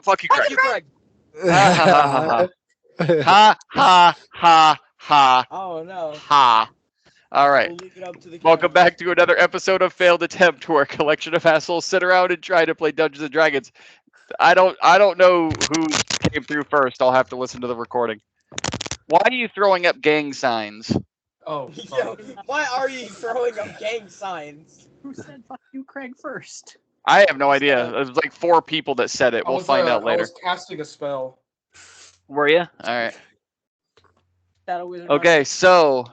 Fuck you, Fuck Craig. you, Craig. Ha ha ha ha ha Oh no. ha. All right. We'll leave it up to the Welcome camera. back to another episode of Failed Attempt, where a collection of assholes sit around and try to play Dungeons and Dragons. I don't know who came through first. I'll have to listen to the recording. Why are you throwing up gang signs? Oh, Yo, sorry. why are you throwing up gang signs? Who said fuck you, Craig, first? I have no idea. It was like 4 people that said it. We'll find out I later. was casting a spell. Were you? All right. Shadow Wizard. Okay, so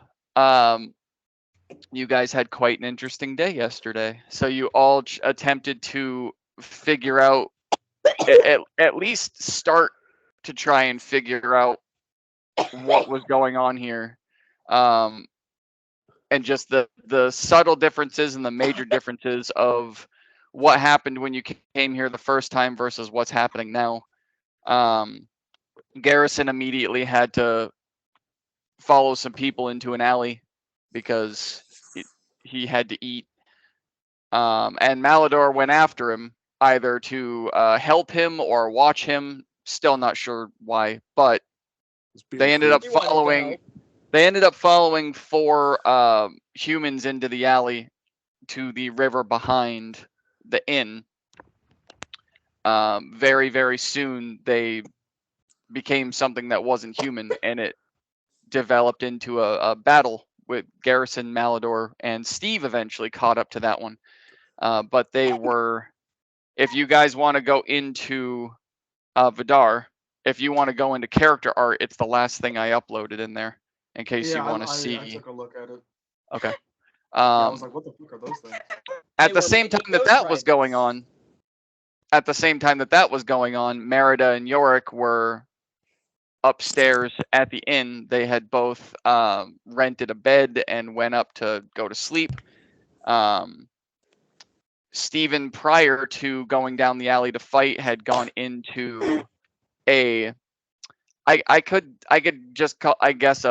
you guys had quite an interesting day yesterday. So you all attempted to figure out, at least start to try and figure out what was going on here, and just the subtle differences and the major differences of what happened when you came here the first time versus what's happening now. Garrison immediately had to follow some people into an alley because he had to eat. And Malador went after him, either to help him or watch him. Still not sure why, but they ended up He wanted to following. help. They ended up following 4 humans into the alley to the river behind the inn. Very, very soon, they became something that wasn't human, and it developed into a battle with Garrison, Malador, and Steve eventually caught up to that one. But they were, if you guys want to go into Vidar, if you want to go into character art, it's the last thing I uploaded in there, in case you want to see. I took a look at it. Okay. I was like, what the fuck are those things? At They the were same making time that that was ghostwriters. going on, Merida and Yorick were upstairs at the inn. They had both rented a bed and went up to go to sleep. Steven, prior to going down the alley to fight, had gone into a I could just call, I guess,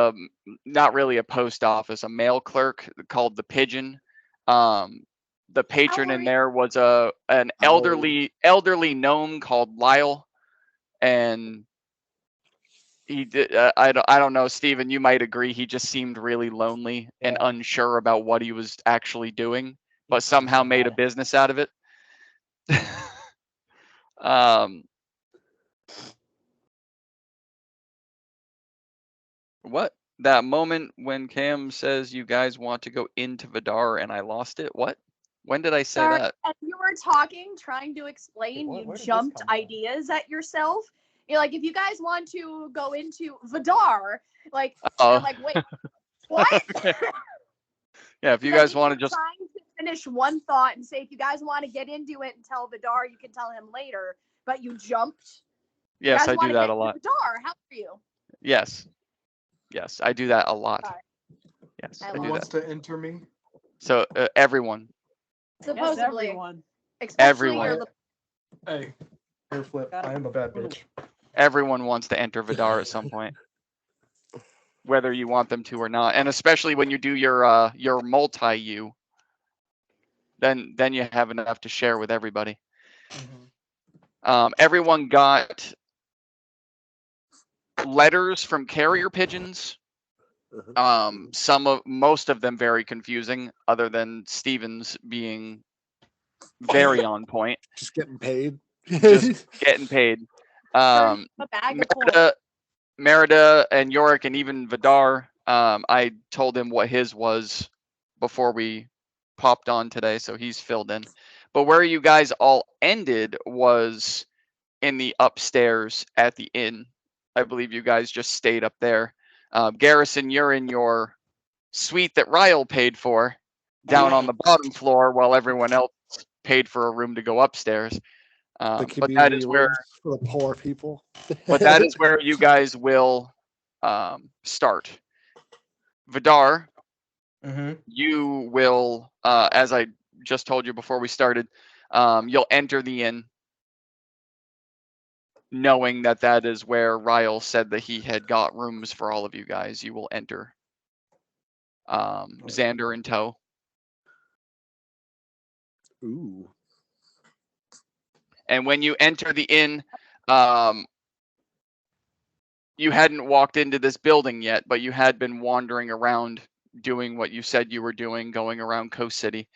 not really a post office, a mail clerk called the Pigeon. The patron in there was an elderly gnome called Lyle, and he did. I don't know, Steven, you might agree. He just seemed really lonely and Yeah. unsure about what he was actually doing, but somehow made a business out of it. What? That moment when Cam says you guys want to go into Vidar and I lost it? What? When did I say Sorry, that? as you were talking, trying to explain, Where you did this jumped come from? ideas at yourself. You're like, if you guys want to go into Vidar, like, Oh. I'm like, wait, what? Yeah, if you Like, guys want to were just trying to finish one thought and say, if you guys want to get into it and tell Vidar, you can tell him later. But you jumped. Yes, you guys I want do to that get a into lot. Vidar? How are you? Yes. Yes, I do that a lot. Sorry. Yes, I I Who love do wants that. to enter me? So everyone, Yes, Supposedly, everyone. especially Everyone. your Hey, hair flip. I am a bad bitch. everyone wants to enter Vidar at some point, whether you want them to or not, and especially when you do your multi-U, then you have enough to share with everybody. Everyone got letters from carrier pigeons. Most of them very confusing, other than Steven's being very on point, Just getting paid. just getting paid. a bag of corn. Merida and Yorick and even Vidar, I told him what his was before we popped on today, so he's filled in. But where you guys all ended was in the upstairs at the inn. I believe you guys just stayed up there. Garrison, you're in your suite that Ryle paid for down on the bottom floor, while everyone else paid for a room to go upstairs. The But that community is where rooms for the poor people. but that is where you guys will start. Vidar, you will, as I just told you before we started, you'll enter the inn knowing that that is where Ryle said that he had got rooms for all of you guys. You will enter. Xander in tow. Ooh. And when you enter the inn, you hadn't walked into this building yet, but you had been wandering around doing what you said you were doing, going around Coast City,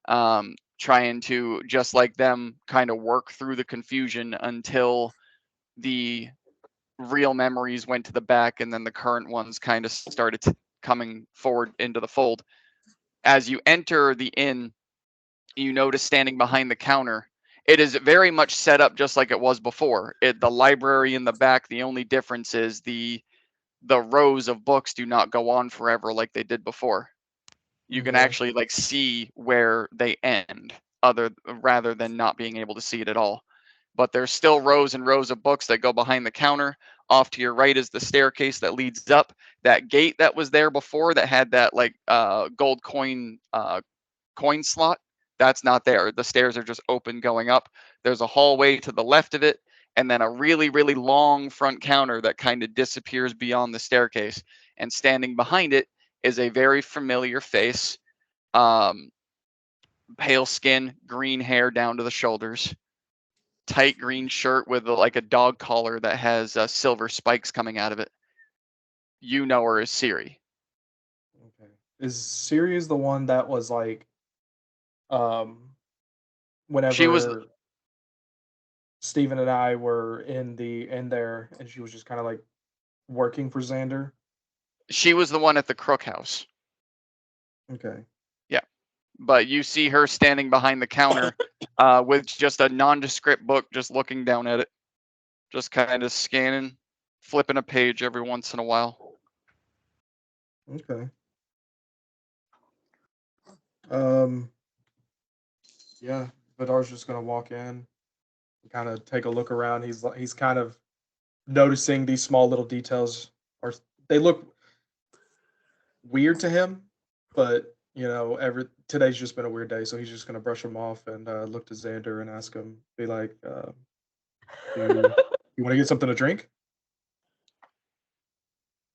trying to, just like them, kind of work through the confusion until the real memories went to the back and then the current ones kind of started coming forward into the fold. As you enter the inn, you notice standing behind the counter, it is very much set up just like it was before. The library in the back, the only difference is the rows of books do not go on forever like they did before. You can actually like see where they end, rather than not being able to see it at all. But there's still rows and rows of books that go behind the counter. Off to your right is the staircase that leads up. That gate that was there before that had that like gold coin slot, that's not there. The stairs are just open going up. There's a hallway to the left of it, and then a really, really long front counter that kind of disappears beyond the staircase. And standing behind it is a very familiar face, pale skin, green hair down to the shoulders, tight green shirt with like a dog collar that has silver spikes coming out of it. You know her as Siri. Okay. Is Siri the one that was like, whenever She was Steven and I were in there, and she was just kind of like working for Xander? She was the one at the Crook House. Okay. Yeah. But you see her standing behind the counter with just a nondescript book, just looking down at it, just kind of scanning, flipping a page every once in a while. Okay. Yeah, Vidar's just gonna walk in and kind of take a look around. He's kind of noticing these small little details, or they look weird to him, but today's just been a weird day, so he's just gonna brush them off and look to Xander and ask him, be like, you want to get something to drink?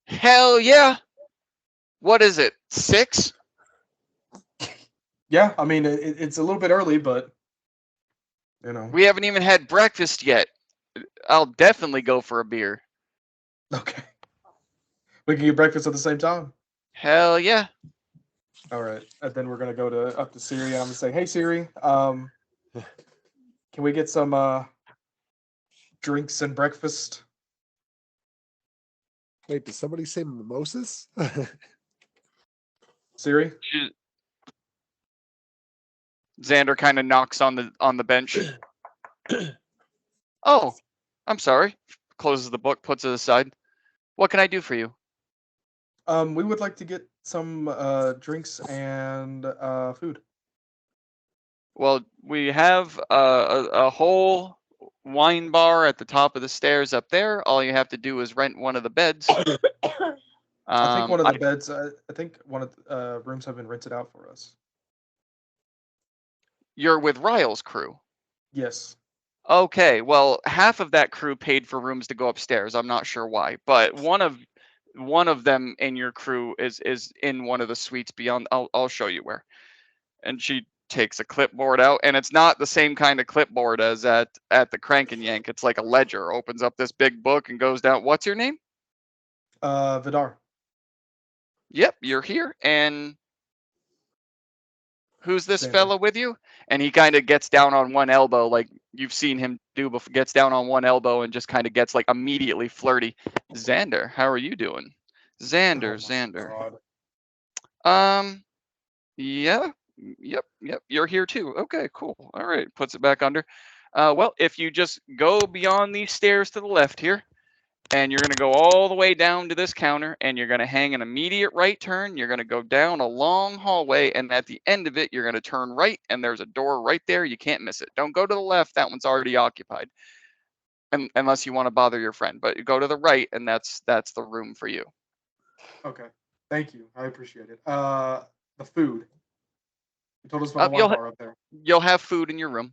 Hell yeah! What is it? 6? Yeah, I mean it's a little bit early, but we haven't even had breakfast yet. I'll definitely go for a beer. Okay. We can get breakfast at the same time. Hell yeah! All right, and then we're gonna go up to Siri, and I'm gonna say, "Hey Siri, can we get some drinks and breakfast?" Wait, did somebody say mimosas? Siri? Xander kind of knocks on the bench. Oh, I'm sorry. Closes the book, puts it aside. What can I do for you? We would like to get some drinks and food. Well, we have a whole wine bar at the top of the stairs up there. All you have to do is rent one of the beds. I think one of the beds. I think one of the rooms have been rented out for us. You're with Ryle's crew. Yes. Okay, well, half of that crew paid for rooms to go upstairs. I'm not sure why, but one of them in your crew is in one of the suites beyond. I'll show you where. And she takes a clipboard out, and it's not the same kind of clipboard as at the Crank and Yank. It's like a ledger. Opens up this big book and goes down. What's your name? Vidar. Yep, you're here. And who's this Xander. fella with you? And he kind of gets down on one elbow, like you've seen him do before. Gets down on one elbow and just kind of gets like immediately flirty. Xander, how are you doing? Xander. Yeah. Yep. You're here too. Okay, cool. All right. Puts it back under. Well, if you just go beyond these stairs to the left here, and you're going to go all the way down to this counter, and you're going to hang an immediate right turn. You're going to go down a long hallway, and at the end of it, you're going to turn right, and there's a door right there. You can't miss it. Don't go to the left. That one's already occupied, unless you want to bother your friend. But you go to the right, and that's the room for you. Okay. Thank you. I appreciate it. The food. You told us about the wine bar up there. You'll have food in your room.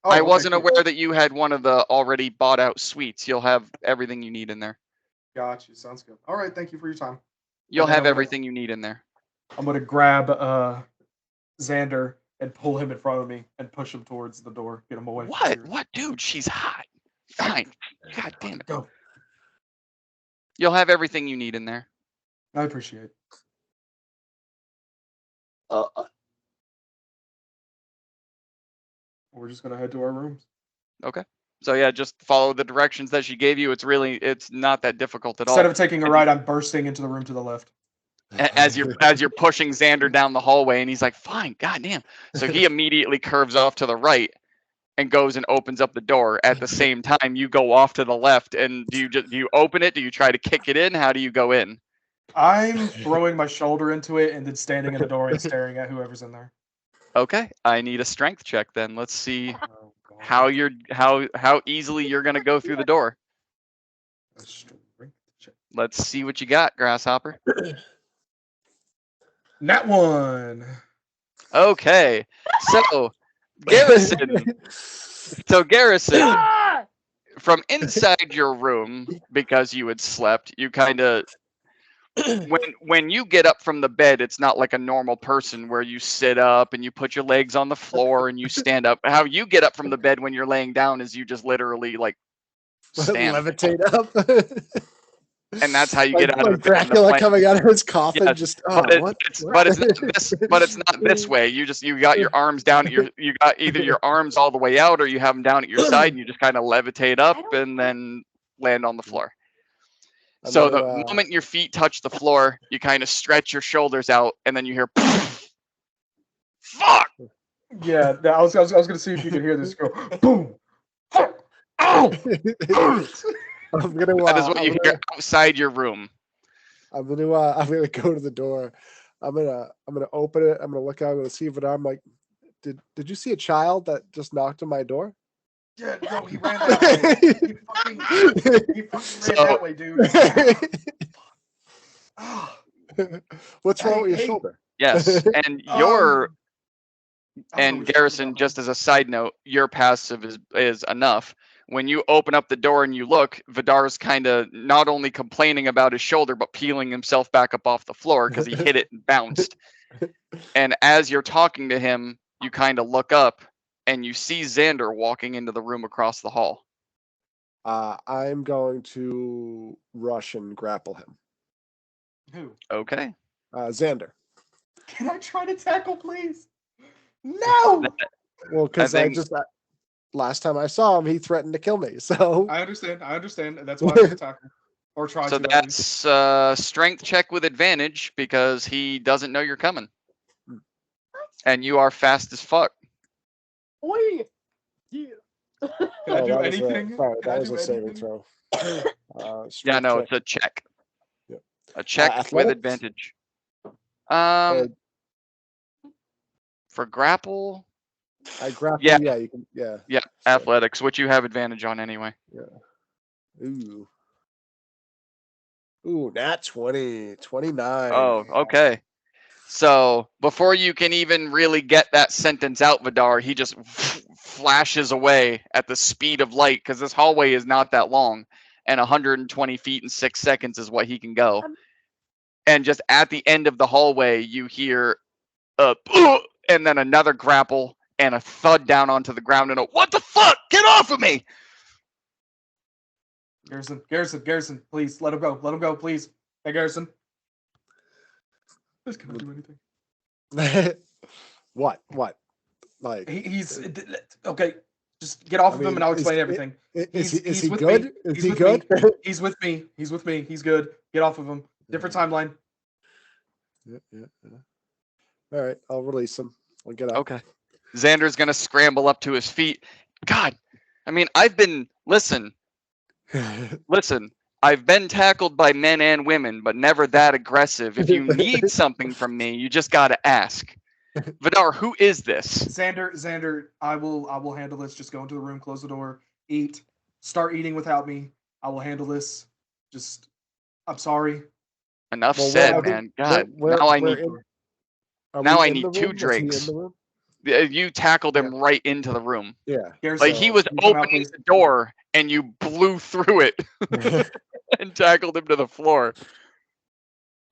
Oh, I okay, wasn't cool. aware that you had one of the already bought out suites. You'll have everything you need in there. Gotcha. Sounds good. All right. Thank you for your time. You'll have everything you need in there. I'm going to grab Xander and pull him in front of me and push him towards the door. Get him away. What? What, dude? She's hot. Fine. God damn it. Go. You'll have everything you need in there. I appreciate it. We're just gonna head to our rooms. Okay. So yeah, just follow the directions that she gave you. It's not that difficult at all. Instead of taking a right, I'm bursting into the room to the left. As you're pushing Xander down the hallway, and he's like, "Fine, goddamn." So he immediately curves off to the right and goes and opens up the door. At the same time, you go off to the left. And do you open it? Do you try to kick it in? How do you go in? I'm throwing my shoulder into it and then standing in the door and staring at whoever's in there. Okay, I need a strength check then. Let's see Oh, God. how easily you're gonna go through the door. A strength check. Let's see what you got, Grasshopper. Nat 1. Okay, so Garrison. Ah! From inside your room, because you had slept, you kind of when you get up from the bed, it's not like a normal person where you sit up and you put your legs on the floor and you stand up. How you get up from the bed when you're laying down is you just literally like stand, Levitate up. and that's how you get out like of the bed. in the Dracula plan- coming out of his coffin. Yes, Just but it's not this way. You got your arms down at you got either your arms all the way out or you have them down at your side and you just kind of levitate up and then land on the floor. So the moment your feet touch the floor, you kind of stretch your shoulders out and then you hear fuck. Yeah, I was gonna see if you could hear this go boom. Fuck. Ow. I'm gonna. That is what you hear outside your room. I'm gonna go to the door. I'm gonna open it. I'm gonna look out. I'm gonna see if it. I'm like, did you see a child that just knocked on my door? Yeah, no, he ran that way. He fucking ran that way, dude. Ah. What's wrong with your Hey. shoulder? Yes, and your I don't know and what you're Garrison, talking just as a side note, your passive is enough. When you open up the door and you look, Vidar's kind of not only complaining about his shoulder, but peeling himself back up off the floor because he hit it and bounced. And as you're talking to him, you kind of look up and you see Xander walking into the room across the hall. I'm going to rush and grapple him. Who? Okay. Xander. Can I try to tackle, please? No. Well, because I think- last time I saw him, he threatened to kill me. So I understand. That's why I'm gonna tackle or try So to. at least. that's strength check with advantage because he doesn't know you're coming. And you are fast as fuck. Oi! Yeah. Can I Oh, do that was anything? sorry, Can I that was do a saving anything? throw. Yeah, Strength no, check. it's a check. Yep. A check with athletics? advantage. Uh, For grapple, I grapple. yeah. Yeah, you can. Yeah. yeah, So, athletics, which you have advantage on anyway. Ooh. Ooh, nat 20, 29. Oh, okay. So before you can even really get that sentence out, Vidar, he just flashes away at the speed of light because this hallway is not that long, and 120 feet in 6 seconds is what he can go. And just at the end of the hallway, you hear a and then another grapple and a thud down onto the ground and a what the fuck? Get off of me! Garrison, please let him go, please. Hey, Garrison. This cannot do anything. What? Like, He's okay. Just get off of him, mean, and I'll is- explain everything. is he's he with good? me. Is He's he with good? He's with me. He's good. Get off of him. Different timeline. Yeah. All right, I'll release him. I'll get up. Okay. Xander's gonna scramble up to his feet. God, I mean, listen. I've been tackled by men and women, but never that aggressive. If you need something from me, you just gotta ask. Vidar, who is this? Xander, I will handle this. Just go into the room, close the door, eat, start eating without me. I will handle this. Just, I'm sorry. Enough Well, said, where- man. God, where- now I where need. in- Are Now we I in need the 2 room? Was he in drinks. the room? You tackled him right into the room. Yeah. Garrison, Like he was can you come out, opening please? the door and you blew through it and tackled him to the floor.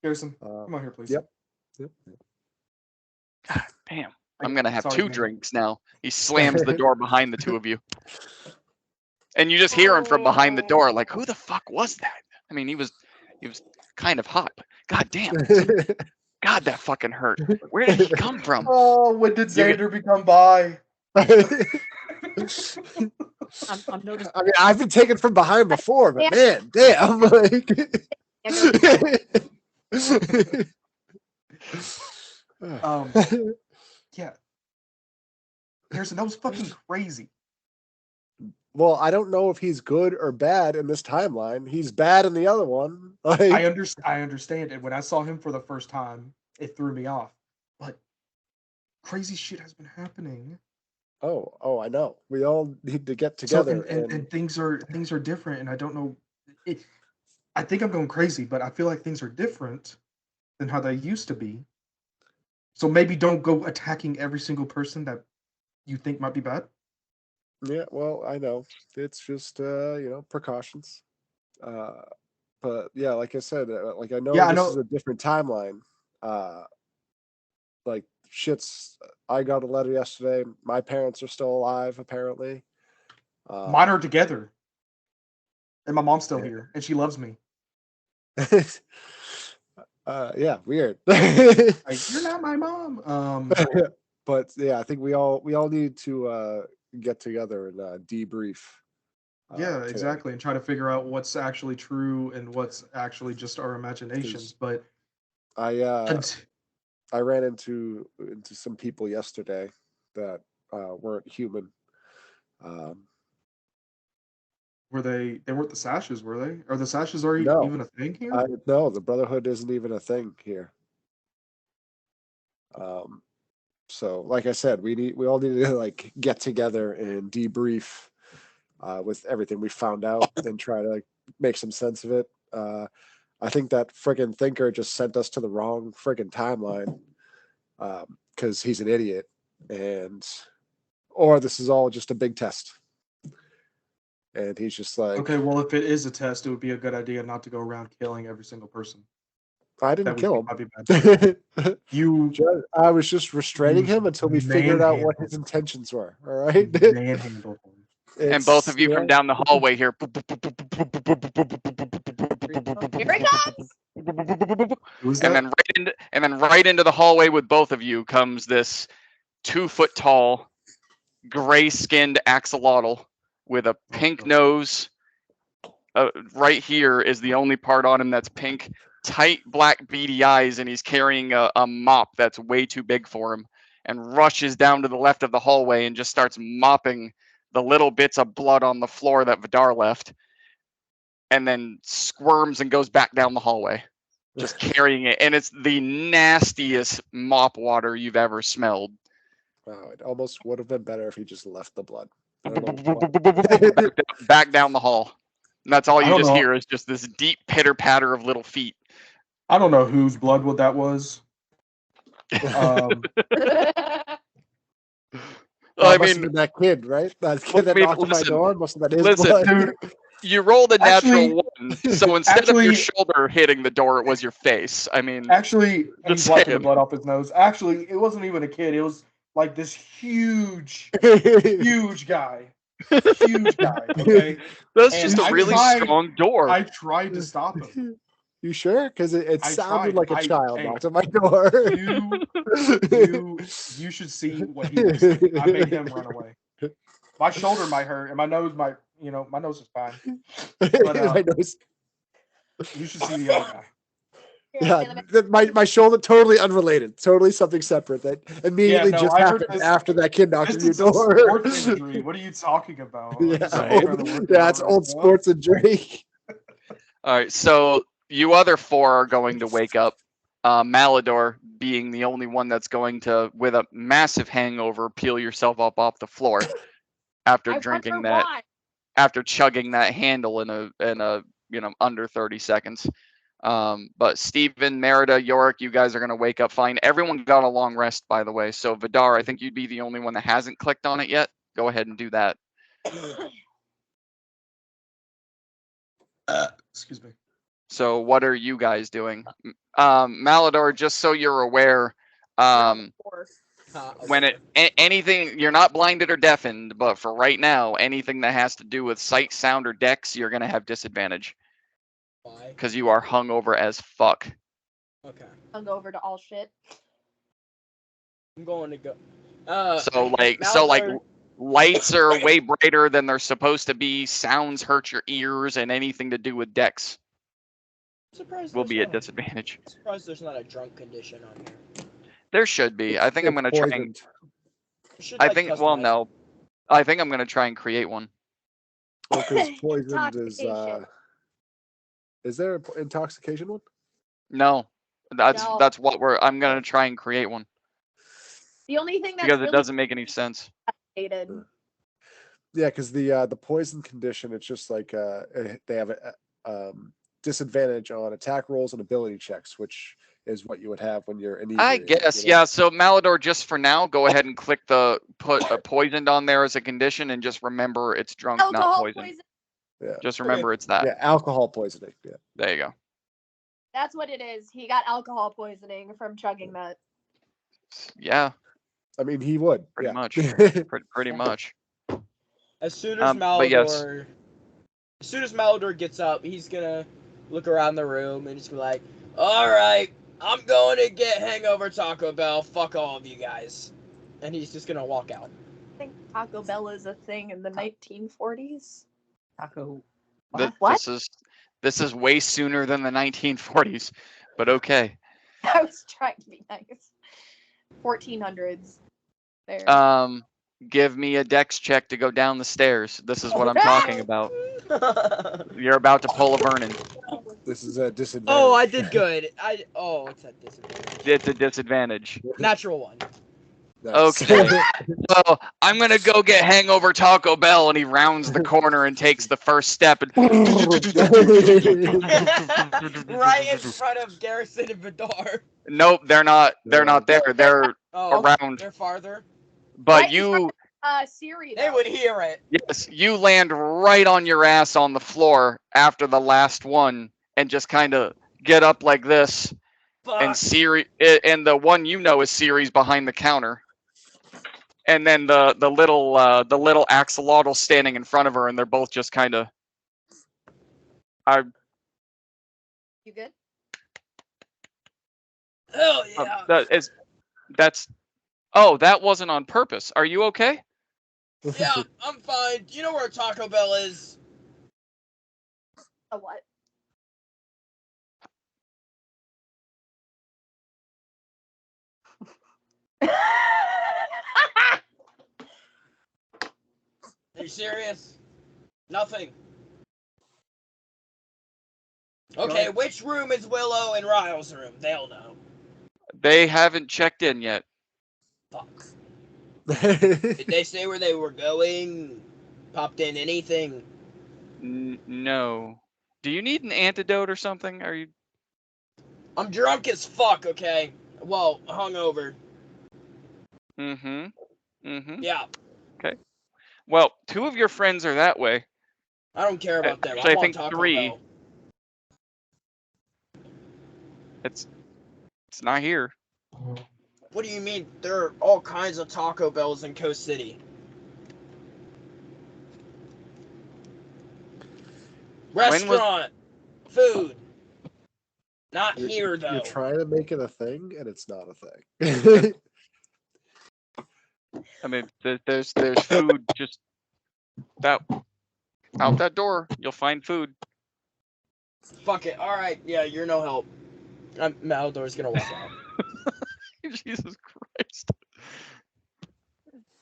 Garrison, come out here, please. Yep. Damn. I'm gonna have Sorry, 2 man. drinks now. He slams the door behind the 2 of you. And you just hear him from behind the door, like, who the fuck was that? I mean, he was kind of hot, but god damn, god, that fucking hurt. Where did he come from? Oh, when did You get- Xander become bi? I'm noticing. I mean, I've been taken from behind before, but man, damn, like. Yeah. Harrison, that was fucking crazy. Well, I don't know if he's good or bad in this timeline. He's bad in the other one. Like, I understand it. When I saw him for the first time, it threw me off. But crazy shit has been happening. oh, I know. We all need to get So, together. and things are different, and I don't know. I think I'm going crazy, but I feel like things are different than how they used to be. So maybe don't go attacking every single person that you think might be bad. Yeah, well, I know. It's just precautions. But yeah, like I said, like I know Yeah, I this is know. a different timeline. Like I got a letter yesterday. My parents are still alive, apparently. Mine are together, and my mom's still Yeah. here, and she loves me. Yeah, weird. Like, you're not my mom. But yeah, I think we all need to get together and debrief. Yeah, today. exactly, and try to figure out what's actually true and what's actually just our imaginations. But I ran into some people yesterday that weren't human. were they weren't the Sashes, were they? Are the Sashes already No. even a thing here? No, the Brotherhood isn't even a thing here. So like I said, we all need to like get together and debrief with everything we found out and try to like make some sense of it. I think that friggin' thinker just sent us to the wrong friggin' timeline because he's an idiot, or this is all just a big test. And he's just like, Okay, well, if it is a test, it would be a good idea not to go around killing every single person. I didn't That kill would him. be bad. You I was just restraining You him until we figured out what his manhandled. intentions were. All right. manhandled him. And both of you It's, from down the hallway here. Here it comes. Who's And that? then right into the hallway with both of you comes this 2 foot tall, gray skinned axolotl with a pink nose. Right here is the only part on him that's pink. Tight black beady eyes, and he's carrying a mop that's way too big for him, and rushes down to the left of the hallway and just starts mopping the little bits of blood on the floor that Vidar left, and then squirms and goes back down the hallway, just carrying it. And it's the nastiest mop water you've ever smelled. oh, it almost would have been better if he just left the blood. I don't know why. Back down the hall. And that's all I you don't just know. hear is just this deep pitter patter of little feet. I don't know whose blood that was. I Must have mean, been that kid, right? That kid that I mean, knocked on my listen, door. Must have been his listen, blood. Dude, you rolled a Actually- natural one, so instead of your actually- shoulder hitting the door, it was your face. I mean, actually, Just he's wiping the saying. blood off his nose. Actually, it wasn't even a kid. It was like this huge guy. Huge guy. Okay. that's and just a I really tried- strong door. I tried to stop him. You sure? Because it I sounded tried. like a child hey, knocked on my door. You should see what he was like. I made him run away. My shoulder might hurt, and my nose might, my nose is fine. My nose. You should see the other guy. Yeah, my shoulder totally unrelated, totally something separate that immediately no, just I heard happened this- after that kid knocked on your This is a door. sports injury. What are you talking about? Yeah, Just trying to work it out it's right old now. sports injury. All right, so you other 4 are going to wake up. Malador being the only one that's going to, with a massive hangover, peel yourself up off the floor after drinking that, after chugging that handle in a under 30 seconds. But Steven, Merida, Yorick, you guys are going to wake up fine. Everyone got a long rest, by the way. So Vidar, I think you'd be the only one that hasn't clicked on it yet. Go ahead and do that. Excuse me. So what are you guys doing? Malador, just so you're aware, when anything, you're not blinded or deafened, but for right now, anything that has to do with sight, sound, or dex, you're gonna have disadvantage Why? because you are hungover as fuck. Okay. Hung over to all shit. I'm going to go. So like Malzar- lights are way brighter than they're supposed to be. Sounds hurt your ears, and anything to do with dex surprised will there's be at not- disadvantage. Surprised there's not a drunk condition on here. There should be. I think I'm It's gonna try and. poisoned. You should, I like, think. Well, customize it. no. I think I'm gonna try and create one. Well, because poisoned is Intoxication. is there an intoxication one? No, that's No. that's what I'm gonna try and create one The only thing that's because it really doesn't make any sense. hated. Yeah, because the poison condition, it's just like they have a disadvantage on attack rolls and ability checks, which is what you would have when you're I inebriated, guess, you know? yeah. So Malador, just for now, go ahead and click the put poisoned on there as a condition, and just remember it's drunk, not Alcohol poison. poison. Yeah. Just remember it's that. Yeah, alcohol poisoning. Yeah. There you go. That's what it is. He got alcohol poisoning from chugging that. Yeah, I mean, he would. Pretty yeah. much. pretty much. As soon as but yes. Malador gets up, he's gonna look around the room and just be like, "All right, I'm going to get hangover Taco Bell. Fuck all of you guys," and he's just gonna walk out. I think Taco Bell is a thing in the 1940s. Taco. Th- What? This is way sooner than the 1940s, but okay. I was trying to be nice. 1400s. There. Give me a dex check to go down the stairs. This is what I'm talking about. You're about to pull a Vernon. This is a disadvantage. Oh, I did good. It's at disadvantage. It's a disadvantage. Natural one. Nice. Okay. So I'm gonna go get hangover Taco Bell, and he rounds the corner and takes the first step. And Right in front of Garrison and Vidar. nope, they're not. They're not there. They're Oh, around. they're farther. But Right in you, Siri. They though. would hear it. yes, you land right on your ass on the floor after the last one, and just kind of get up like this. Fuck. And Siri, and the one you know is Siri's behind the counter. And then the little axolotl standing in front of her, and they're both just kind of. You good? Hell yeah. That's. Oh, that wasn't on purpose. Are you okay? Yeah, I'm fine. Do you know where Taco Bell is? A what? Are you serious? Nothing. Okay, which room is Willow and Ryle's room? They'll know. They haven't checked in yet. Fuck. Did they say where they were going? Popped in anything? No. Do you need an antidote or something? Are you? I'm drunk as fuck, okay? Well, hungover. Mm-hmm. Yeah, Well, 2 of your friends are that way. I don't care about them. Actually, I I want think Taco 3. Bell. It's not here. What do you mean? There are all kinds of Taco Bells in Coast City. Restaurant, food. Not here though. You're trying to make it a thing, and it's not a thing. I mean, there's food just out that door. You'll find food. Fuck it. All right. Yeah, you're no help. Malador's gonna walk out. Jesus Christ.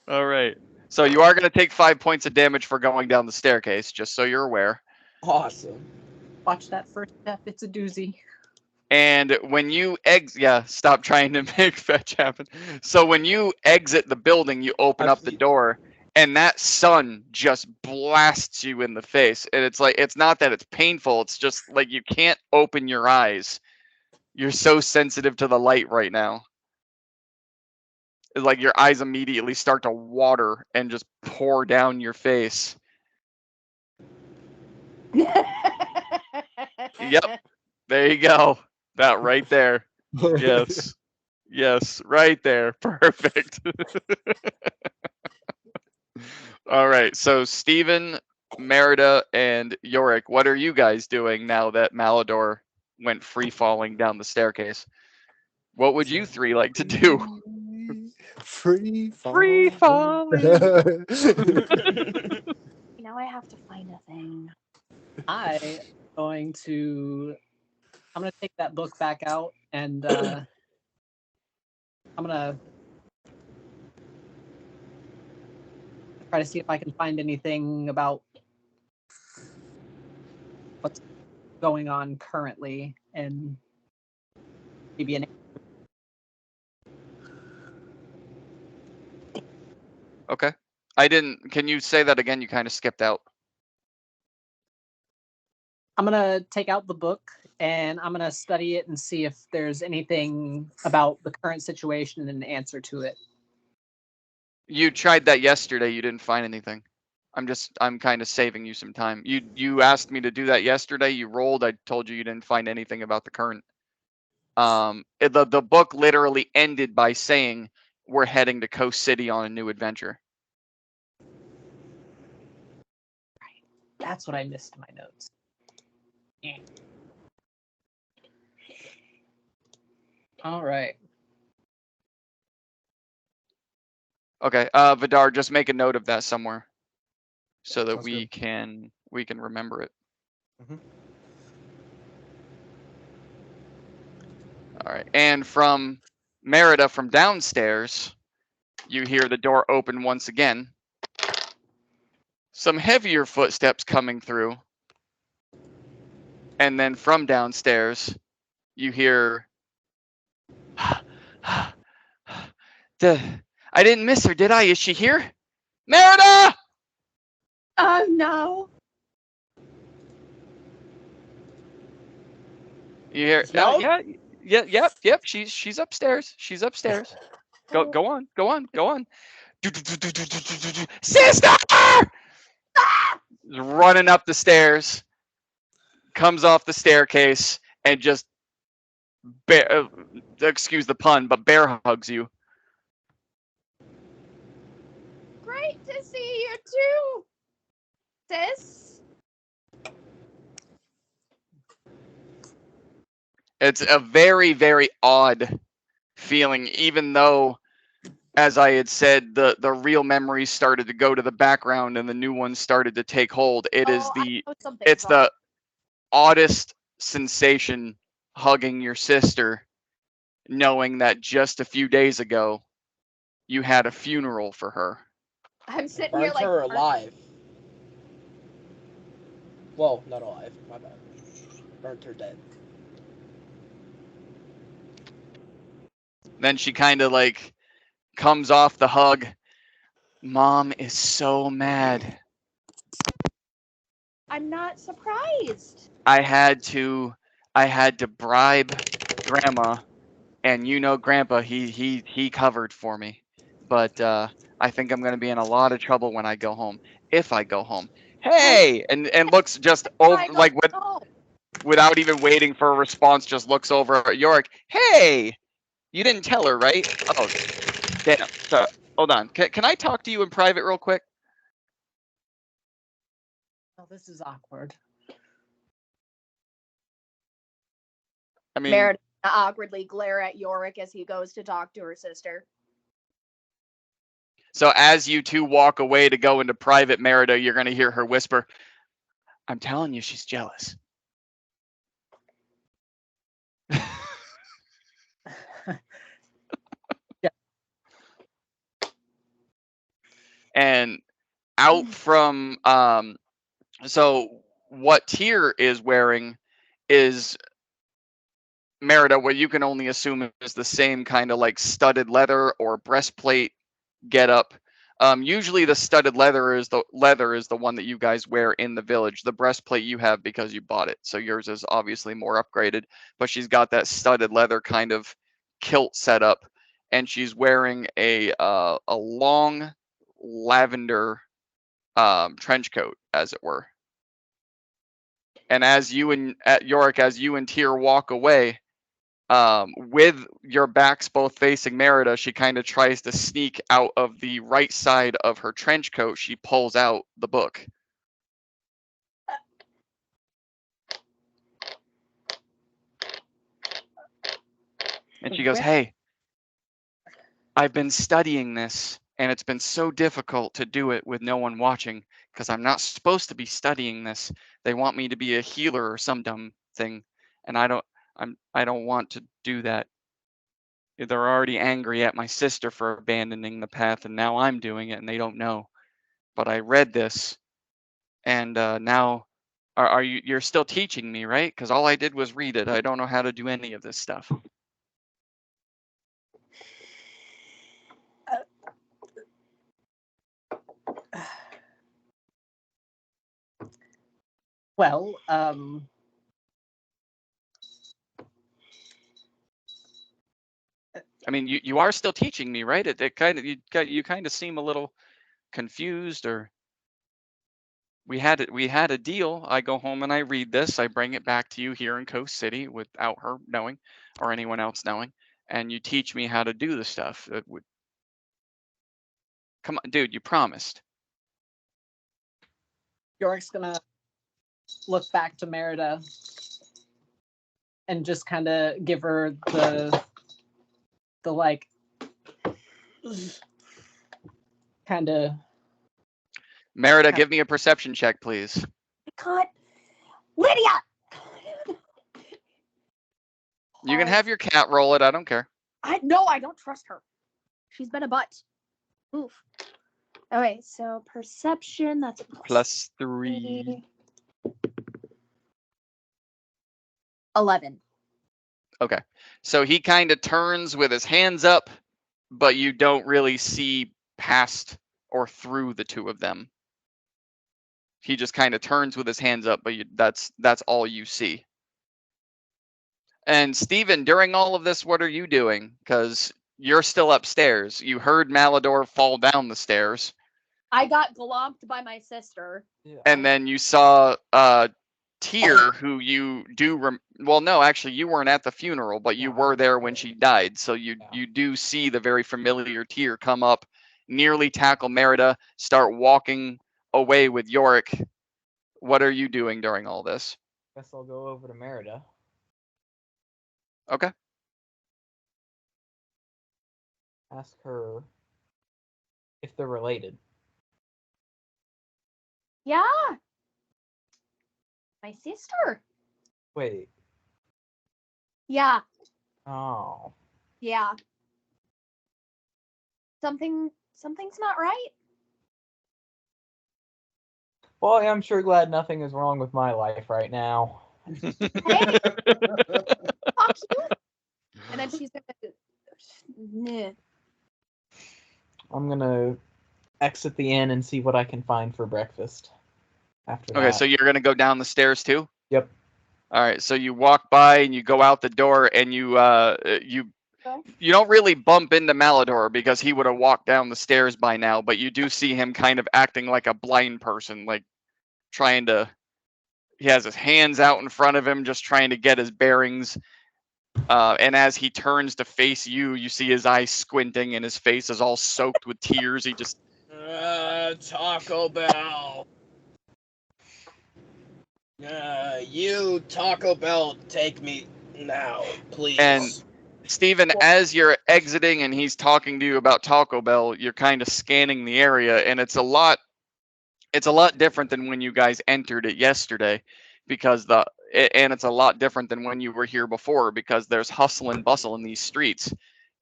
All right. So you are going to take 5 points of damage for going down the staircase, just so you're aware. Awesome. Watch that first step. It's a doozy. And when you stop trying to make fetch happen. So when you exit the building, you open up the door, and that sun just blasts you in the face. And it's like, it's not that it's painful, it's just like you can't open your eyes. You're so sensitive to the light right now. It's like your eyes immediately start to water and just pour down your face. Yep. There you go. That right there. Yes. Yes, right there. Perfect. All right. So Steven, Merida, and Yorick, what are you guys doing now that Malador went free falling down the staircase? What would you three like to do? Free Free falling. Now I have to find a thing. I'm going to take that book back out and I'm gonna try to see if I can find anything about what's going on currently and maybe an Okay. Can you say that again? You kind of skipped out. I'm gonna take out the book and I'm gonna study it and see if there's anything about the current situation and an answer to it. You tried that yesterday. You didn't find anything. I'm kind of saving you some time. You asked me to do that yesterday. You rolled. I told you didn't find anything about the current. The book literally ended by saying we're heading to Coast City on a new adventure. That's what I missed in my notes. Yeah. All right. Okay, Vidar, just make a note of that somewhere, so that Sounds we good. can remember it. Mhm. All right, and from Merida from downstairs, you hear the door open once again. Some heavier footsteps coming through, and then from downstairs, you hear. I didn't miss her, did I? Is she here? Merida! Oh no. You hear? Smell? Yep. She's upstairs. She's upstairs. Go on. Sister! Running up the stairs, comes off the staircase, and just excuse the pun, but bear hugs you. Great to see you too, sis. It's a very, very odd feeling, even though, as I had said, the real memories started to go to the background and the new ones started to take hold. I know something's It's wrong. the oddest sensation hugging your sister, knowing that just a few days ago you had a funeral for her. I'm sitting here Burnt like her alive. Well, not alive. My bad. Burnt her dead. Then she kind of like comes off the hug. Mom is so mad. I'm not surprised. I had to bribe Grandma, and Grandpa, he covered for me. But I think I'm gonna be in a lot of trouble when I go home. If I go home. Hey! And looks just over, like without even waiting for a response, just looks over at Yorick. Hey! You didn't tell her, right? Oh, damn. So, hold on. Can I talk to you in private real quick? Oh, this is awkward. I mean, Meredith awkwardly glare at Yorick as he goes to talk to her sister. so as you two walk away to go into private, Merida, you're going to hear her whisper, I'm telling you, she's jealous. Yeah. And out from, so what Tyr is wearing is, Merida, what you can only assume is the same kind of like studded leather or breastplate getup. Usually the studded leather is the one that you guys wear in the village. The breastplate you have because you bought it, so yours is obviously more upgraded. But she's got that studded leather kind of kilt setup, and she's wearing a long lavender trench coat, as it were. And as you and Yorick, as you and Tyr walk away, with your backs both facing Merida, she kind of tries to sneak out of the right side of her trench coat. She pulls out the book. And she goes, "Hey, I've been studying this, and it's been so difficult to do it with no one watching because I'm not supposed to be studying this. They want me to be a healer or some dumb thing, and I don't want to do that. They're already angry at my sister for abandoning the path, and now I'm doing it, and they don't know. But I read this, and now are you're still teaching me, right? Because all I did was read it. I don't know how to do any of this stuff." Well, I mean, you are still teaching me, right? It kind of you kind of seem a little confused, or we had a deal. I go home and I read this. I bring it back to you here in Coast City without her knowing or anyone else knowing, and you teach me how to do the stuff. It would come on, dude. You promised. Yorick's gonna look back to Merida and just kind of give her the like kind of. Merida, give me a perception check, please. God, Lydia. You can have your cat roll it. I don't care. I don't trust her. She's been a butt. Oof. Okay, so perception, that's a +3. 11. Okay. So he kind of turns with his hands up, but you don't really see past or through the two of them. He just kind of turns with his hands up, but that's all you see. And Steven, during all of this, what are you doing? Because you're still upstairs. You heard Malador fall down the stairs. I got glomped by my sister. And then you saw Tyr, who you do well, no, actually you weren't at the funeral, but you were there when she died. So you do see the very familiar Tyr come up, nearly tackle Merida, start walking away with Yorick. What are you doing during all this? Guess I'll go over to Merida. Okay. Ask her if they're related. Yeah. My sister. Wait. Yeah. Oh. Yeah. Something's not right. Well, I'm sure glad nothing is wrong with my life right now. Hey, fuck you. And then she's gonna. I'm gonna exit the inn and see what I can find for breakfast. After Okay, that. so you're gonna go down the stairs too? Yep. All right, so you walk by and you go out the door and you don't really bump into Malador because he would have walked down the stairs by now, but you do see him kind of acting like a blind person, like he has his hands out in front of him, just trying to get his bearings. And as he turns to face you, you see his eyes squinting and his face is all soaked with tears. He just Taco Bell. You Taco Bell, take me now, please. And Steven, as you're exiting and he's talking to you about Taco Bell, you're kind of scanning the area, and it's a lot different than when you guys entered it yesterday, because it's a lot different than when you were here before, because there's hustle and bustle in these streets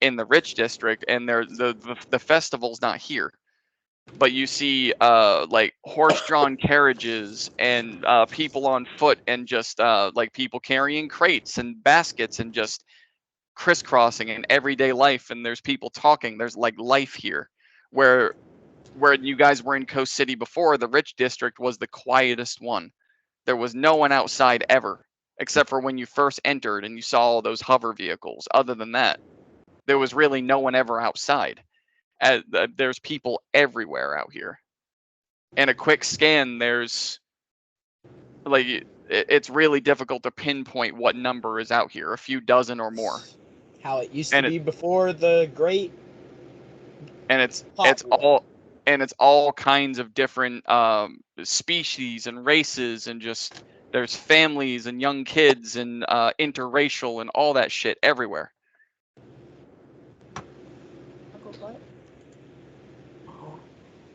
in the Rich District, and the festival's not here. But you see like horse-drawn carriages and people on foot, and just like people carrying crates and baskets and just crisscrossing in everyday life, and there's people talking. There's like life here, where you guys were in Coast City before, the Rich District was the quietest one. There was no one outside ever, except for when you first entered and you saw all those hover vehicles. Other than that, there was really no one ever outside. There's people everywhere out here. And a quick scan, there's like it's really difficult to pinpoint what number is out here. A few dozen or more. How it used And to be before the great. And it's Hot war. all kinds of different species and races, and just there's families and young kids and interracial and all that shit everywhere.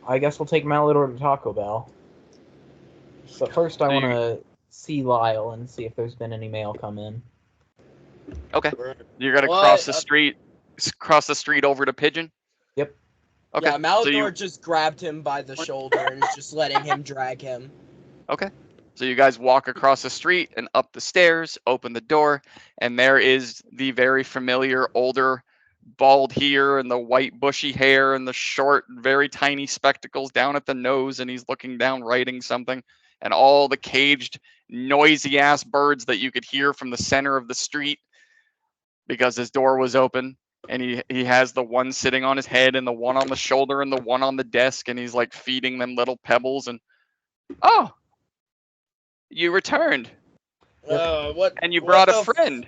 I guess we'll take Malidor to Taco Bell. So first I So want to see Lyle and see if there's been any mail come in. Okay. You're gonna What? cross the street over to Pigeon. Yep. Okay. Yeah, Malidor so you, just grabbed him by the shoulder and is just letting him drag him. okay. So you guys walk across the street and up the stairs, open the door, and there is the very familiar older, bald here and the white bushy hair and the short, very tiny spectacles down at the nose, and he's looking down writing something, and all the caged, noisy ass birds that you could hear from the center of the street because his door was open. And he has the one sitting on his head and the one on the shoulder and the one on the desk, and he's like feeding them little pebbles. And oh, you returned What? and you what brought the a friend.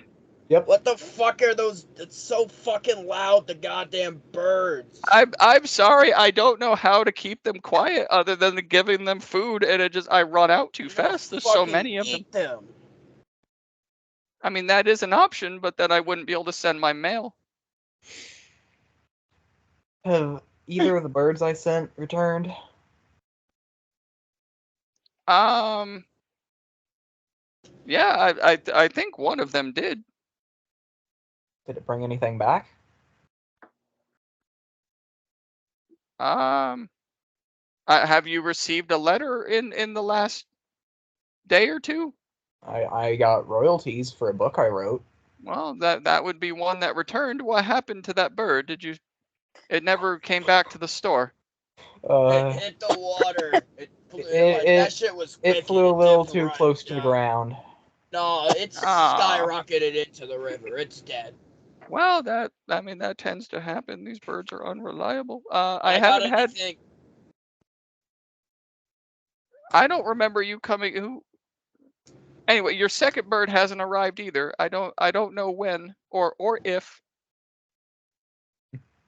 What the fuck are those? It's so fucking loud. The goddamn birds. I'm sorry, I don't know how to keep them quiet other than giving them food, and I run out too fast. There's so Fucking many of them. eat them. I mean, that is an option, but then I wouldn't be able to send my mail. Have either of the birds I sent returned? Yeah, I think one of them did. Did it bring anything back? Have you received a letter in the last day or two? I got royalties for a book I wrote. Well, that would be one that returned. What happened to that bird? It never came back to the store. It hit the water. That shit was. It wicked. flew a little dipped too right close to the down. ground. No, it's Ah. skyrocketed into the river. It's dead. Well, that tends to happen. These birds are unreliable. I got haven't had. anything. I don't remember you coming. Who? Anyway, your second bird hasn't arrived either. I don't know when or if.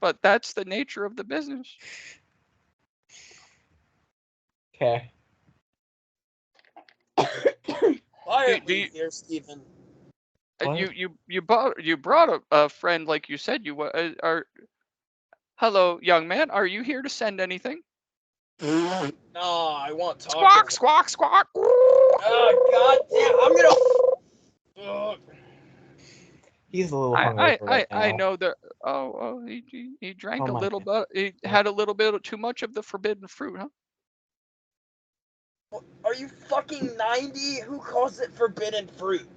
But that's the nature of the business. Okay. Why are Do we you- here, Stephen? What? You brought a friend like you said you are. Hello, young man. Are you here to send anything? No, I want tacos. Squawk, squawk, squawk. Oh, god damn! I'm gonna. He's a little hungover right now. I know that. Oh, he drank Oh a my little God. bit. He had a little bit too much of the forbidden fruit, huh? Are you fucking 90? Who calls it forbidden fruit?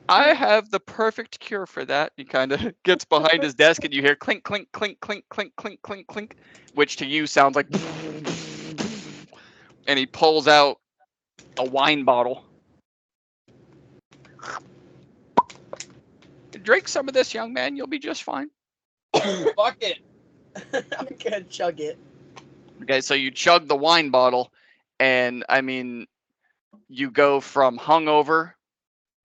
I have the perfect cure for that. He kind of gets behind his desk, and you hear clink, clink, clink, clink, clink, clink, clink, clink, which to you sounds like. And he pulls out a wine bottle. Drink some of this, young man. You'll be just fine. Fuck it. I'm gonna chug it. Okay, so you chug the wine bottle, and I mean, you go from hungover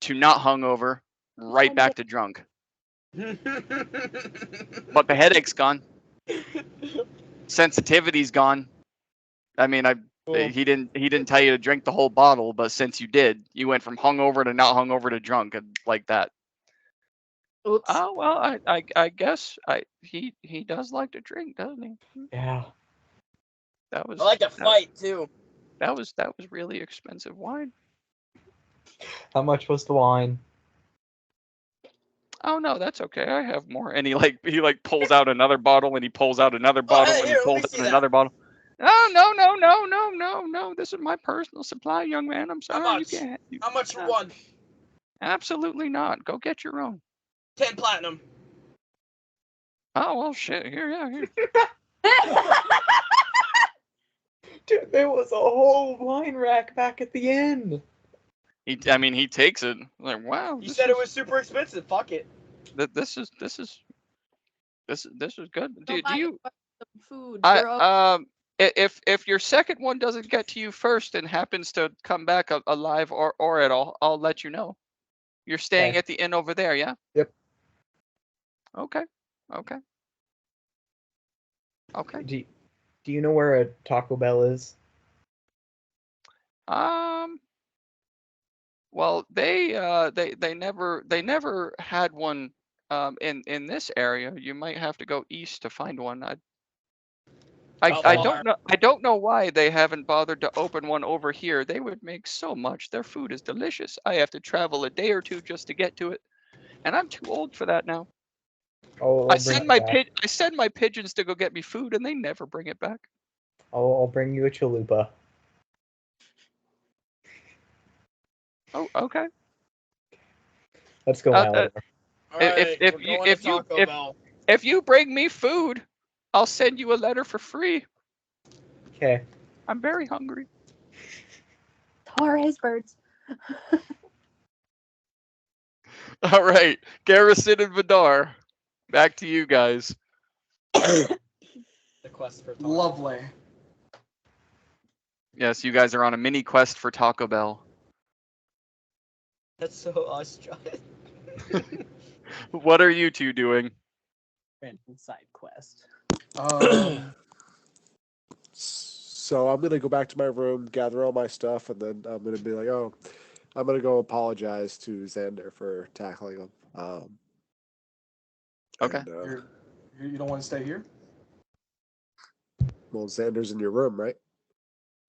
to not hungover, right back to drunk. But the headache's gone. Sensitivity's gone. I mean, he didn't tell you to drink the whole bottle, but since you did, you went from hungover to not hungover to drunk, and like that. Oops. Oh well, I guess he does like to drink, doesn't he? Yeah. That was I like to fight too. that was really expensive wine. How much was the wine? Oh no, that's okay. I have more. And he pulls out another bottle, and he pulls out another bottle, hey, and here, he let me pulls see out that. another bottle. No. This is my personal supply, young man. I'm sorry. much? You can't. How much for one? Absolutely not. Go get your own. 10 platinum. Oh well, shit. Here. Dude, there was a whole wine rack back at the inn. He takes it. Like, wow. You said it was super expensive. Fuck it. This is good. Do Buy you? some food. I They're if your second one doesn't get to you first and happens to come back alive or at all, I'll let you know. You're staying Okay. at the inn over there, yeah? Yep. Okay. Okay. Okay. Do you know where a Taco Bell is? Well, they never had one in this area. You might have to go east to find one. How I far? don't know why they haven't bothered to open one over here. They would make so much. Their food is delicious. I have to travel a day or two just to get to it, and I'm too old for that now. I'll I bring it back. send my pigeons to go get me food, and they never bring it back. I'll bring you a chalupa. Oh, okay. Let's go, Mallador. All right, if we're you going to Taco Bell. if you bring me food, I'll send you a letter for free. Okay. I'm very hungry. Torres birds. All right, Garrison and Vidar, back to you guys. The quest for Taco Lovely. Yes, you guys are on a mini quest for Taco Bell. That's so us, John. What are you two doing? Random side quest. So I'm gonna go back to my room, gather all my stuff, and then I'm gonna be like, oh, I'm gonna go apologize to Xander for tackling him. Okay. And, You don't want to stay here? well, Xander's in your room, right?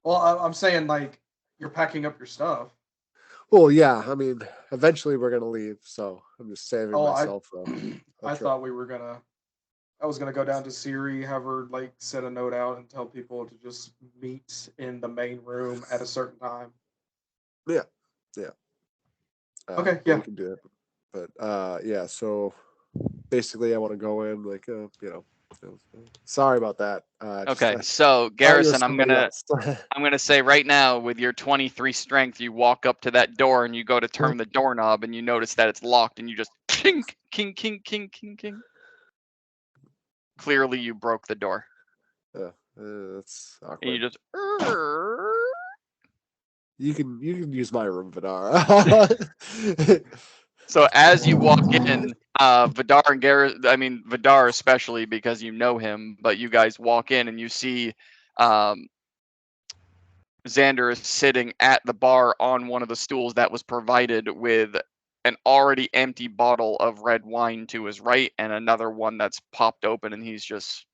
Well, I'm saying like you're packing up your stuff. Well, yeah. I mean, eventually we're gonna leave, so I'm just saving Oh, myself. I thought we were gonna. I was gonna go down to Siri, have her like set a note out and tell people to just meet in the main room at a certain time. Yeah. Okay, yeah. We can do it. But yeah, so basically, I want to go in like, sorry about that. Okay, so thought you were Garrison, I'm somebody gonna else. say right now, with your 23 strength, you walk up to that door and you go to turn the doorknob and you notice that it's locked and you just kink, king, king, king, king, king. Clearly, you broke the door. That's awkward. And you just. You can use my room, Vidar. So as you walk in, Vidar and Garrett, I mean Vidar especially because you know him, but you guys walk in and you see Xander is sitting at the bar on one of the stools that was provided with an already empty bottle of red wine to his right and another one that's popped open, and he's just.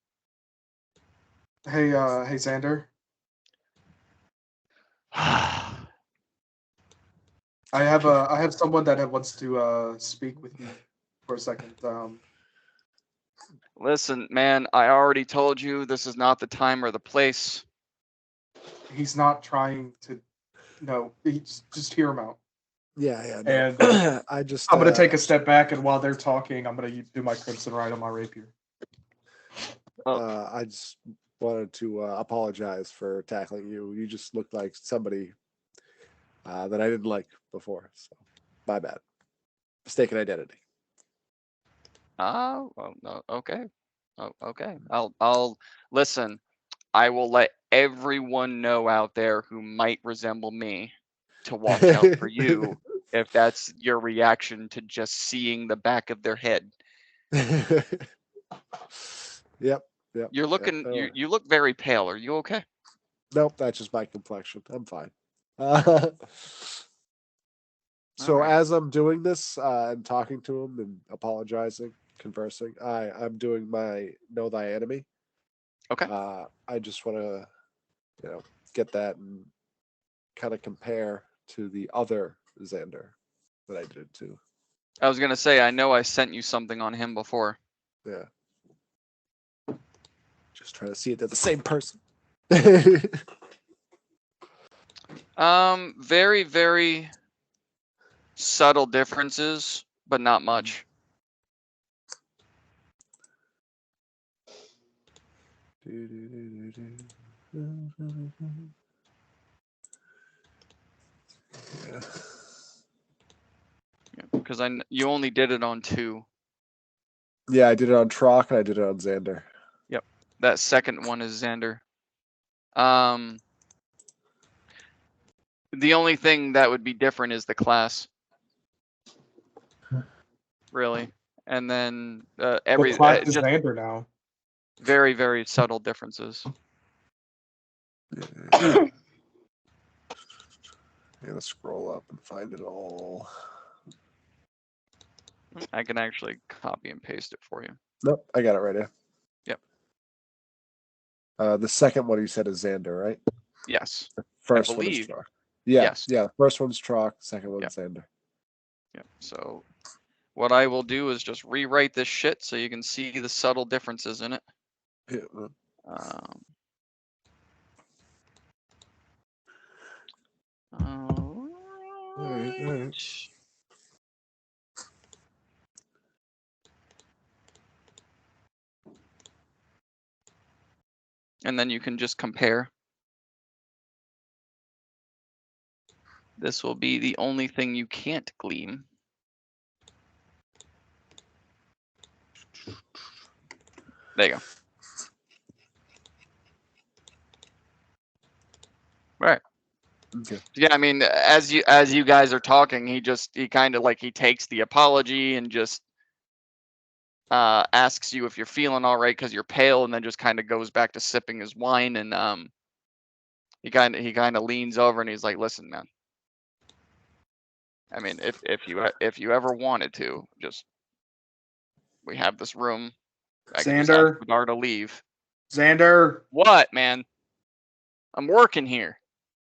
Hey, Xander. I have someone that wants to speak with you for a second. Listen, man, I already told you this is not the time or the place. He's not trying to. No, just hear him out. Yeah. No. And I'm gonna take a step back, and while they're talking, I'm gonna do my Crimson Rite on my rapier. I just wanted to apologize for tackling you. You just looked like somebody that I didn't like before. So, my bad. Mistaken identity. Oh, no, okay. Oh, okay. I'll listen. I will let everyone know out there who might resemble me to watch out for you if that's your reaction to just seeing the back of their head. Yep. You're looking. You look very pale. Are you okay? Nope, that's just my complexion. I'm fine. So Alright. as I'm doing this, I'm talking to him and apologizing, conversing. I'm doing my know thy enemy. Okay. I just want to, get that and kind of compare to the other Xander that I did too. I was gonna say I know I sent you something on him before. Yeah. Just trying to see it. They're the same person. Very, very subtle differences, but not much. Yeah. Because you only did it on 2. Yeah, I did it on Trock and I did it on Xander. Yep. That second one is Xander. The only thing that would be different is the class. Really. And then What every class is just Xander now? very, very subtle differences. Yeah, let's scroll up and find it all. I can actually copy and paste it for you. Nope, I got it right here. Yep. The second one you said is Xander, right? Yes. First one is believe. Trock. Yeah, Yes. yeah. First one's Trock, second one's Yep. Xander. Yep. So what I will do is just rewrite this shit so you can see the subtle differences in it. Yeah. Alright. And then you can just compare. This will be the only thing you can't gleam. There you go. Right. Okay. Yeah, I mean, as you guys are talking, he kind of like he takes the apology and just asks you if you're feeling all right because you're pale, and then just kind of goes back to sipping his wine, and he kind of leans over and he's like, "Listen, man. I mean, if you ever wanted to, just we have this room. I can just ask Xander. Vidar to leave. Xander. What, man? I'm working here.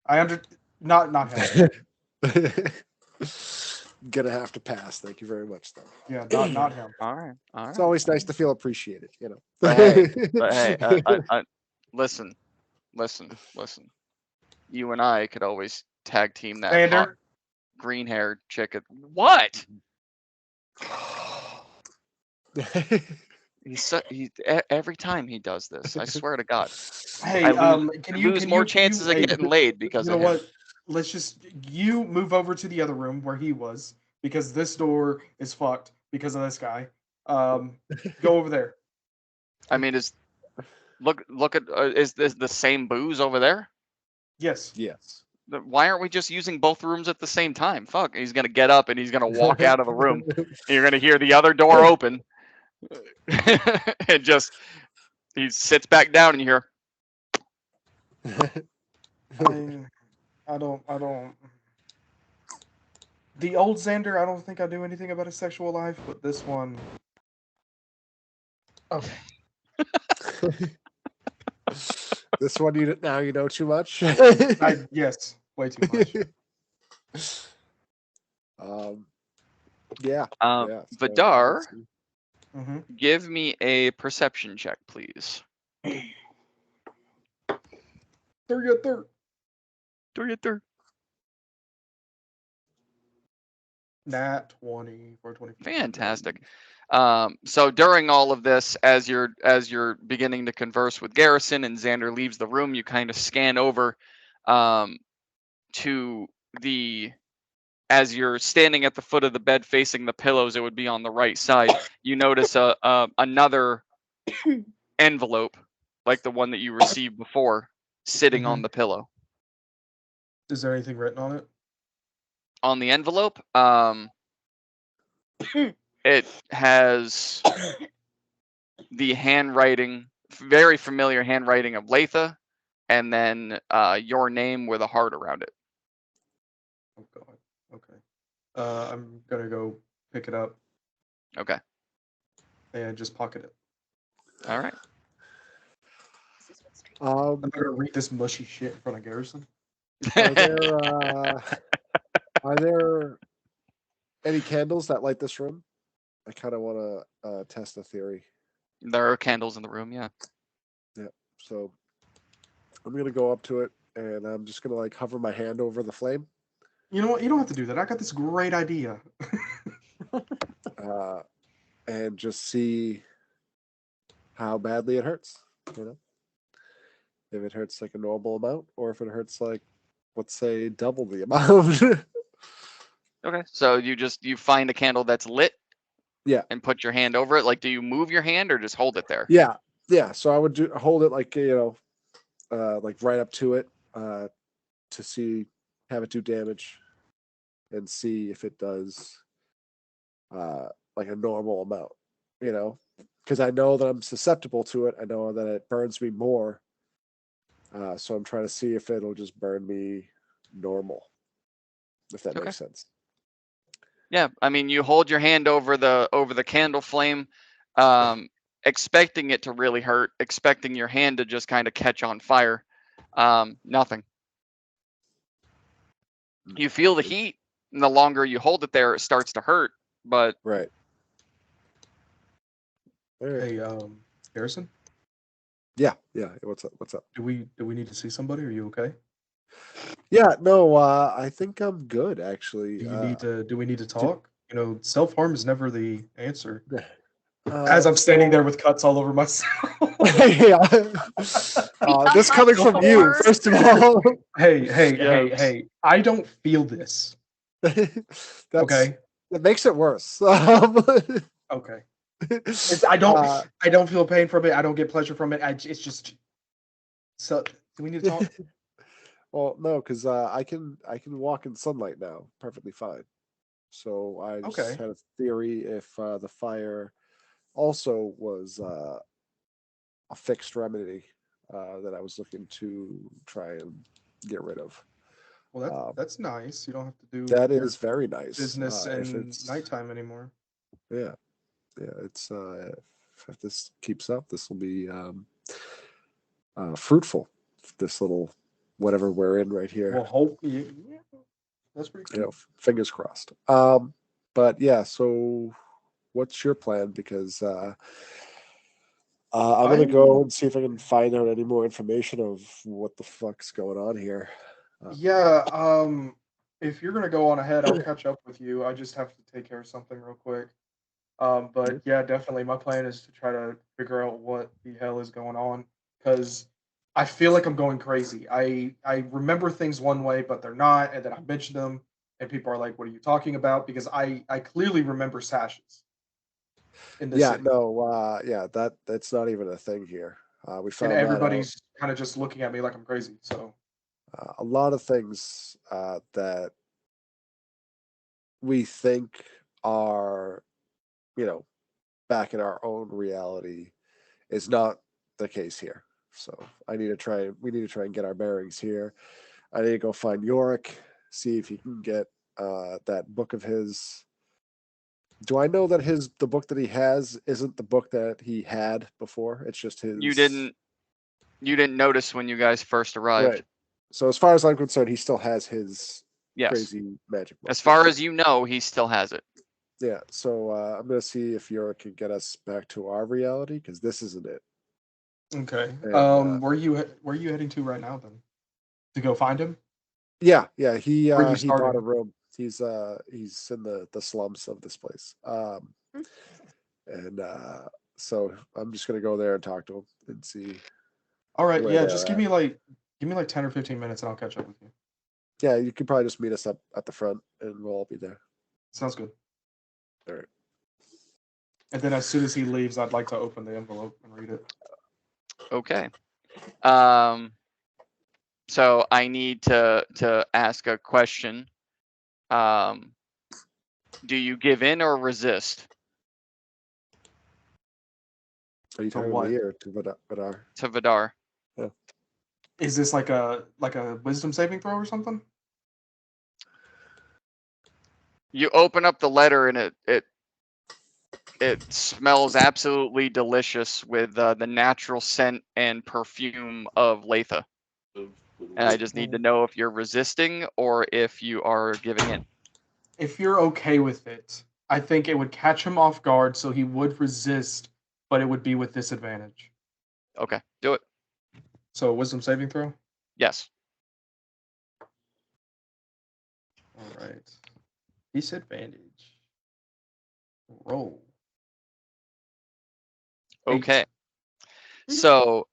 Not him. Gonna have to pass. Thank you very much, though. Yeah, not him. All right. It's always nice to feel appreciated, you know. But hey, listen. You and I could always tag team that hot Xander. green-haired chick. What? Every time he does this, I swear to God, Hey, I can you lose more chances of hey, getting laid because you of know him. what? Let's just you move over to the other room where he was because this door is fucked because of this guy. Go over there. I mean, look at is this the same booze over there? Yes. Yes. Why aren't we just using both rooms at the same time? Fuck, he's gonna get up and he's gonna walk out of the room. And you're gonna hear the other door open, and just he sits back down, and you hear. I don't. The old Xander, I don't think I do anything about his sexual life, but this one. Okay. This one you know too much. Yes, way too much. Yeah. Vidar, Mm-hmm. give me a perception check, please. 30. Nat 20 for 20. Fantastic. So during all of this, as you're beginning to converse with Garrison and Xander leaves the room, you kind of scan over to the. As you're standing at the foot of the bed facing the pillows, it would be on the right side. You notice another envelope, like the one that you received before, sitting on the pillow. Is there anything written on it? On the envelope, it has the handwriting, very familiar handwriting of Latha, and then your name with a heart around it. Oh God. Okay. I'm gonna go pick it up Okay. and just pocket it. All right. I'm not gonna read this mushy shit in front of Garrison. Are there any candles that light this room? I kind of want to test a theory. There are candles in the room, yeah. Yeah. So I'm gonna go up to it and I'm just gonna like hover my hand over the flame. You know what? You don't have to do that. I got this great idea. And just see how badly it hurts. You know, if it hurts like a normal amount, or if it hurts like, let's say, double the amount. Okay. So you find a candle that's lit. Yeah. And put your hand over it. Like, do you move your hand or just hold it there? Yeah. So I would hold it like, you know, like right up to it, to see, have it do damage, and see if it does, like a normal amount. You know, because I know that I'm susceptible to it. I know that it burns me more. So I'm trying to see if it'll just burn me normal, if that Okay. makes sense. Yeah, I mean, you hold your hand over the candle flame, expecting it to really hurt, expecting your hand to just kind of catch on fire. Nothing. You feel the heat, and the longer you hold it there, it starts to hurt. But Right. All right. Hey, Harrison, Yeah. Yeah. What's up? What's up? do we need to see somebody? Are you okay? Yeah. No. I think I'm good actually. Do we need to talk? You know, self harm is never the answer. Uh, As I'm standing there with cuts all over myself. yeah. This coming from you, Lord. first of all. Hey! I don't feel this. That's, Okay. That makes it worse. Okay. I don't feel pain from it. I don't get pleasure from it. It's just. So, do we need to talk? Well, no, because I can walk in sunlight now perfectly fine. So I just Okay. had a theory if the fire also was a fixed remedy that I was looking to try and get rid of. Well, that's nice. You don't have to do That your is very nice. business If in it's nighttime anymore. yeah, it's if this keeps up, this will be fruitful. This little whatever we're in right here. Well, hope yeah, that's pretty You cool. know, fingers crossed. But yeah, so what's your plan? Because I'm gonna go and see if I can find out any more information of what the fuck's going on here. Yeah, if you're gonna go on ahead, I'll catch up with you. I just have to take care of something real quick. But yeah, definitely my plan is to try to figure out what the hell is going on, because I feel like I'm going crazy. I remember things one way, but they're not, and then I mention them, and people are like, "What are you talking about?" Because I clearly remember sashes in the Yeah, city, no, yeah, that's not even a thing here. We and found that out. everybody's kind of just looking at me like I'm crazy. So A lot of things that we think are, you know, back in our own reality is not the case here. So we need to try and get our bearings here. I need to go find Yorick, see if he can get that book of his. Do I know that the book that he has isn't the book that he had before? It's just his. you didn't notice when you guys first arrived. Right. So as far as I'm concerned, he still has his Yes. crazy magic book. As far as you know, he still has it. Yeah. So I'm gonna see if Yorick can get us back to our reality, because this isn't it. okay. And, where are you heading to right now then? To go find him? Yeah. Where are you He bought a starting? room. He's in the slums of this place. And so I'm just gonna go there and talk to him and see. All right, where yeah, they're just give at. me like 10 or 15 minutes and I'll catch up with you. Yeah, you could probably just meet us up at the front, and we'll all be there. Sounds good. All right. And then as soon as he leaves, I'd like to open the envelope and read it. Okay. So I need to ask a question. Do you give in or resist Are you To talking to what? me or to Vidar? to Vidar? Is this like a wisdom saving throw or something? You open up the letter and it smells absolutely delicious with the natural scent and perfume of Latha. And I just need to know if you're resisting or if you are giving in. If you're okay with it, I think it would catch him off guard, so he would resist, but it would be with disadvantage. Okay, do it. So wisdom saving throw? Yes. All right. Disadvantage. Roll. Okay. So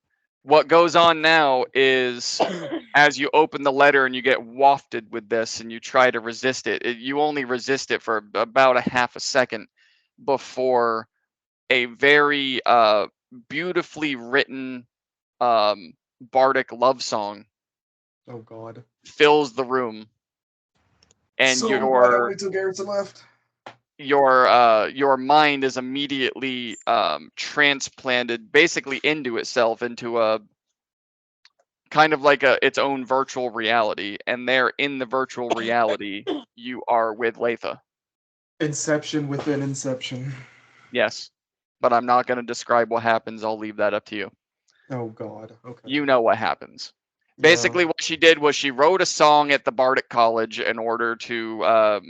what goes on now is as you open the letter and you get wafted with this and you try to resist it, you only resist it for about a half a second before a very beautifully written bardic love song Oh God. fills the room, and So glad I waited till Garrison left. your mind is immediately transplanted basically into itself, into a kind of like its own virtual reality, and there in the virtual reality you are with Latha. Inception within Inception. Yes, but I'm not going to describe what happens. I'll leave that up to you. Oh God. Okay. You know what happens. Yeah. Basically, what she did was she wrote a song at the Bardic College in order to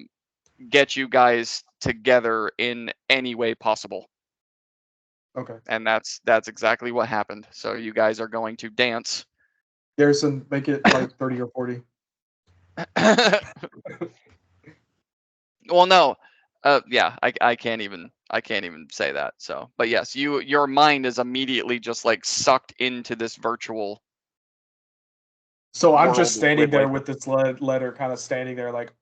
get you guys together in any way possible. Okay. And that's exactly what happened. So you guys are going to dance. Garrison, make it like 30 or 40. Well, no. Yeah, I can't even say that. So, but yes, your mind is immediately just like sucked into this virtual. So I'm world just standing there Latha. with this letter, kind of standing there like.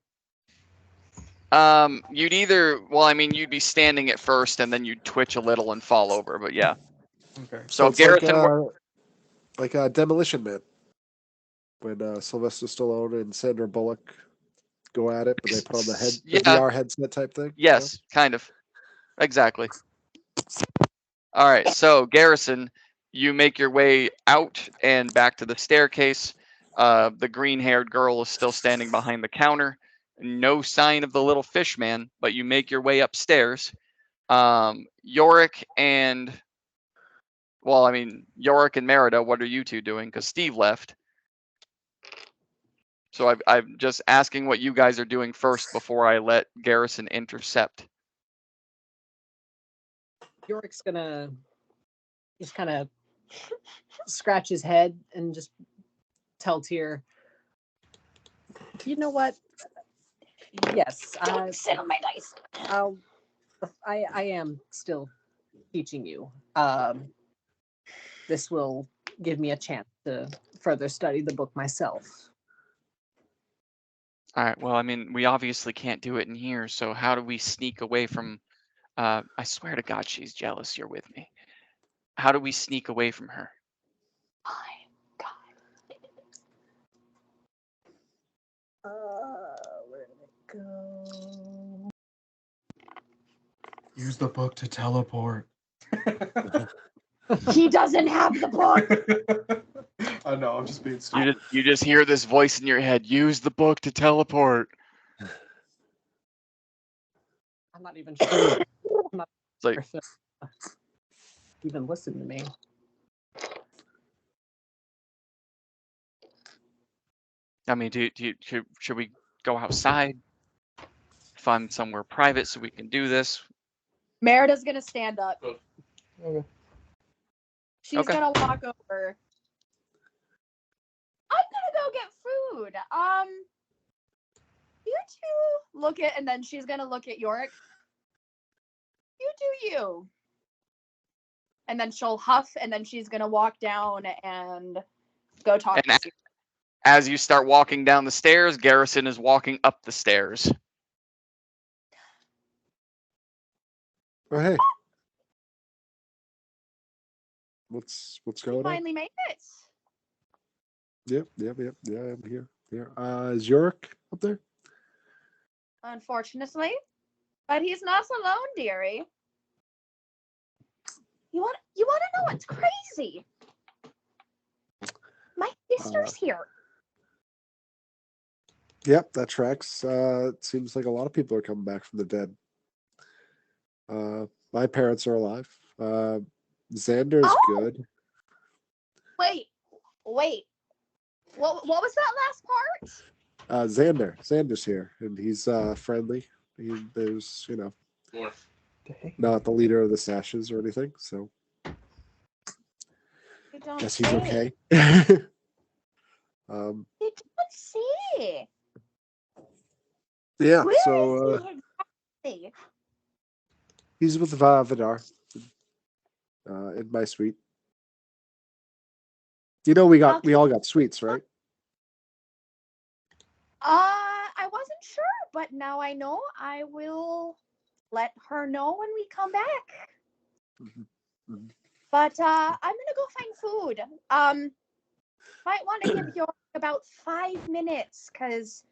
You'd either, well, I mean, you'd be standing at first, and then you'd twitch a little and fall over. But yeah. Okay. So it's Garrison, like a Demolition Man when Sylvester Stallone and Sandra Bullock go at it, but they put on the Yeah. VR headset type thing. Yes, kind of. Exactly. All right, so Garrison, you make your way out and back to the staircase. The green-haired girl is still standing behind the counter. No sign of the little fish man, but you make your way upstairs. Yorick and, well, I mean, Yorick and Merida, what are you two doing? Because Steve left. So I'm just asking what you guys are doing first before I let Garrison intercept. Yorick's gonna just kind of scratch his head and just tell Tyr, you know what? Yes, Don't sit on my dice. I am still teaching you. This will give me a chance to further study the book myself. All right, well, I mean, we obviously can't do it in here, so how do we sneak away from... I swear to God, she's jealous you're with me. How do we sneak away from her? Where did it go? Use the book to teleport. He doesn't have the book. I know, I'm just being stupid. You just hear this voice in your head. Use the book to teleport. I'm not even sure. I'm not It's like, sure if they'll even listen to me. I mean, should we go outside? Find somewhere private so we can do this? Merida's gonna stand up. Okay. She's Okay. gonna walk over. I'm gonna go get food. You two look at, and then she's gonna look at Yorick. You do you. And then she'll huff, and then she's gonna walk down and go talk And to Steve. as you start walking down the stairs, Garrison is walking up the stairs. Oh hey, what's going on? Finally made it. Yep. I'm here. Is Yorick up there? Unfortunately. But he's not alone, dearie. You want to know what's crazy? My sister's here. Yep, that tracks. It seems like a lot of people are coming back from the dead. My parents are alive. Xander's good. Wait. What was that last part? Xander's here, and he's friendly. There's, not the leader of the Sashes or anything, so You don't guess he's say. okay. You don't say. Yeah, Where so is he exactly? he's with Vidar in my suite. We all got suites, right? I wasn't sure, but now I know. I will let her know when we come back. Mhm. But I'm gonna go find food. Might want to give York about 5 minutes, because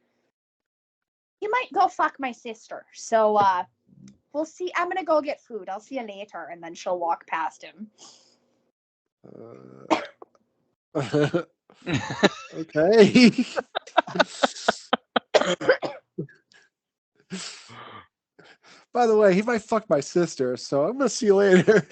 he might go fuck my sister. So, we'll see. I'm gonna go get food. I'll see you later. And then she'll walk past him. Okay. By the way, he might fuck my sister, so I'm gonna see you later.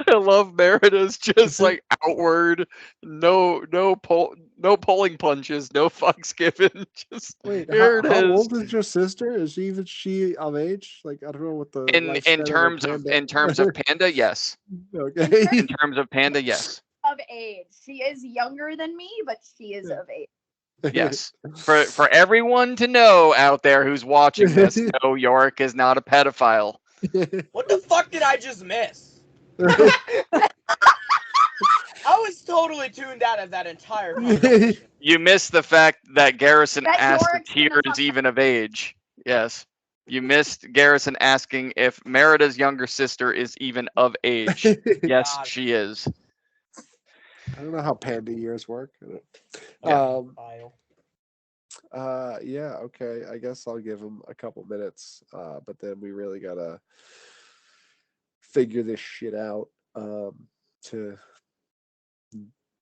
I love Merida's just like outward, no pulling punches, no fucks given. Just Wait, here how it is. old is your sister? Is she of age? Like, I don't know what the In lifespan terms a of panda- Panda, yes. Okay. In terms of Panda, yes. Of age. She is younger than me, but she is of age. Yes. For everyone to know out there who's watching this, no, York is not a pedophile. What the fuck did I just miss? I was totally tuned out of that entire conversation. You missed the fact that Garrison That asked if York's gonna Tear fuck is even of age. Yes. You missed Garrison asking if Merida's younger sister is even of age. Yes, God. she is. I don't know how panda years work. Yeah. Yeah, okay. I guess I'll give him a couple minutes. But then we really gotta figure this shit out to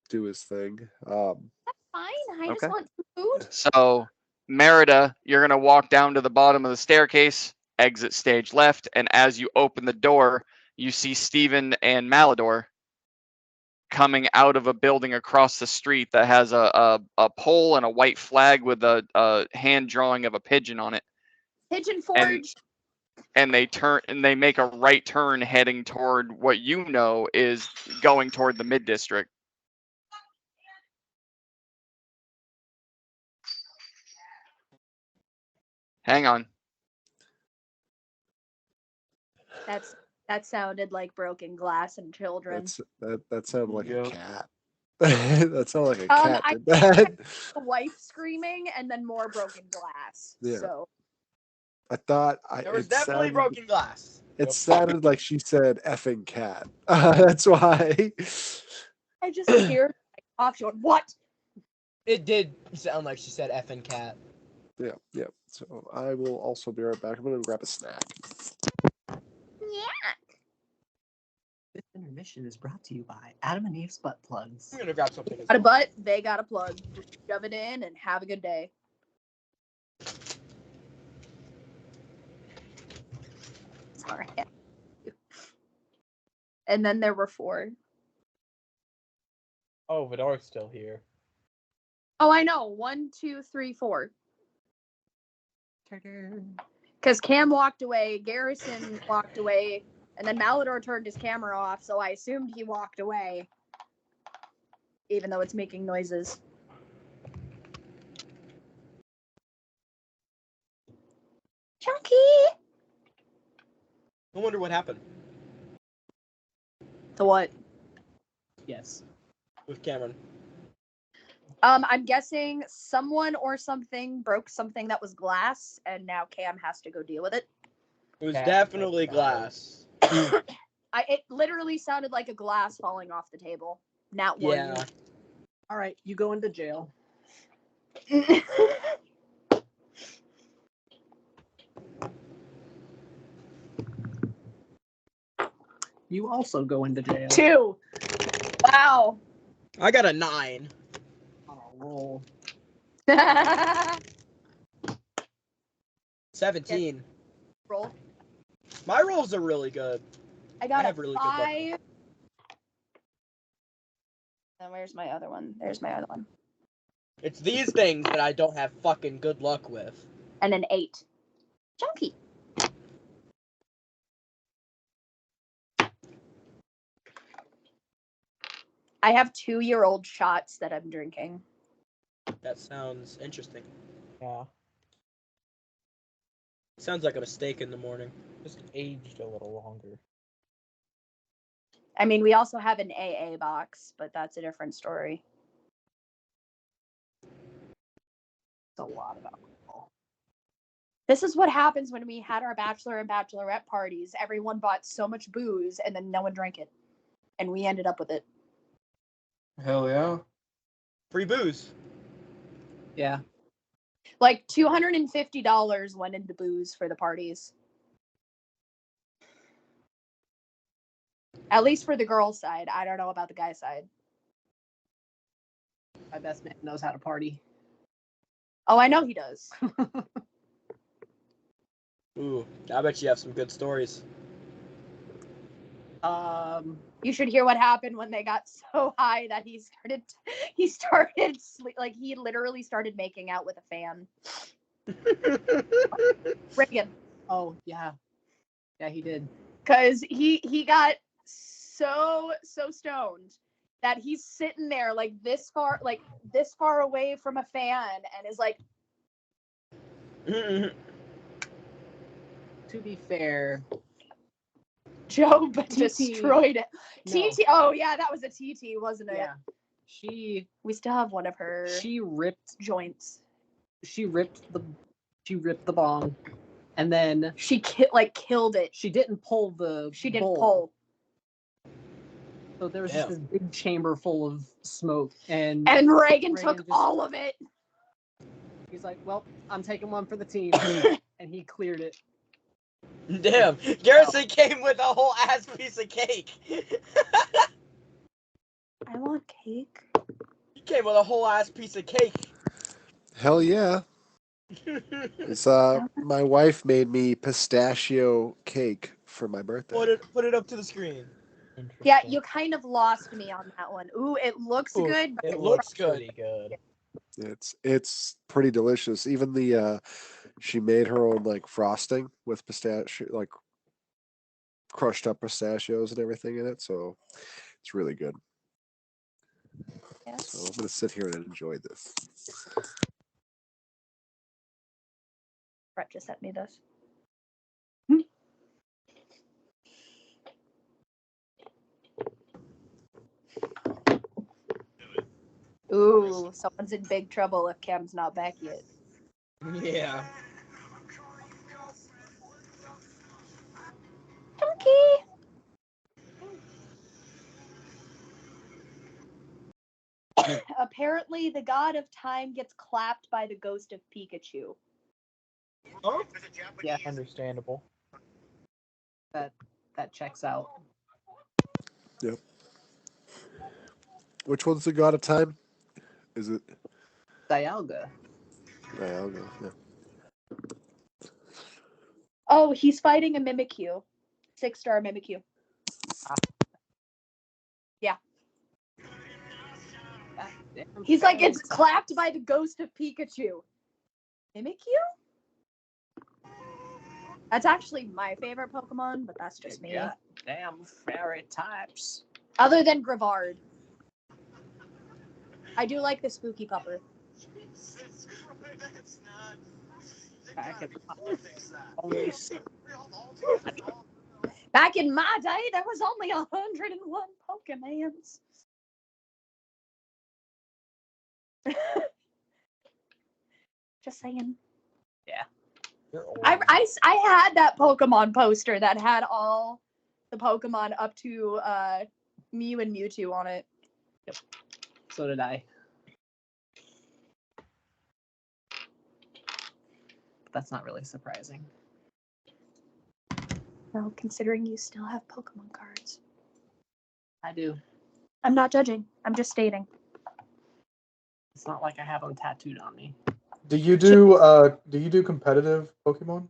do his thing. Fine. I just Okay. want some food. So, Merida, you're going to walk down to the bottom of the staircase, exit stage left, and as you open the door, you see Steven and Malador coming out of a building across the street that has a pole and a white flag with a hand drawing of a pigeon on it. Pigeon Forge. And they turn and they make a right turn heading toward what you know is going toward the mid district. Hang on. That sounded like broken glass and children. That sounded like Yep. a cat. That sounded like a cat I did that. A wife screaming and then more broken glass. Yeah. So I thought There was it definitely sounded, broken glass. It sounded like she said effing cat. That's why. I just hear off going, what? It did sound like she said effing cat. Yeah. So I will also be right back. I'm gonna grab a snack. Yeah. This intermission is brought to you by Adam and Eve's Butt Plugs. I'm gonna grab something. as Got a well. butt, they got a plug. Just shove it in and have a good day. Sorry. And then there were 4. Oh, Vidor's still here. Oh, I know. 1, 2, 3, 4. Because Cam walked away, Garrison walked away, and then Malador turned his camera off, so I assumed he walked away. Even though it's making noises. Chunky! I wonder what happened To what? Yes. with Cameron. I'm guessing someone or something broke something that was glass, and now Cam has to go deal with it. It was Cat definitely broke down. glass. It literally sounded like a glass falling off the table. Not one. Yeah. All right, you go into jail. You also go into jail. 2. Wow. I got a 9. On a roll. 17. Roll. My rolls are really good. I got I have a really good luck. 5. Then where's my other one? There's my other one. It's these things that I don't have fucking good luck with. And an 8. Chunky. I have 2-year-old shots that I'm drinking. That sounds interesting. Yeah. Sounds like a mistake in the morning. Just aged a little longer. I mean, we also have an AA box, but that's a different story. It's a lot of alcohol. This is what happens when we had our bachelor and bachelorette parties. Everyone bought so much booze, and then no one drank it. And we ended up with it. Hell yeah. Free booze. Yeah. Like $250 went into booze for the parties. At least for the girls' side. I don't know about the guys' side. My best man knows how to party. Oh, I know he does. Ooh, I bet you have some good stories. You should hear what happened when they got so high that he literally started making out with a fan. Reagan. Oh yeah. Yeah, he did. Because he got so stoned that he's sitting there like this far away from a fan and is like, To be fair, Joe TT. destroyed it. No. TT. Oh yeah, that was a TT, wasn't it? Yeah. We still have one of her she ripped joints. the bong, and then She killed it. she didn't pull the She didn't bowl. pull. So there was Damn. just this big chamber full of smoke, and And Reagan Reagan took just- all of it. he's like, "Well, I'm taking one for the team," and he cleared it. Damn, Garrison came with a whole ass piece of cake. I want cake. He came with a whole ass piece of cake. Hell yeah. It's my wife made me pistachio cake for my birthday. Put it up to the screen. Yeah, you kind of lost me on that one. Ooh, it looks Ooh, good. But It looks good. pretty good. It's pretty delicious. Even the she made her own like frosting with pistachio, like crushed up pistachios and everything in it. So it's really good. Yes. So I'm gonna sit here and enjoy this. Brett just sent me this. Ooh, someone's in big trouble if Cam's not back yet. Yeah. Donkey. Apparently, the god of time gets clapped by the ghost of Pikachu. Huh? Yeah, Understandable. that checks out. Yep. Which one's the god of time? Is it Dialga. Dialga? Yeah. Oh, he's fighting a Mimikyu. 6-star Mimikyu. Yeah. He's like, it's clapped by the ghost of Pikachu. Mimikyu? That's actually my favorite Pokemon, but that's just me. Yeah, damn fairy types. Other than Grivard. I do like the spooky pupper. Back in my day, there was only 101 Pokemons. Just saying. You're old. I had that Pokemon poster that had all the Pokemon up to Mew and Mewtwo on it. So did I. But that's not really surprising. Well, considering you still have Pokemon cards. I do. I'm not judging. I'm just stating. It's not like I have them tattooed on me. Do you do competitive Pokemon?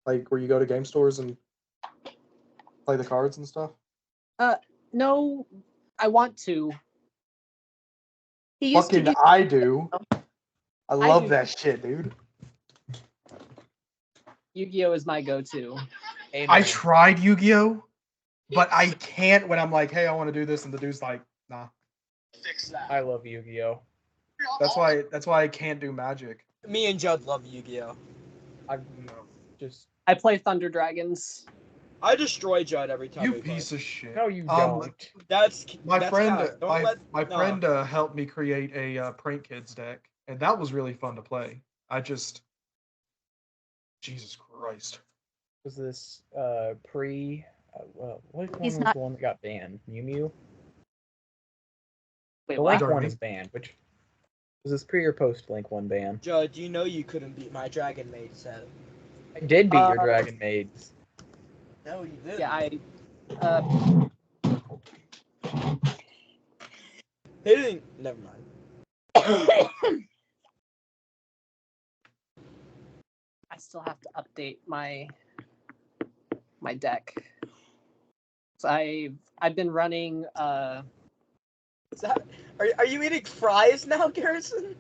Like where you go to game stores and play the cards and stuff? No, I want to. He used to Fucking do. I do. I love do. that shit, dude. Yu-Gi-Oh is my go-to. Amen. I tried Yu-Gi-Oh, but I can't when I'm like, hey, I want to do this, and the dude's like, nah. I love Yu-Gi-Oh. That's why I can't do Magic. Me and Judd love Yu-Gi-Oh. I'm just I play Thunder Dragons. I destroy Judd every time. You we play. piece of shit. no, you don't. That's My that's friend, cap. Don't let- my no. friend helped me create a Prank Kids deck, and that was really fun to play. Jesus Christ. Was this pre? What one He's was not- the one that got banned? Mew Mew. Wait, The what? Link one is banned. Which was this pre or post Link one ban? Judge, you know you couldn't beat my Dragon Maid set. I did beat your Uh, Dragon Maids. No, you didn't. Yeah, He didn't. Never mind. I still have to update my deck. So I've been running Is that, are you eating fries now, Garrison?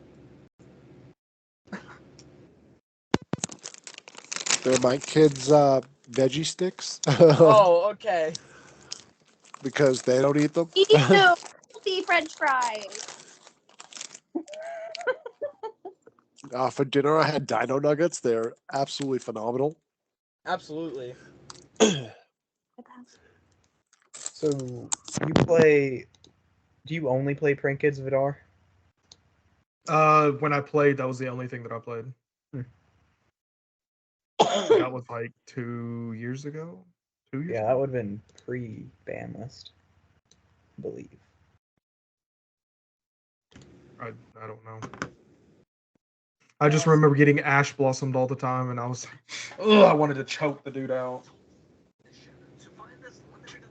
They're my kids' veggie sticks Oh, okay. because they don't eat them. Eat the French fries. For dinner, I had Dino Nuggets. They're absolutely phenomenal. Absolutely. So you play? Do you only play Prank Kids Vidar? When I played, that was the only thing that I played. That was like 2 years ago. 2 years. Yeah, that would have been pre-ban list, I believe. I don't know. I just remember getting ash blossomed all the time, and I was like, ugh, I wanted to choke the dude out.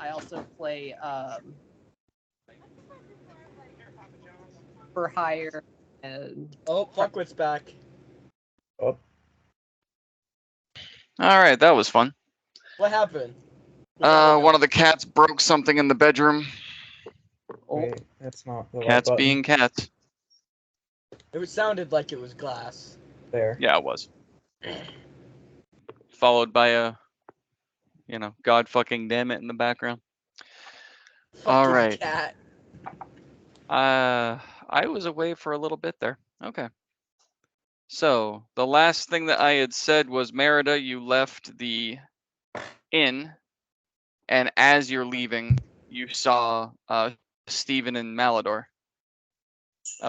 I also play for hire and Oh, Fuckwit's back. Oh, All right, that was fun. What happened? Was that One of the cats broke something in the bedroom. wait, that's not the right Cats button. being cats. It sounded like it was glass. There. Yeah, it was. Followed by a, God fucking damn it in the background. All Fucking right. cat. I was away for a little bit there. Okay. So the last thing that I had said was, Merida, you left the inn, and as you're leaving, you saw Stephen and Malador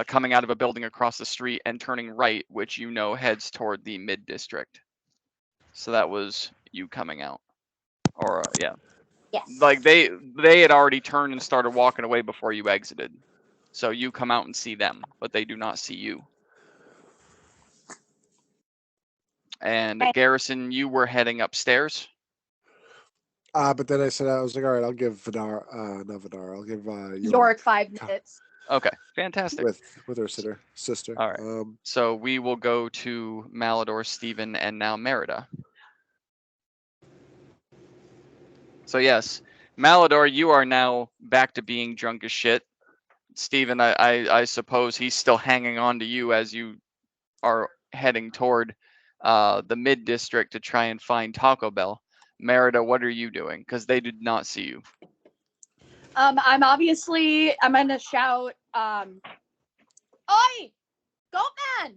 coming out of a building across the street and turning right, which heads toward the mid district. So that was you coming out, or yeah. Yes. Like they had already turned and started walking away before you exited. So you come out and see them, but they do not see you. And Right. Garrison, you were heading upstairs. But then I said, I was like, all right, I'll give Vidar, not Vidar, I'll give Yorick 5 minutes. Okay, fantastic. with her sister. All right. So we will go to Malador, Stephen, and now Merida. So yes, Malador, you are now back to being drunk as shit. Stephen, I suppose he's still hanging on to you as you are heading toward the mid district to try and find Taco Bell. Merida, what are you doing? Because they did not see you. I'm gonna shout, Oi! Goatman!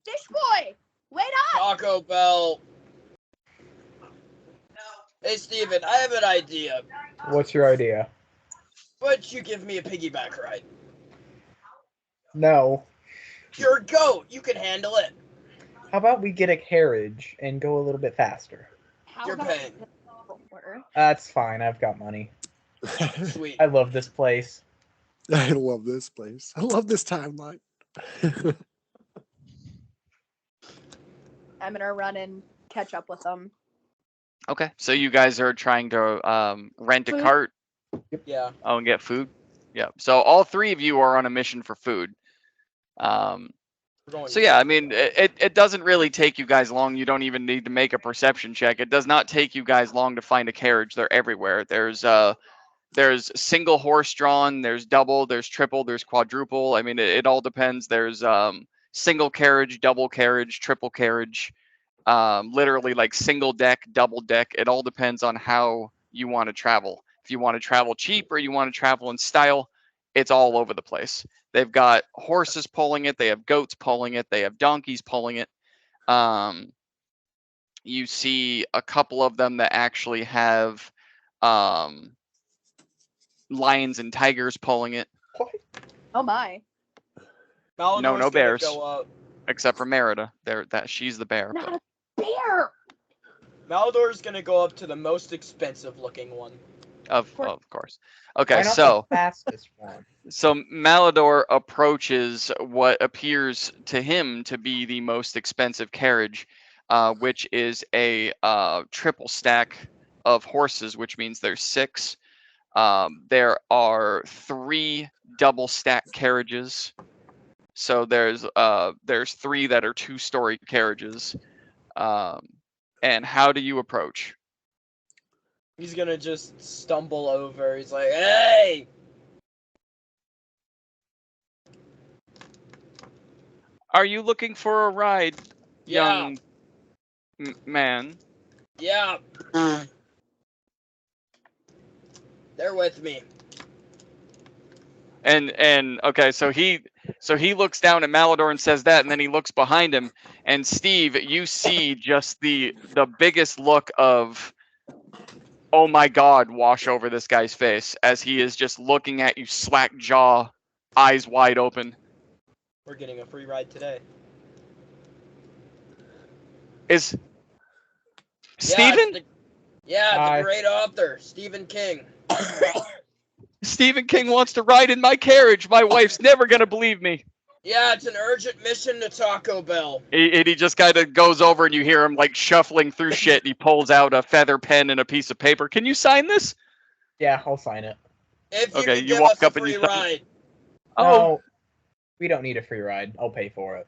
Fish boy! Wait up! Taco Bell. Hey, Steven, I have an idea. What's your idea? Why don't you give me a piggyback ride? No. You're a goat. You can handle it. How about we get a carriage and go a little bit faster? How You're about paying. That's fine. I've got money. Sweet. I love this place. I love this place. I love this timeline. I'm gonna run and catch up with them. Okay, so you guys are trying to rent a Food. cart. Yeah. Oh, and get food. Yeah. So all three of you are on a mission for food. We're going So yeah, I mean, it doesn't really take you guys long. You don't even need to make a perception check. It does not take you guys long to find a carriage. They're everywhere. There's single horse drawn, there's double, there's triple, there's quadruple. I mean, it all depends. There's single carriage, double carriage, triple carriage, literally like single deck, double deck. It all depends on how you want to travel. If you want to travel cheap or you want to travel in style, it's all over the place. They've got horses pulling it, they have goats pulling it, they have donkeys pulling it. You see a couple of them that actually have lions and tigers pulling it. Oh my. Malador's No gonna bears. Go up. Except for Merida. She's the bear. Not a bear! Malador's gonna go up to the most expensive looking one. Of course. Okay, Why not so the fastest one? so Malador approaches what appears to him to be the most expensive carriage, which is a triple stack of horses, which means there's 6. There are 3 double stack carriages. So there's 3 that are 2-story carriages. And how do you approach? He's gonna just stumble over. He's like, "Hey!" Are you looking for a ride, Yeah. young man? Yeah. They're with me. And okay, so he looks down at Malador and says that, and then he looks behind him, and Steve, you see just the biggest look of, oh my God, wash over this guy's face as he is just looking at you, slack jaw, eyes wide open. We're getting a free ride today. Is Stephen? The great author, Stephen King. Stephen King wants to ride in my carriage. My wife's never gonna believe me. Yeah, it's an urgent mission to Taco Bell. He just kind of goes over, and you hear him like shuffling through shit. And he pulls out a feather pen and a piece of paper. Can you sign this? Yeah, I'll sign it. If you Okay, can you give walk us a up and free you sign ride. Oh, No, we don't need a free ride. I'll pay for it.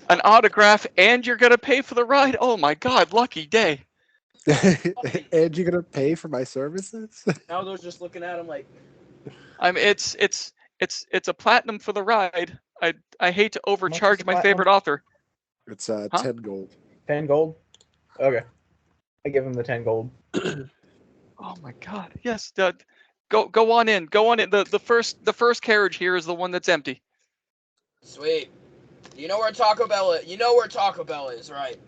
an autograph, and you're gonna pay for the ride? Oh my God, lucky day. And you're gonna pay for my services? Aldo's just looking at him like, It's a platinum for the ride. I hate to overcharge my platinum? favorite author. It's Huh? 10 gold. 10 gold? Okay. I give him the 10 gold. Oh my God, yes. Go on in. Go on in. The first carriage here is the one that's empty. sweet. You know where Taco Bell is? You know where Taco Bell is, right?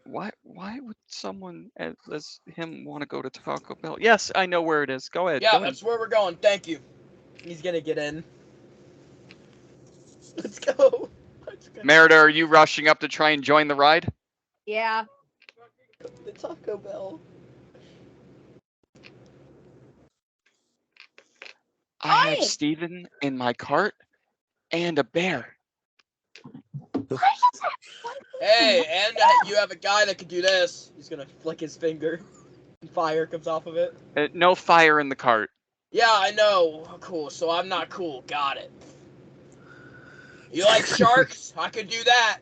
Why would someone as him want to go to Taco Bell? Yes, I know where it is. Go ahead. Yeah, go in. that's where we're going. Thank you. He's gonna get in. Let's go. Let's go. Merida, are you rushing up to try and join the ride? Yeah. The Taco Bell. I have Oi! Steven in my cart and a bear. Hey, and you have a guy that can do this. He's gonna flick his finger. And fire comes off of it. No fire in the cart. Yeah, I know. Cool. So I'm not cool. Got it. You like sharks? I could do that.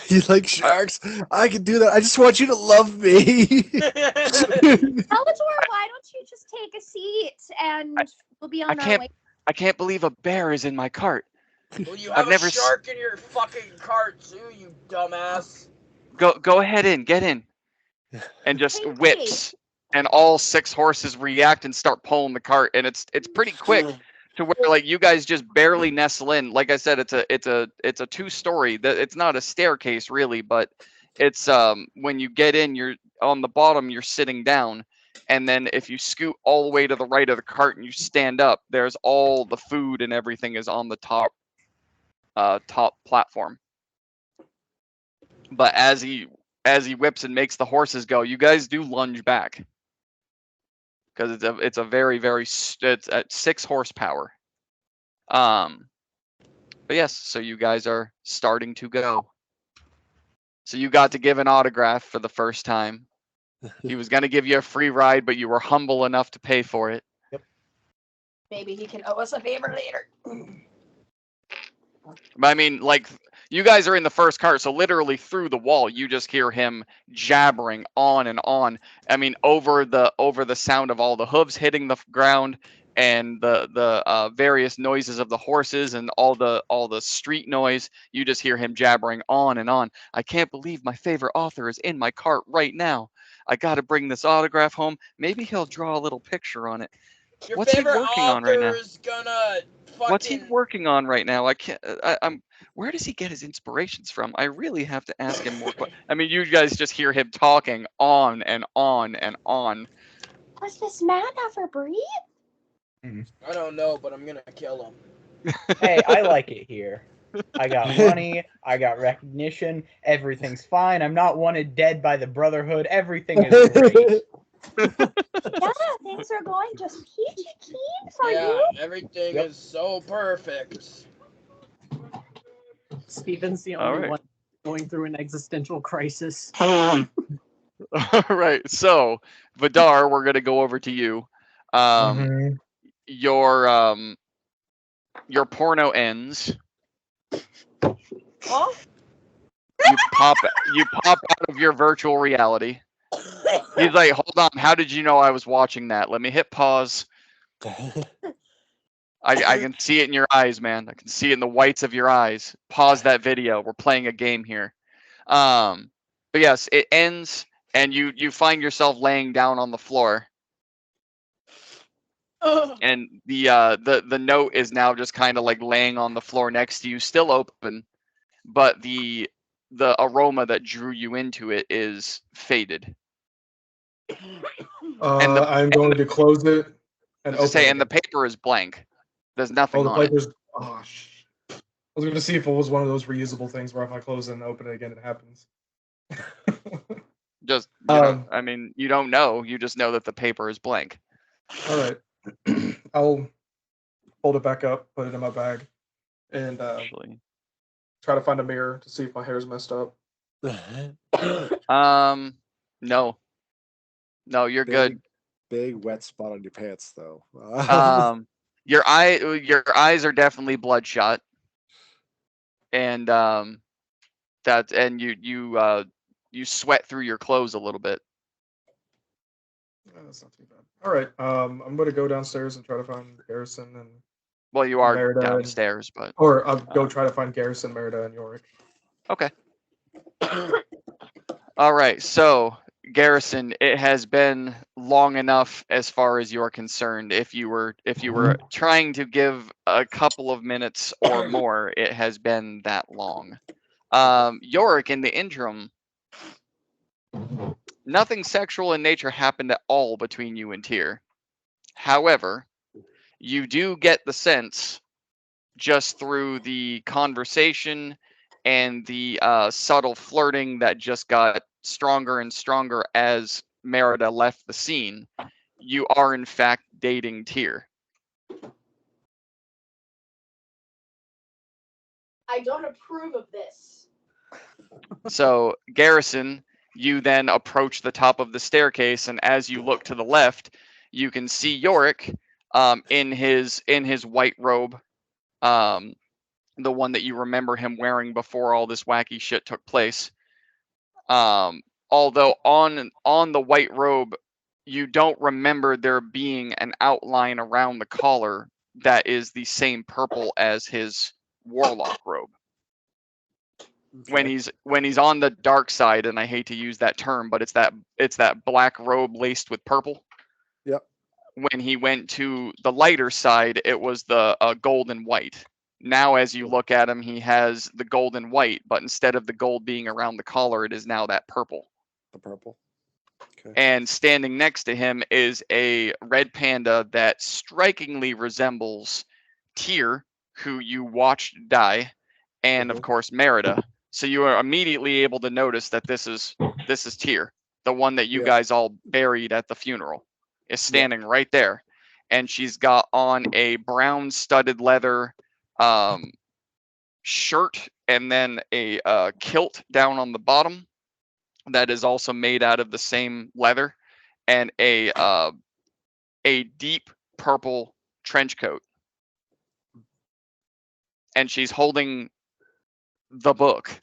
You like sharks? I can do that. I just want you to love me. Malador, why don't you just take a seat and we'll be on our way? I can't believe a bear is in my cart. Well, you have never a shark in your fucking cart too, you dumbass. Go ahead in, get in. And just Thank whips, and all 6 horses react and start pulling the cart, and it's pretty quick to where like you guys just barely nestle in. Like I said, it's a 2-story. It's not a staircase really, but it's when you get in, you're on the bottom, you're sitting down, and then if you scoot all the way to the right of the cart and you stand up, there's all the food and everything is on the top platform. But as he whips and makes the horses go, you guys do lunge back because it's a very it's at 6 horsepower. But yes, so you guys are starting to go. So you got to give an autograph for the first time. He was gonna give you a free ride, but you were humble enough to pay for it. Maybe he can owe us a favor later. But I mean, like, you guys are in the first cart, so literally through the wall, you just hear him jabbering on and on. I mean, over the sound of all the hooves hitting the ground and the various noises of the horses and all the street noise, you just hear him jabbering on and on. I can't believe my favorite author is in my cart right now. I got to bring this autograph home. Maybe he'll draw a little picture on it. Your What's he favorite working on right now? author is gonna fucking... What's he working on right now? I can't. I'm. Where does he get his inspirations from? I really have to ask him more questions. I mean, you guys just hear him talking on and on and on. Does this man ever breathe? I don't know, but I'm gonna kill him. Hey, I like it here. I got money. I got recognition. Everything's fine. I'm not wanted dead by the Brotherhood. Everything is great. Yeah, things are going just peachy keen for Yeah, you. everything Yep. is so perfect. Steven's the All only right. one going through an existential crisis. All right. So, Vidar, we're gonna go over to you. Mhm. Your porno ends. Oh, You pop out of your virtual reality. He's like, hold on, how did you know I was watching that? Let me hit pause. I can see it in your eyes, man. I can see it in the whites of your eyes. Pause that video. We're playing a game here. But yes, it ends, and you find yourself laying down on the floor, and the note is now just kind of like laying on the floor next to you, still open, but the aroma that drew you into it is faded. And the I'm going to close it and I was open say, it. and the paper is blank. There's nothing Oh, the on it. paper's. Oh, I was going to see if it was one of those reusable things where if I close it and open it again, it happens. Just I mean, you don't know. You just know that the paper is blank. All right. I'll hold it back up, put it in my bag, and Actually, try to find a mirror to see if my hair's messed up. no, you're good. Big wet spot on your pants, though. Your eyes are definitely bloodshot, and you sweat through your clothes a little bit. That's not too bad. All right. I'm going to go downstairs and try to find Garrison and Well, you are Merida downstairs, but or I'll go try to find Garrison, Merida, and Yorick. okay. All right, so Garrison, it has been long enough as far as you're concerned. If you were trying to give a couple of minutes or more, it has been that long. Yorick, in the interim, nothing sexual in nature happened at all between you and Tyr. However, you do get the sense, just through the conversation and the subtle flirting that just got stronger and stronger as Merida left the scene, you are in fact dating Tyr. I don't approve of this. So, Garrison, you then approach the top of the staircase, and as you look to the left, you can see Yorick in his white robe, the one that you remember him wearing before all this wacky shit took place. Although on the white robe, you don't remember there being an outline around the collar that is the same purple as his warlock robe. When he's on the dark side, and I hate to use that term, but it's that black robe laced with purple. Yep. When he went to the lighter side, it was the gold and white. Now, as you look at him, he has the gold and white, but instead of the gold being around the collar, it is now that purple. The purple. Okay. And standing next to him is a red panda that strikingly resembles Tyr, who you watched die, and of course Merida. So you are immediately able to notice that this is Tyr, the one that you guys all buried at the funeral, is standing right there, and she's got on a brown studded leather shirt, and then a kilt down on the bottom that is also made out of the same leather, and a deep purple trench coat, and she's holding the book.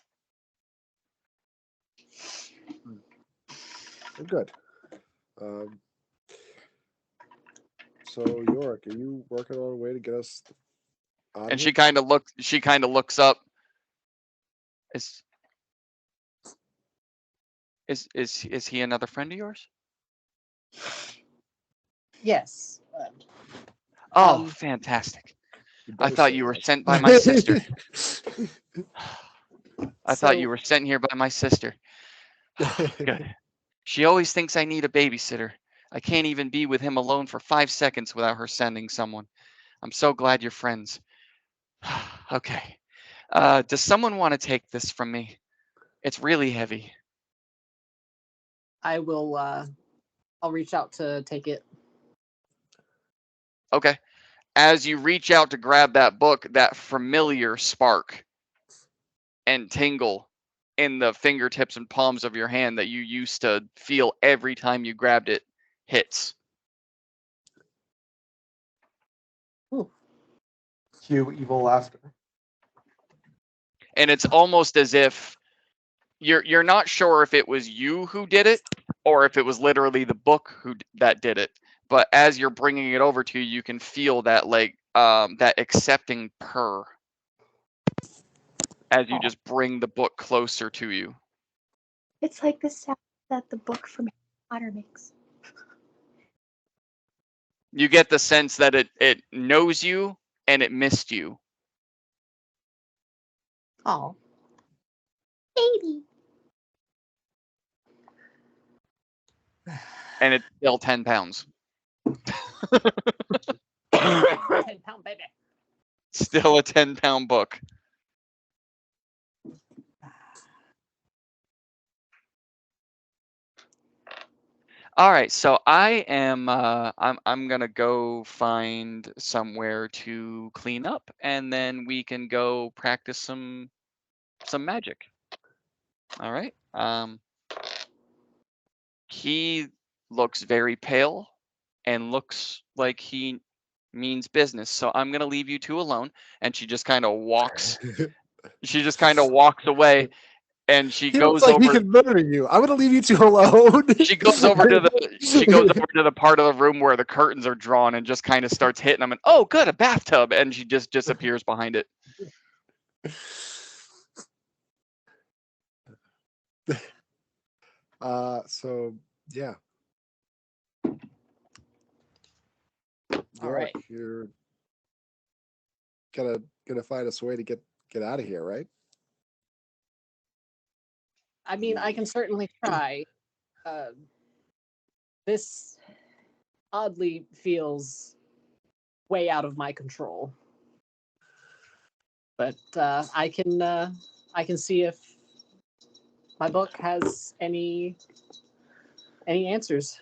Good. So Yorick, are you working on a way to get us out? And she kind of looks up. Is he another friend of yours? Yes. Oh, fantastic. I thought you were sent by my sister. I thought you were sent here by my sister. Good. She always thinks I need a babysitter. I can't even be with him alone for 5 seconds without her sending someone. I'm so glad you're friends. Okay. Does someone want to take this from me? It's really heavy. I will. I'll reach out to take it. Okay. As you reach out to grab that book, that familiar spark and tingle in the fingertips and palms of your hand that you used to feel every time you grabbed it hits. Cue evil laughter. And it's almost as if you're not sure if it was you who did it or if it was literally the book that did it. But as you're bringing it over to you, you can feel that that accepting purr as you just bring the book closer to you. It's like the sound that the book from Harry Potter makes. You get the sense that it knows you and it missed you. Oh, Baby. And it's still 10 pounds. 10-pound baby. Still a 10-pound book. All right, so I am I'm gonna go find somewhere to clean up, and then we can go practice some magic. All right. He looks very pale and looks like he means business. So I'm gonna leave you two alone. And she just kind of walks. She just kind of walks away, and she He goes looks like over. he can murder you. I'm gonna leave you two alone. She goes over to the part of the room where the curtains are drawn and just kind of starts hitting them. And oh, good, a bathtub. And she just disappears behind it. So yeah. All right. You're gonna find us a way to get out of here, right? I mean, I can certainly try. This oddly feels way out of my control, but I can see if my book has any answers.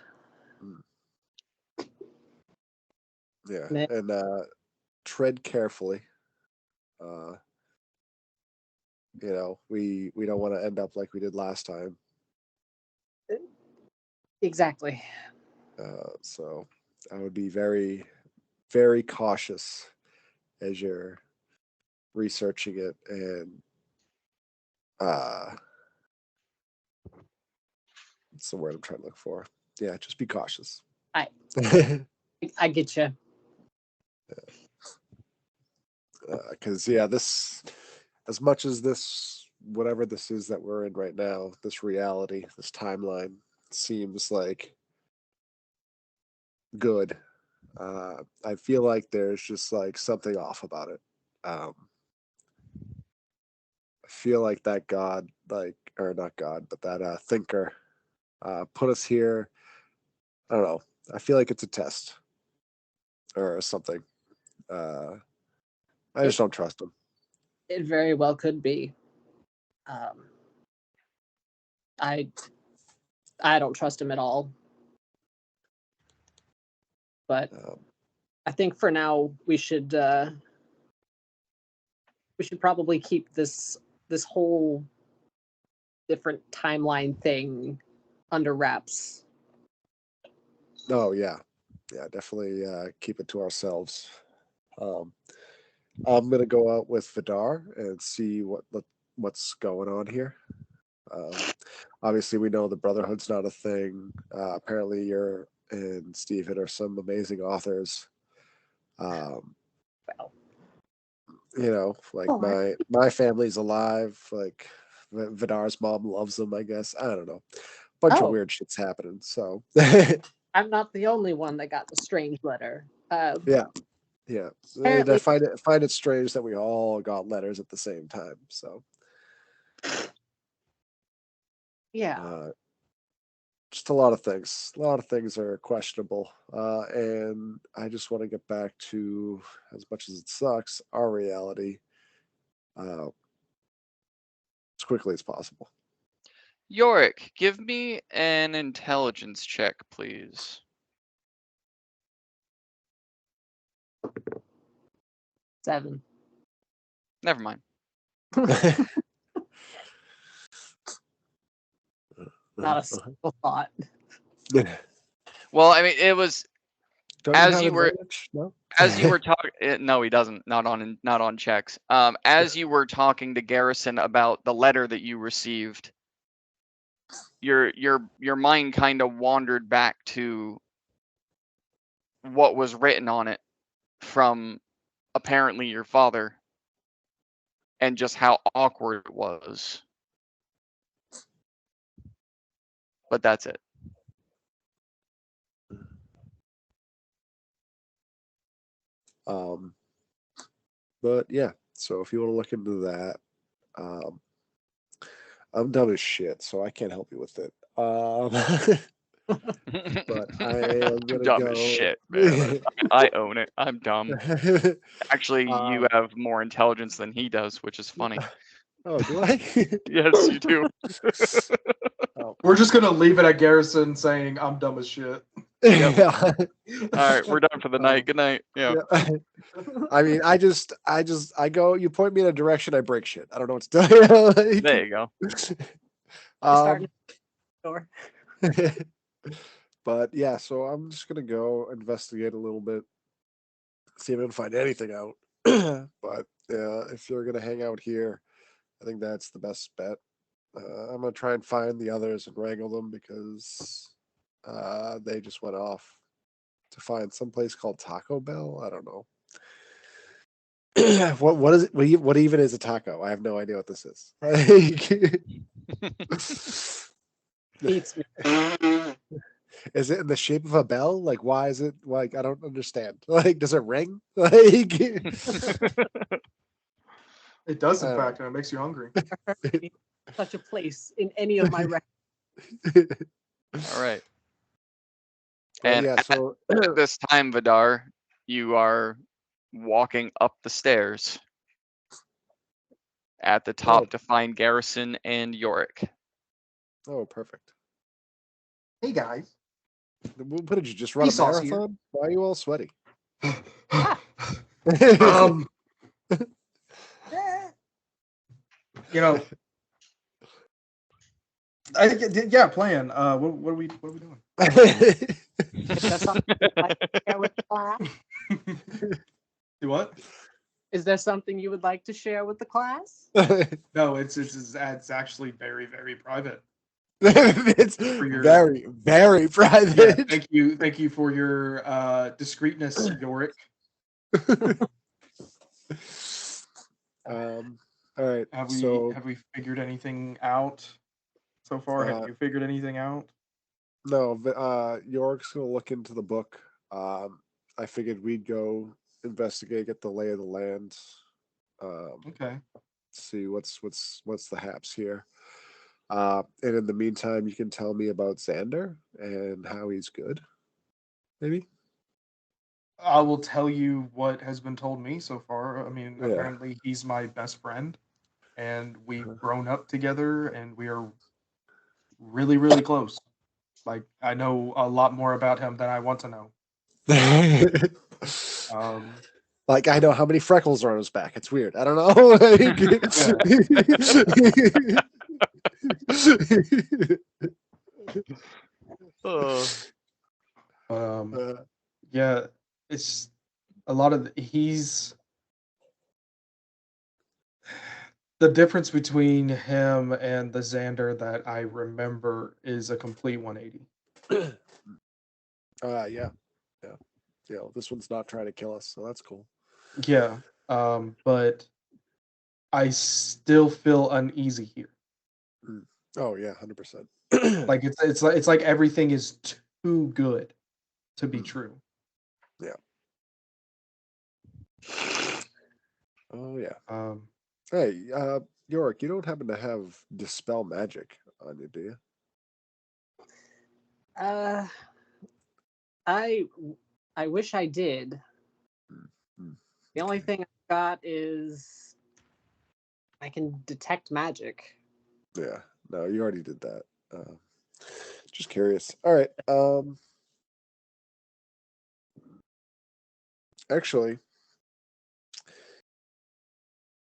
Yeah, Nah. and tread carefully. We don't want to end up like we did last time. Exactly. So I would be very, very cautious as you're researching it, and what's the word I'm trying to look for? Yeah, just be cautious. I get you. Because this, as much as this, whatever this is that we're in right now, this reality, this timeline seems like good. I feel like there's just like something off about it. I feel like that God, or not God, but that thinker, put us here. I don't know. I feel like it's a test or something. I just don't trust him. It very well could be. I don't trust him at all. But I think for now we should probably keep this whole different timeline thing under wraps. Oh yeah, definitely keep it to ourselves. I'm gonna go out with Vidar and see what's going on here. Obviously, we know the Brotherhood's not a thing. Apparently, you're and Stephen are some amazing authors. Well, My family's alive. Like Vidar's mom loves them. I guess I don't know. Bunch of weird shit's happening. So I'm not the only one that got the strange letter. yeah. And I find it strange that we all got letters at the same time. So yeah. Just a lot of things. A lot of things are questionable. And I just want to get back to, as much as it sucks, our reality. quickly as possible. Yorick, give me an intelligence check, please. Seven. Never mind. Not a single thought. Well, I mean, it was Don't as have you were advantage? No? as you were talking. No, he doesn't. Not on checks. As you were talking to Garrison about the letter that you received, your mind kind of wandered back to what was written on it from apparently your father, and just how awkward it was. But that's it. But yeah, so if you want to look into that, I'm dumb as shit, so I can't help you with it. But I am gonna dumb go. as shit, man. I own it. I'm dumb. Actually, you have more intelligence than he does, which is funny. Oh, do I? Yes, you do. Oh. We're just gonna leave it at Garrison saying I'm dumb as shit. Yeah. All right, we're done for the night. Good night. Yeah. I mean, I go. You point me in a direction, I break shit. I don't know what to tell you. Like, There you go. Starting door. But yeah, so I'm just gonna go investigate a little bit, see if I can find anything out. But if you're gonna hang out here, I think that's the best bet. I'm gonna try and find the others and wrangle them because they just went off to find some place called Taco Bell. I don't know. What is it? What even is a taco? I have no idea what this is. Beats me. Is it in the shape of a bell? Like, why is it like? I don't understand. Like, does it ring? Like, It does, in fact, and it makes you hungry. Such a place in any of my records. All right. Well, And yeah, so at this time, Vidar, you are walking up the stairs at the top to find Garrison and Yorick. oh, perfect. Hey guys. What did you just run a Vsauce here. marathon? Why are you all sweaty? You know, yeah, playing. What are we doing? Is there something you'd like to share with the class? Do what? Is there something you would like to share with the class? No, it's actually very, very private. It's your- very, very private. Yeah, thank you for your discreetness, Yorick. All right. Have So we figured anything out so far? Have you figured anything out? no, York's gonna look into the book. I figured we'd go investigate, get the lay of the land. Okay. See what's the haps here. And in the meantime, you can tell me about Xander and how he's good. Maybe. I will tell you what has been told me so far. I mean, Yeah. apparently he's my best friend, and we've grown up together, and we are really, really close. Like, I know a lot more about him than I want to know. Like, I know how many freckles are on his back. It's weird. I don't know. Yeah, it's a lot of he's the difference between him and the Xander that I remember is a complete 180. Yeah. This one's not trying to kill us, so that's cool. Yeah, but I still feel uneasy here. Oh yeah, 100%. Like it's like everything is too good to be true. Yeah. Oh yeah. Hey, Yorick, you don't happen to have dispel magic on you, do you? I wish I did. The only thing I've got is I can detect magic. Yeah. No, you already did that. Just curious. All right. Actually,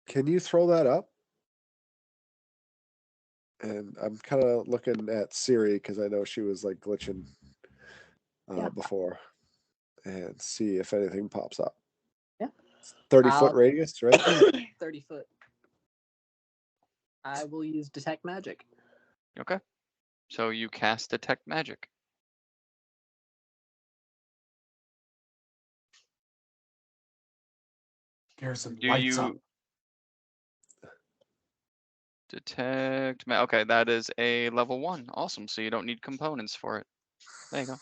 can you throw that up? And I'm kind of looking at Siri because I know she was like glitching Yeah. before, and see if anything pops up. Yeah. 30-foot radius, right? 30 foot. I will use detect magic. Okay. So you cast detect magic. Garrison Do lights up. you detect? Okay, that is a level 1. Awesome. So you don't need components for it. There you go.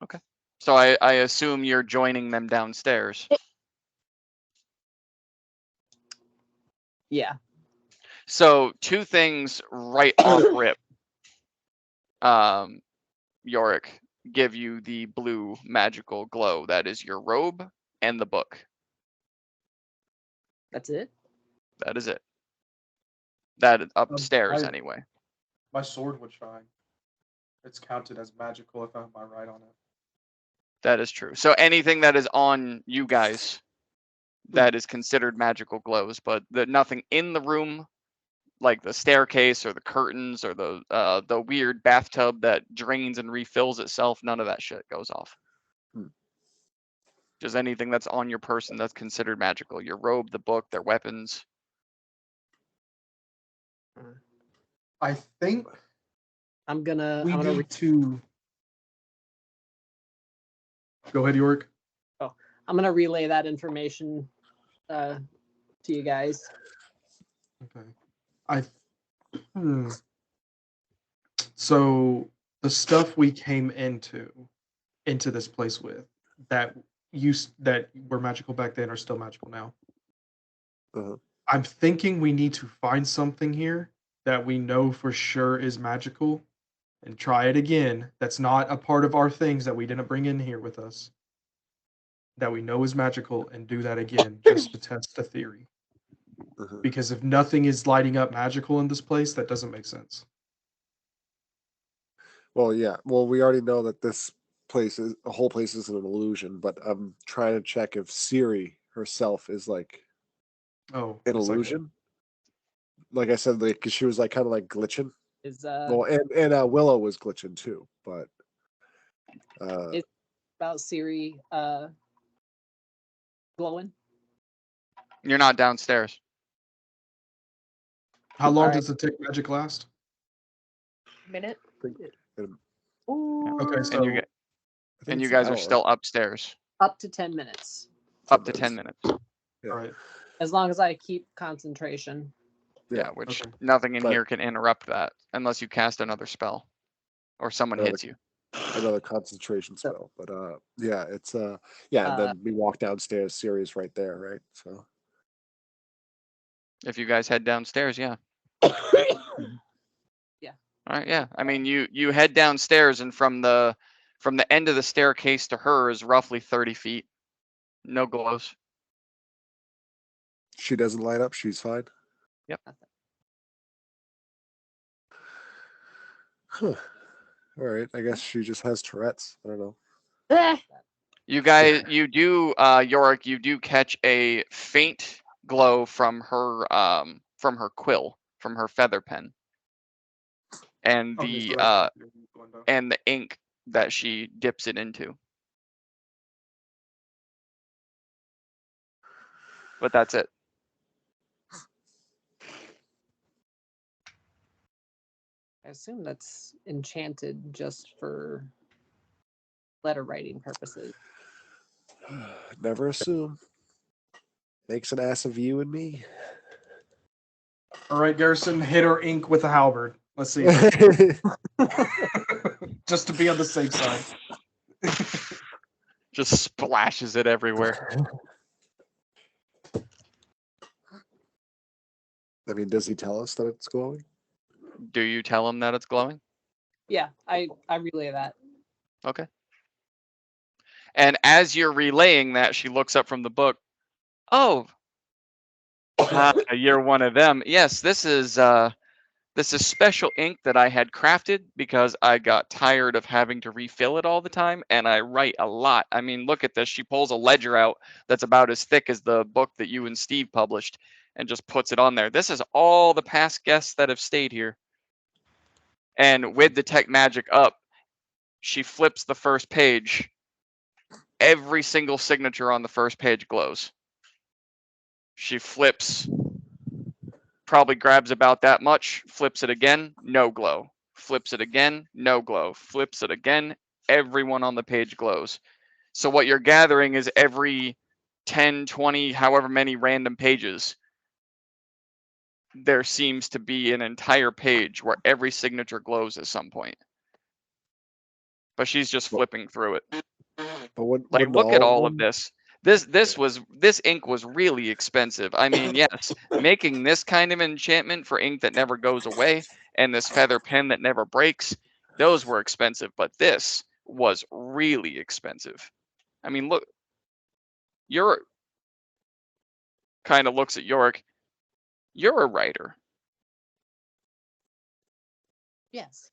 Okay. So I assume you're joining them downstairs. Yeah. So 2 things right off rip. Yorick, give you the blue magical glow. That is your robe and the book. That's it? That is it. That upstairs anyway. My sword would shine. It's counted as magical if I have my right on it. That is true. So anything that is on you guys, that is considered magical glows, but nothing in the room, like the staircase or the curtains or the weird bathtub that drains and refills itself, none of that shit goes off. Just anything that's on your person that's considered magical. Your robe, the book, their weapons. I think I'm gonna we need to. Go ahead, York. I'm gonna relay that information to you guys. Okay. So the stuff we came into this place with that were magical back then are still magical now. Uh-huh. I'm thinking we need to find something here that we know for sure is magical and try it again. That's not a part of our things that we didn't bring in here with us. That we know is magical and do that again just to test the theory. Uh-huh. Because if nothing is lighting up magical in this place, that doesn't make sense. Well, yeah. Well, we already know that this the whole place is an illusion, but I'm trying to check if Siri herself is like an illusion. Like I said, like 'cause she was like kind of like glitching. Well, and Willow was glitching too, but it's about Siri glowing. You're not downstairs. How long does the detect magic last? Minute. Okay, so and you guys are still upstairs. Up to 10 minutes. Up to 10 minutes. Yeah. All right. As long as I keep concentration. Yeah, which nothing in here can interrupt that unless you cast another spell or someone hits you. Another concentration spell, but yeah, it's yeah, and then we walk downstairs. Siri's right there, right? So if you guys head downstairs, yeah. Yeah. All right, yeah. I mean, you head downstairs, and from the end of the staircase to her is roughly 30 feet. No glows. She doesn't light up. She's fine. Yep. Huh. All right. I guess she just has Tourette's. I don't know. You guys, you do, Yorick, you do catch a faint glow from her quill, from her feather pen, and the ink that she dips it into. But that's it. I assume that's enchanted just for letter writing purposes. Never assume. Makes an ass of you and me. All right, Garrison, hit her ink with a halberd. Let's see. Just to be on the safe side. Just splashes it everywhere. I mean, does he tell us that it's glowing? Do you tell him that it's glowing? Yeah, I relay that. Okay. And as you're relaying that, she looks up from the book. Oh, you're one of them. Yes, this is This is special ink that I had crafted because I got tired of having to refill it all the time, and I write a lot. I mean, look at this. She pulls a ledger out that's about as thick as the book that you and Steve published and just puts it on there. This is all the past guests that have stayed here. And with the tech magic up, she flips the first page. Every single signature on the first page glows. She flips, probably grabs about that much, flips it again, no glow. Flips it again, no glow. Flips it again, everyone on the page glows. So what you're gathering is every 10, 20, however many random pages, there seems to be an entire page where every signature glows at some point. But she's just flipping through it. But when, Like, when look at all them- of this. This ink was really expensive. I mean, yes, making this kind of enchantment for ink that never goes away and this feather pen that never breaks, those were expensive, but this was really expensive. I mean, look, Yorick kind of looks at Yorick. You're a writer. Yes.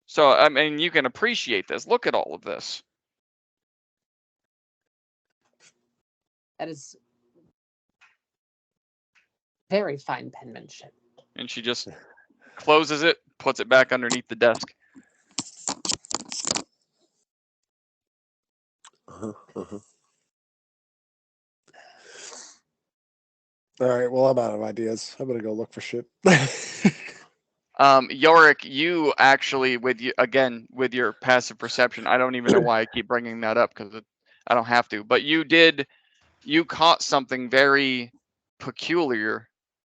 So, I mean, you can appreciate this. Look at all of this. That is very fine penmanship. And she just closes it, puts it back underneath the desk. Uh-huh. All right, well, I'm out of ideas. I'm gonna go look for shit. Yorick, you actually, with your passive perception, I don't even know why I keep bringing that up because I don't have to, but you caught something very peculiar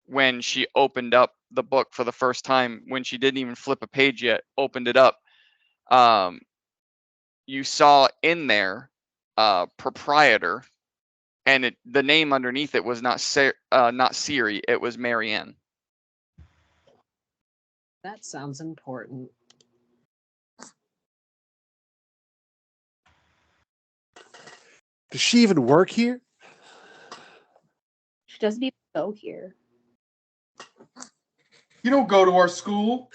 when she opened up the book for the first time, when she didn't even flip a page yet, opened it up. You saw in there, proprietor, and the name underneath it was not Siri, it was Marianne. That sounds important. Does she even work here? She doesn't even go here. You don't go to our school.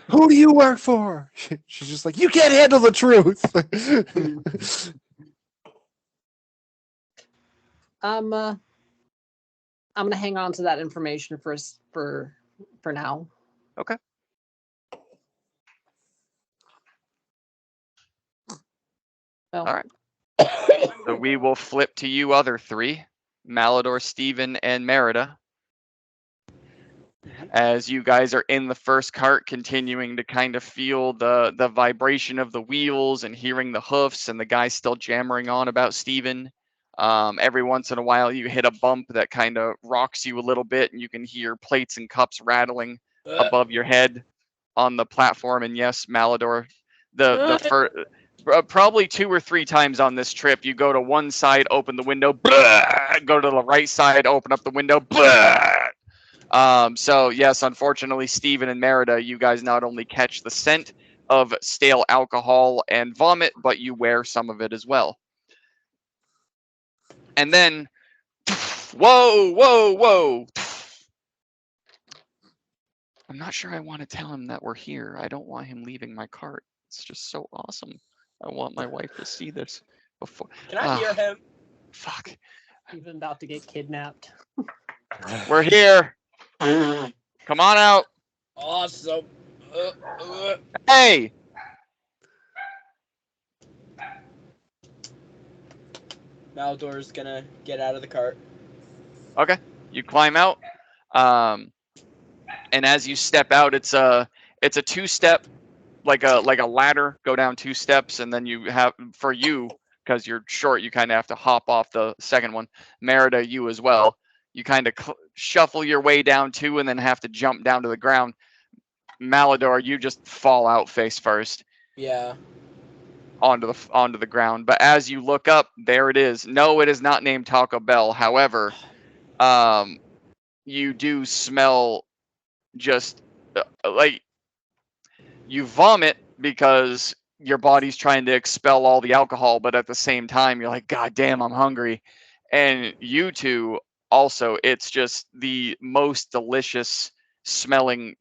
Who do you work for? She's just like, you can't handle the truth. I'm gonna hang on to that information for now. Okay. Well, All right. So we will flip to you other three, Malador, Steven, and Merida. As you guys are in the first cart, continuing to kind of feel the vibration of the wheels and hearing the hoofs and the guy still jammering on about Steven. Every once in a while you hit a bump that kind of rocks you a little bit and you can hear plates and cups rattling above your head on the platform. And yes, Malador, probably 2 or 3 times on this trip, you go to one side, open the window, blah, go to the right side, open up the window, blah. So yes, unfortunately, Steven and Merida, you guys not only catch the scent of stale alcohol and vomit, but you wear some of it as well. And then, whoa, whoa, whoa. I'm not sure I want to tell him that we're here. I don't want him leaving my cart. It's just so awesome. I want my wife to see this before. Can I hear him? Fuck. even about to get kidnapped. We're here. Come on out. Awesome. Hey. Malador's gonna get out of the cart. Okay. You climb out. And as you step out, it's a 2-step, like a ladder, go down 2 steps, and then you have, for you, because you're short, you kind of have to hop off the second one. Merida, you as well. You kind of shuffle your way down 2 and then have to jump down to the ground. Malador, you just fall out face first. Yeah. Onto the ground. But as you look up, there it is. No, it is not named Taco Bell. However, you do smell just like you vomit because your body's trying to expel all the alcohol, but at the same time you're like, God damn, I'm hungry. And you two also, it's just the most delicious smelling.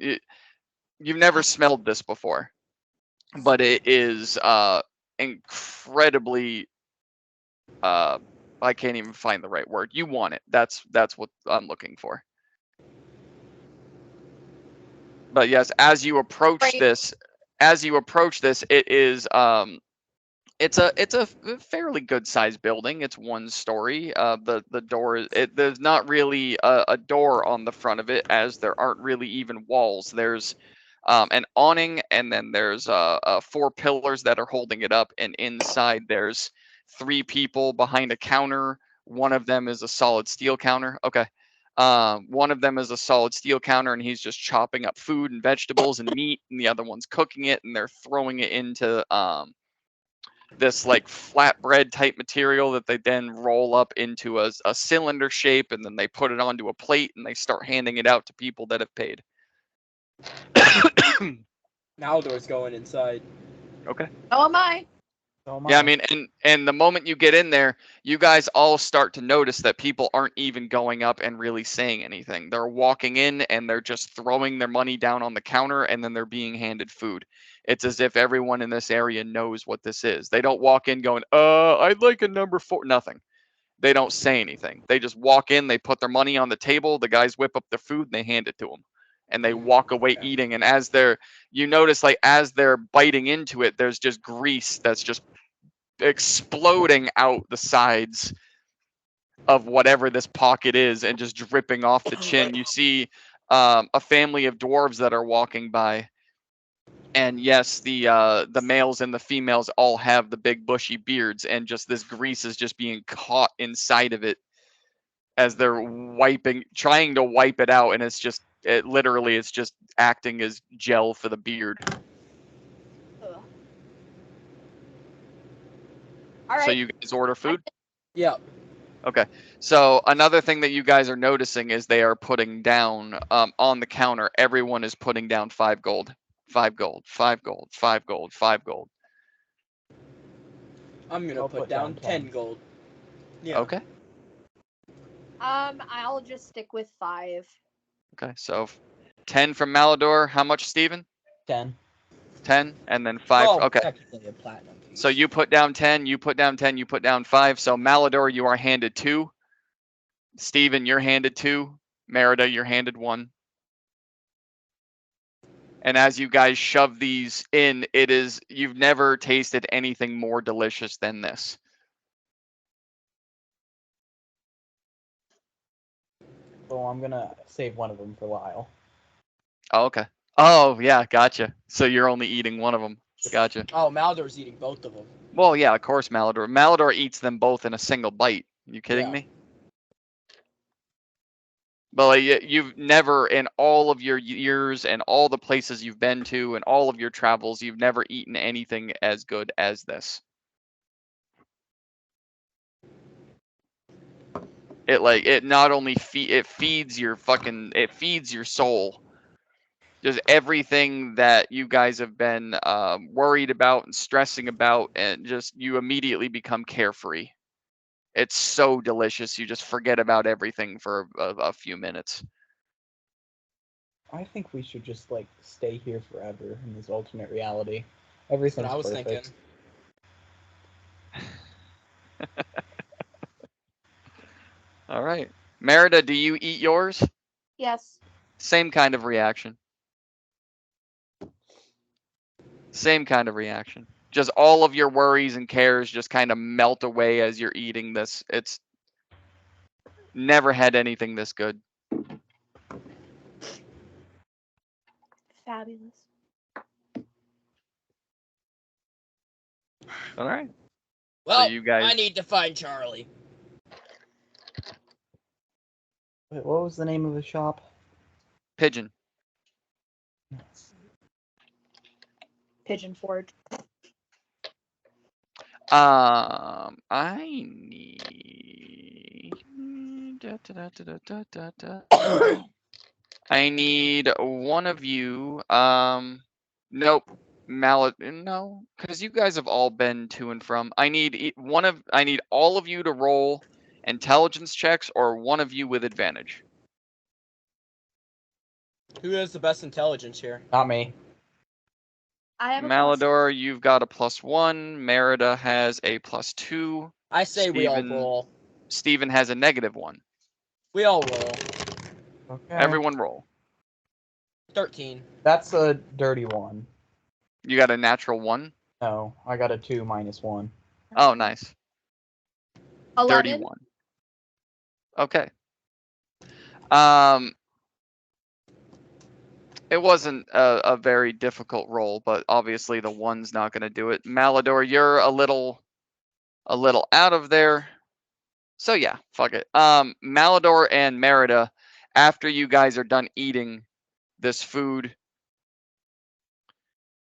You've never smelled this before, but it is incredibly. I can't even find the right word. You want it. That's what I'm looking for. But yes, as you approach Right. this, it is it's a fairly good sized building. It's one story. The door, there's not really a door on the front of it, as there aren't really even walls. There's an awning, and then there's 4 pillars that are holding it up, and inside there's 3 people behind a counter. One of them is a solid steel counter. Okay. One of them is a solid steel counter, and he's just chopping up food and vegetables and meat, and the other one's cooking it, and they're throwing it into this like flatbread type material that they then roll up into a cylinder shape, and then they put it onto a plate, and they start handing it out to people that have paid. Maldor's going inside. Okay. Oh my. So am Yeah, I mean, and the moment you get in there, you guys all start to notice that people aren't even going up and really saying anything. They're walking in and they're just throwing their money down on the counter, and then they're being handed food. It's as if everyone in this area knows what this is. They don't walk in going, I'd like a number 4. Nothing. They don't say anything. They just walk in, they put their money on the table, the guys whip up their food, and they hand it to them. And they walk away eating. And as you notice, like, as they're biting into it, there's just grease that's just exploding out the sides of whatever this pocket is, and just dripping off the chin. You see a family of dwarves that are walking by, and yes, the males and the females all have the big bushy beards, and just this grease is just being caught inside of it as they're trying to wipe it out, and it's just acting as gel for the beard. Ugh. All right. So you guys order food? Yep. Okay. So another thing that you guys are noticing is they are putting down on the counter. Everyone is putting down 5 gold, 5 gold, 5 gold, 5 gold, 5 gold. I'm gonna I'll put put down down 10 10. gold. Yeah. Okay. I'll just stick with 5. Okay. So 10 from Malador. How much, Steven? 10. 10, and then 5. Oh, Okay. technically a platinum piece. So you put down 10. You put down 10. You put down 5. So Malador, you are handed 2. Steven, you're handed 2. Merida, you're handed 1. And as you guys shove these in, you've never tasted anything more delicious than this. So I'm gonna save one of them for Lyle. Oh, okay. Oh, yeah, gotcha. So you're only eating one of them. Gotcha. Oh, Maldor's eating both of them. Well, yeah, of course, Malador. Malador eats them both in a single bite. You kidding Yeah. me? But like, you've never, in all of your years and all the places you've been to and all of your travels, you've never eaten anything as good as this. It not only feeds your soul. Just everything that you guys have been worried about and stressing about, and just you immediately become carefree. It's so delicious, you just forget about everything for a few minutes. I think we should just like stay here forever in this alternate reality. That's Everything's what I was perfect. thinking. All right. Merida, do you eat yours? Yes. Same kind of reaction. Same kind of reaction. Just all of your worries and cares just kind of melt away as you're eating this. It's never had anything this good. Fabulous. All right. Well, you guys- I need to find Charlie. Wait, what was the name of the shop? Pigeon. Pigeon Forge. I need. I need one of you. Nope. No, because you guys have all been to and from. I need all of you to roll intelligence checks, or one of you with advantage. Who has the best intelligence here? Not me. I have a Malador, you've got a +1. Merida has a +2. I say we all Steven- roll. Steven has a -1. We all roll. Okay. Everyone roll. 13. That's a dirty one. You got a natural 1? No, I got a 2 minus 1. Oh, nice. 11. 31. Okay. It wasn't a very difficult roll, but obviously the 1's not going to do it. Malador, you're a little out of there. So yeah, fuck it. Malador and Merida, after you guys are done eating this food,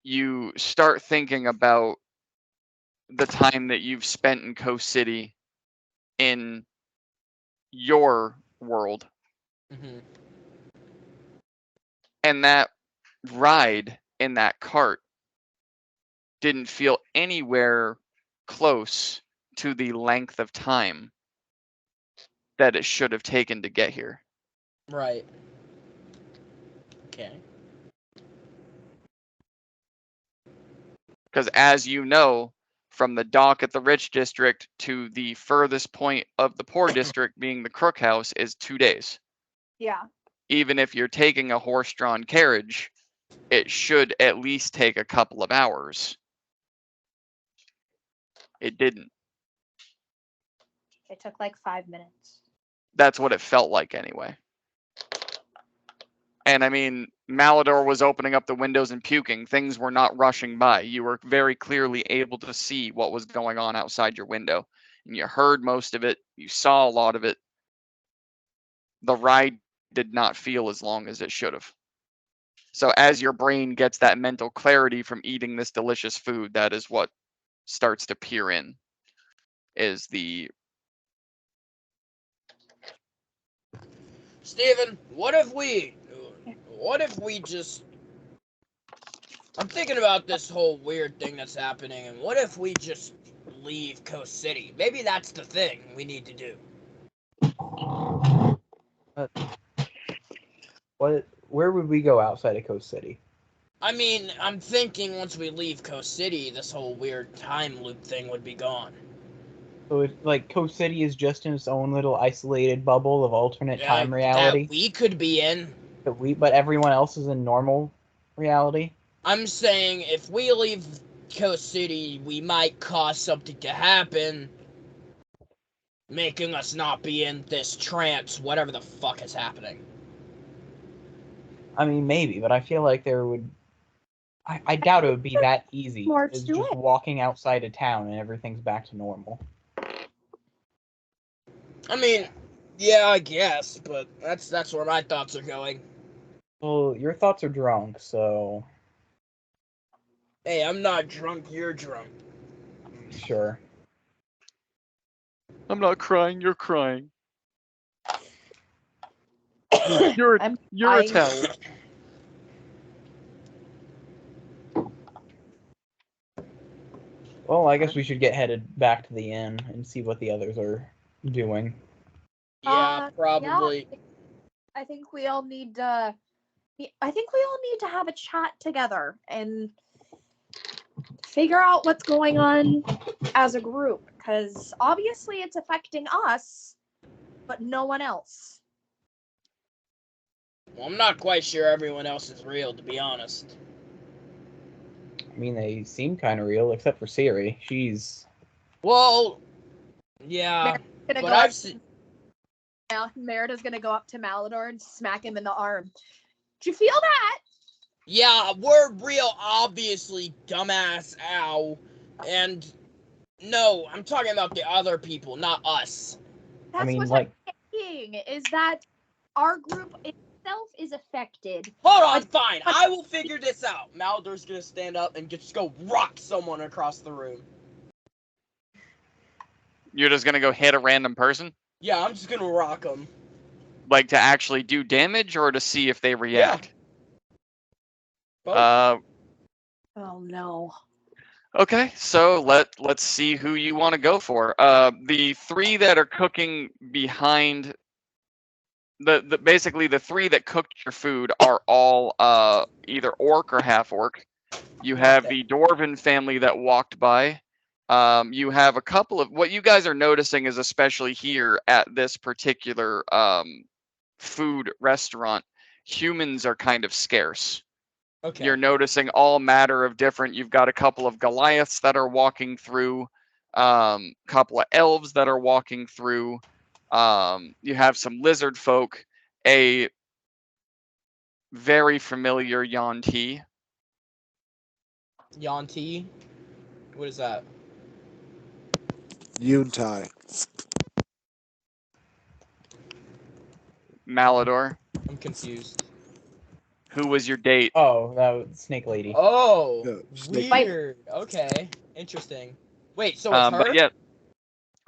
you start thinking about the time that you've spent in Coast City in your world. Mm-hmm. And that ride in that cart didn't feel anywhere close to the length of time that it should have taken to get here. Right. Okay. Because as you know, from the dock at the Rich District to the furthest point of the Poor District being the Crook House is 2 days. Yeah. Even if you're taking a horse-drawn carriage, it should at least take a couple of hours. It didn't. It took like 5 minutes. That's what it felt like anyway. And I mean, Malador was opening up the windows and puking. Things were not rushing by. You were very clearly able to see what was going on outside your window. And you heard most of it. You saw a lot of it. The ride did not feel as long as it should have. So as your brain gets that mental clarity from eating this delicious food, that is what starts to peer in. Is the... Steven, what if we just... I'm thinking about this whole weird thing that's happening, and what if we just leave Coast City? Maybe that's the thing we need to do. Where would we go outside of Coast City? I mean, I'm thinking once we leave Coast City, this whole weird time loop thing would be gone. So Coast City is just in its own little isolated bubble of alternate time reality. That we could be in. But everyone else is in normal reality. I'm saying if we leave Coast City, we might cause something to happen, making us not be in this trance, whatever the fuck is happening. I mean, maybe, but I feel like there would... I doubt it would be that easy. More It's to just it. walking outside of town and everything's back to normal. I mean, yeah, I guess, but that's where my thoughts are going. Well, your thoughts are drunk, so... Hey, I'm not drunk, you're drunk. Sure. I'm not crying, you're crying. You're a crying. towel. Well, I guess we should get headed back to the inn and see what the others are doing. Yeah, probably. Yeah, I think we all need to. I think we all need to have a chat together and figure out what's going on as a group, because obviously it's affecting us, but no one else. Well, I'm not quite sure everyone else is real, to be honest. I mean, they seem kind of real, except for Siri. She's... Well, yeah, Gonna but go I've up, seen... yeah, Merida's gonna go up to Malador and smack him in the arm. Did you feel that? Yeah, we're real obviously dumbass ow, and no, I'm talking about the other people, not us. That's mean, what like- I'm saying, is that our group itself is affected. Hold on, fine, I will figure this out. Malador's gonna stand up and just go rock someone across the room. You're just gonna go hit a random person? Yeah, I'm just gonna rock them. Like to actually do damage or to see if they react? Both. Oh no. Okay, so let's see who you want to go for. The three that are cooking behind the basically the three that cooked your food are all either orc or half orc. You have the dwarven family that walked by. You have a couple of what you guys are noticing is especially here at this particular food restaurant, humans are kind of scarce. Okay. You're noticing all matter of different. You've got a couple of Goliaths that are walking through, couple of elves that are walking through. You have some lizard folk, a very familiar Yuan-ti. Yuan-ti? What is that? Yuntai. Malador. I'm confused. Who was your date? Oh, that was Snake Lady. Oh, Yeah, snake. weird. Okay, interesting. Wait, so it's her? But yeah,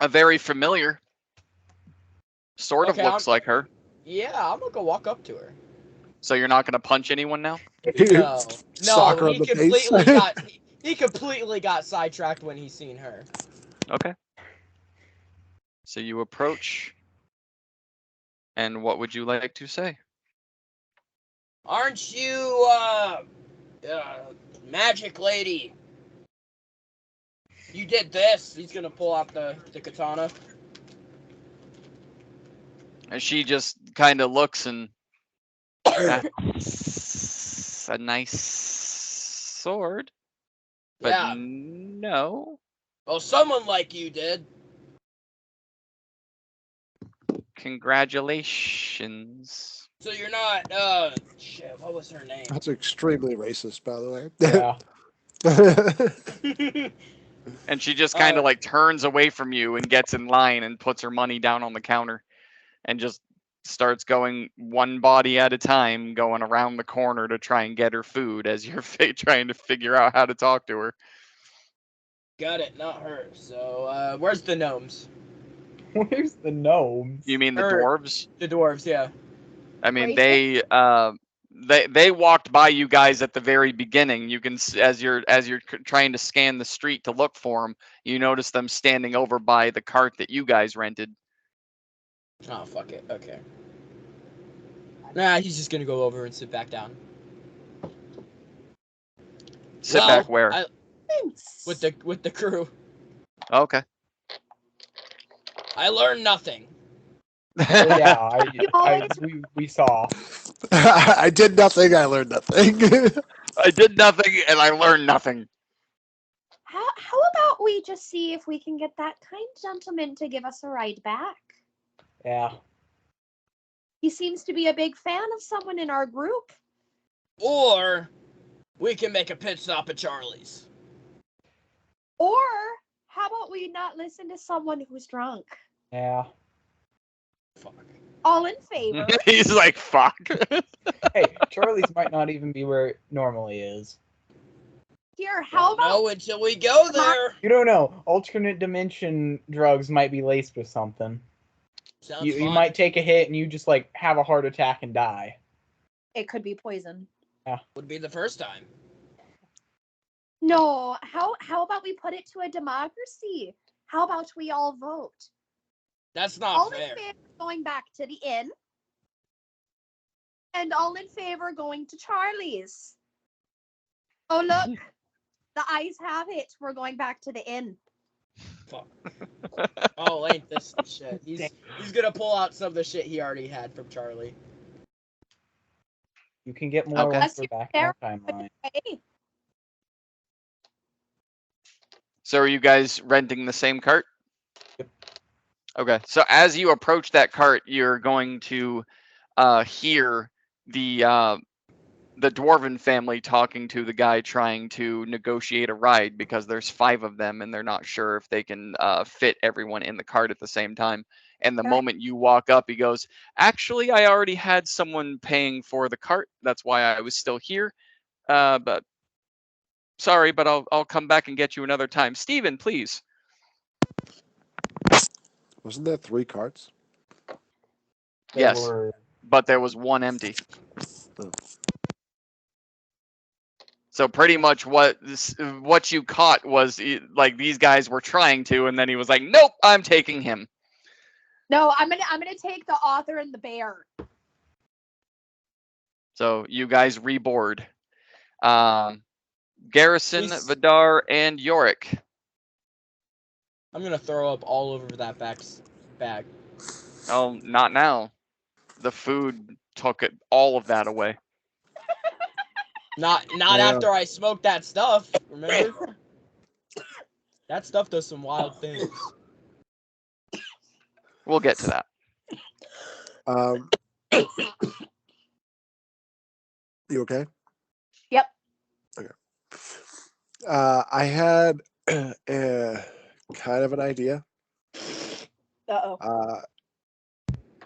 a very familiar. Sort of Okay, looks like her. Yeah, I'm gonna go walk up to her. So you're not gonna punch anyone now? No, Sock her no, on the face. he completely got sidetracked when he seen her. Okay. So you approach, and what would you like to say? Aren't you, magic lady? You did this. He's gonna pull out the katana. And she just kind of looks and that's a nice sword, but Yeah. no. Well, someone like you did. Congratulations. So you're not, shit, what was her name? That's extremely racist, by the way. Yeah. And she just kind of like turns away from you and gets in line and puts her money down on the counter and just starts going one body at a time, going around the corner to try and get her food as you're trying to figure out how to talk to her. Got it, not her. So, where's the gnomes? Where's the gnomes? You mean the Her- dwarves? The dwarves, yeah. I mean, Racist? they walked by you guys at the very beginning. You can as you're trying to scan the street to look for them, you notice them standing over by the cart that you guys rented. Oh, fuck it. Okay. Nah, he's just gonna go over and sit back down. Sit back where? With the crew. Okay. I learned nothing. Yeah, we saw. I did nothing. I learned nothing. I did nothing and I learned nothing. How about we just see if we can get that kind gentleman to give us a ride back? Yeah. He seems to be a big fan of someone in our group. Or we can make a pit stop at Charlie's. Or how about we not listen to someone who's drunk? Yeah. Fuck. All in favor? He's like, fuck. Hey, Charlie's might not even be where it normally is. Here, how about No, until we go there. You don't know. Alternate dimension drugs might be laced with something. Sounds You fun. might take a hit and you just like have a heart attack and die. it could be poison? Would be the first time. No, how about we put it to a democracy? How about we all vote? That's not All fair. in favor going back to the inn, and all in favor going to Charlie's. Oh look, the eyes have it. We're going back to the inn. Fuck. Oh, ain't this shit. He's gonna pull out some of the shit he already had from Charlie. You can get more Okay. once we're back in our timeline. Hey, So are you guys renting the same cart? Yep. Okay. So as you approach that cart, you're going to hear the dwarven family talking to the guy trying to negotiate a ride because there's 5 of them and they're not sure if they can fit everyone in the cart at the same time. And the Okay. moment you walk up, he goes, "Actually, I already had someone paying for the cart. That's why I was still here. But sorry, but I'll come back and get you another time. Steven, please." Wasn't there 3 carts? There Yes. were- But there was one empty. So pretty much what you caught was like these guys were trying to, and then he was like, "Nope, I'm taking him." No, I'm gonna take the author and the bear. So you guys reboard. Garrison, Please. Vidar, and Yorick. I'm gonna throw up all over that bag. Oh, not now. The food took all of that away. Not Yeah. after I smoked that stuff. Remember? That stuff does some wild things. We'll get to that. You okay? Yep. Okay. I had kind of an idea. Uh-oh.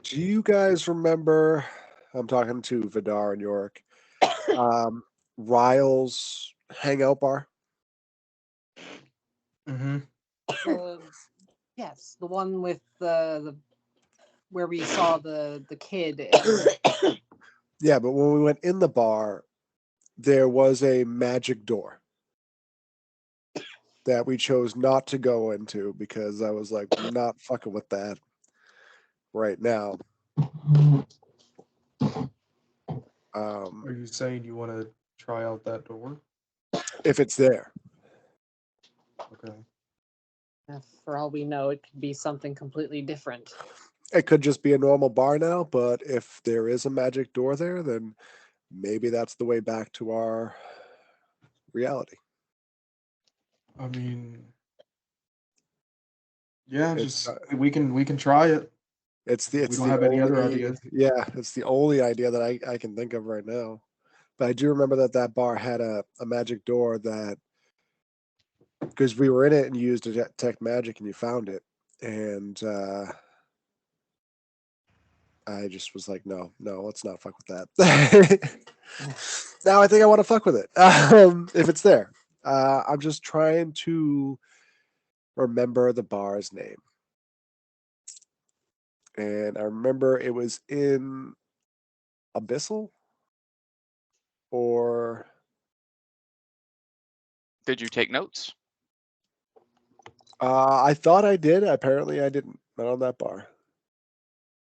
Do you guys remember? I'm talking to Vidar and Yorick. Ryle's Hangout Bar. Mm-hmm. Yes, the one with the where we saw the kid. Yeah, but when we went in the bar, there was a magic door that we chose not to go into because I was like, I'm not fucking with that right now. Are you saying you want to try out that door? If it's there. Okay. For all we know, it could be something completely different. It could just be a normal bar now, but if there is a magic door there, then maybe that's the way back to our reality. I mean, yeah, It's, just we can try it. It's the We it's don't the have any other only- ideas. Yeah, it's the only idea that I can think of right now. But I do remember that bar had a magic door that, because we were in it and you used to detect magic and you found it, and I just was like, no, let's not fuck with that. Now I think I want to fuck with it if it's there. I'm just trying to remember the bar's name. And I remember it was in Abyssal, or Did you take notes? I thought I did. Apparently, I didn't. Not on that bar.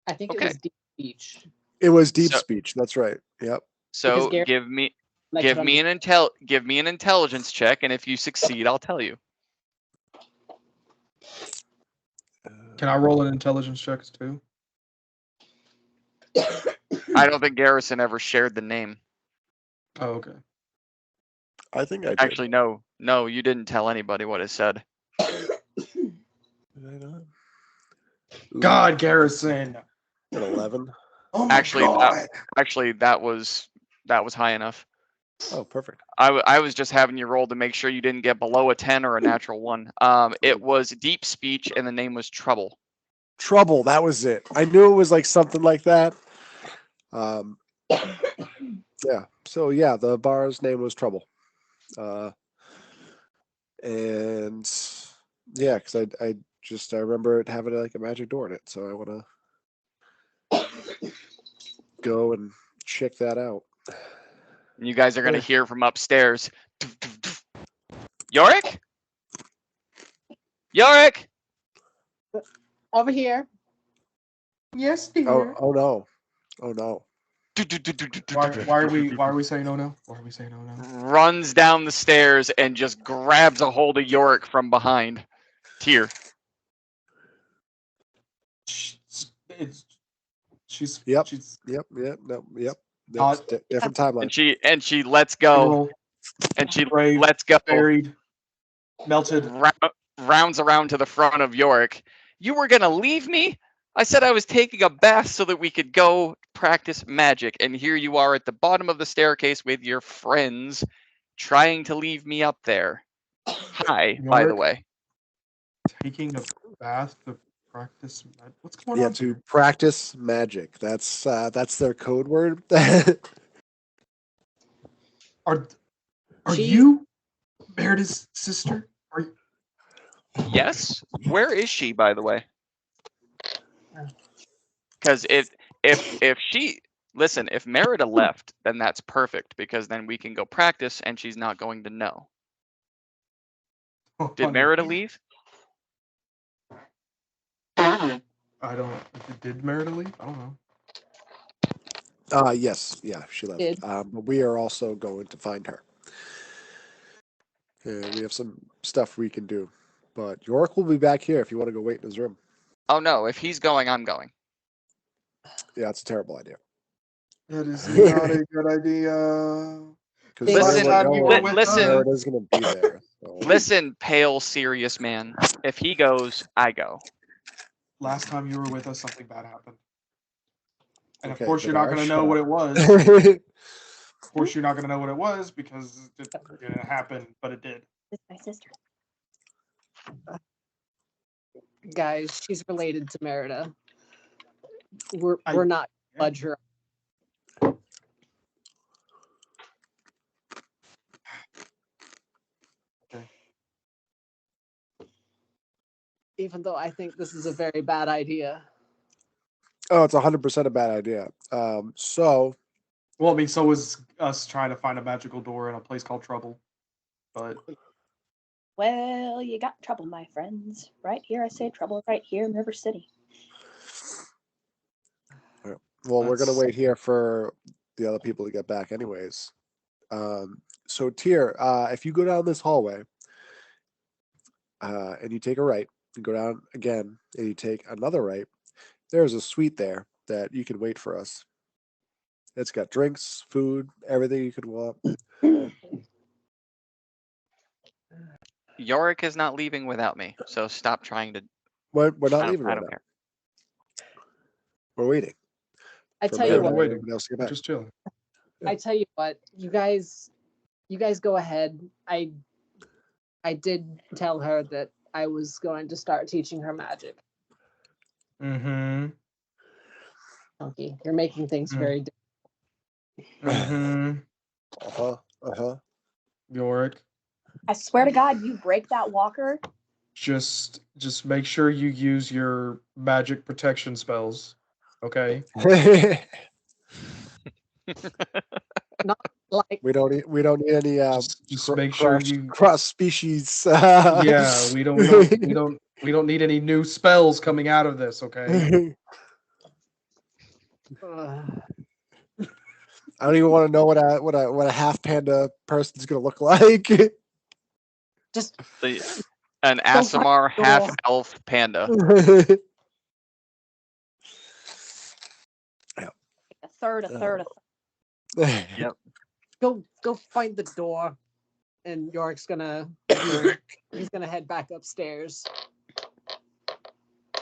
I think Okay. it was Deep Beach. It was Deep So- Speech. That's right. Yep. So Gary- give me Like an intelligence check, and if you succeed, I'll tell you. Can I roll an intelligence check too? I don't think Garrison ever shared the name. Oh, okay. I think I did. Actually, no, you didn't tell anybody what it said. Did I not? Ooh, God, Garrison. an 11. Oh my Actually, God. that was high enough. Oh, perfect. I was just having you roll to make sure you didn't get below a 10 or a natural 1. It was Deep Speech, and the name was Trouble. Trouble. That was it. I knew it was like something like that. Yeah. So yeah, the bar's name was Trouble. And yeah, because I remember it having like a magic door in it, so I want to go and check that out. And you guys are gonna Yeah. hear from upstairs. Yorick? Yorick? Over here. Yes, dear. Oh no. Oh no. Why are we saying oh no? Why are we saying oh no? Runs down the stairs and just grabs a hold of Yorick from behind. Tear. She's Yep. She's Yep. No. Yep. Uh, That's different timeline. And she lets go. literal, And she brave, lets go. buried, melted. Rounds around to the front of Yorick. You were gonna leave me? I said I was taking a bath so that we could go practice magic, and here you are at the bottom of the staircase with your friends, trying to leave me up there. Hi, by the Yorick? way. Taking a bath to practice. What's going Yeah, on? to here? practice magic. That's their code word. Are She- you Meredith's sister? Are you? Yes. Where is she, by the way? Because if Listen, if Merida left, then that's perfect because then we can go practice and she's not going to know. Did Merida leave? I don't. Did Merida leave? I don't know. Yes, yeah, she left. Did. But we are also going to find her. And we have some stuff we can do. But Yorick will be back here if you want to go wait in his room. Oh no, if he's going, I'm going. Yeah, it's a terrible idea. That is not a good idea. Because Listen, listen. Merida's going to be there. So. Listen, pale, serious man. If he goes, I go. Last time you were with us, something bad happened. And Okay, of course, you're not going to know what it was. Of course, you're not going to know what it was because it didn't happen, but it did. It's my sister. Guys, she's related to Merida. We're not budge her. Okay. Even though I think this is a very bad idea. Oh, it's 100% a bad idea. So Well, I mean, so was us trying to find a magical door in a place called Trouble. But Well, you got trouble, my friends. Right here, I say trouble right here in River City. well, we're going to That's- wait here for the other people to get back anyways. So Tyr, if you go down this hallway and you take a right, you go down again and you take another right, there's a suite there that you can wait for us. It's got drinks, food, everything you could want. Yorick is not leaving without me, so stop trying to. We're I not don't, leaving I right don't now. care. We're waiting. I for tell you Merida we're what. and waiting. everyone else to get we're back. just chilling. I tell you what. You guys go ahead. I did tell her that I was going to start teaching her magic. Mm-hmm. Chunky, you're making things Mm. very. Mm-hmm. Yorick, I swear to God, you break that walker. just make sure you use your magic protection spells. Okay. Like we don't need any Just make sure you. cross species. Yeah, we don't need any new spells coming out of this. Okay. I don't even want to know what a half panda person's gonna look like. just An Aasimar half elf panda. A third. Yep. go find the door, and Yorick's gonna he's gonna head back upstairs.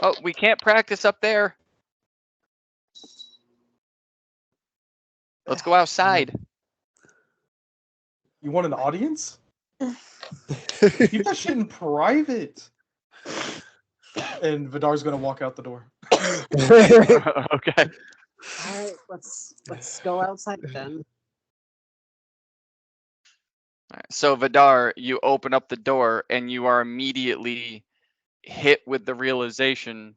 Oh, we can't practice up there. Let's go outside. You want an audience? Keep that shit in private. And Vidar's gonna walk out the door. Okay. All right, let's go outside then. Alright, so Vidar, you open up the door and you are immediately hit with the realization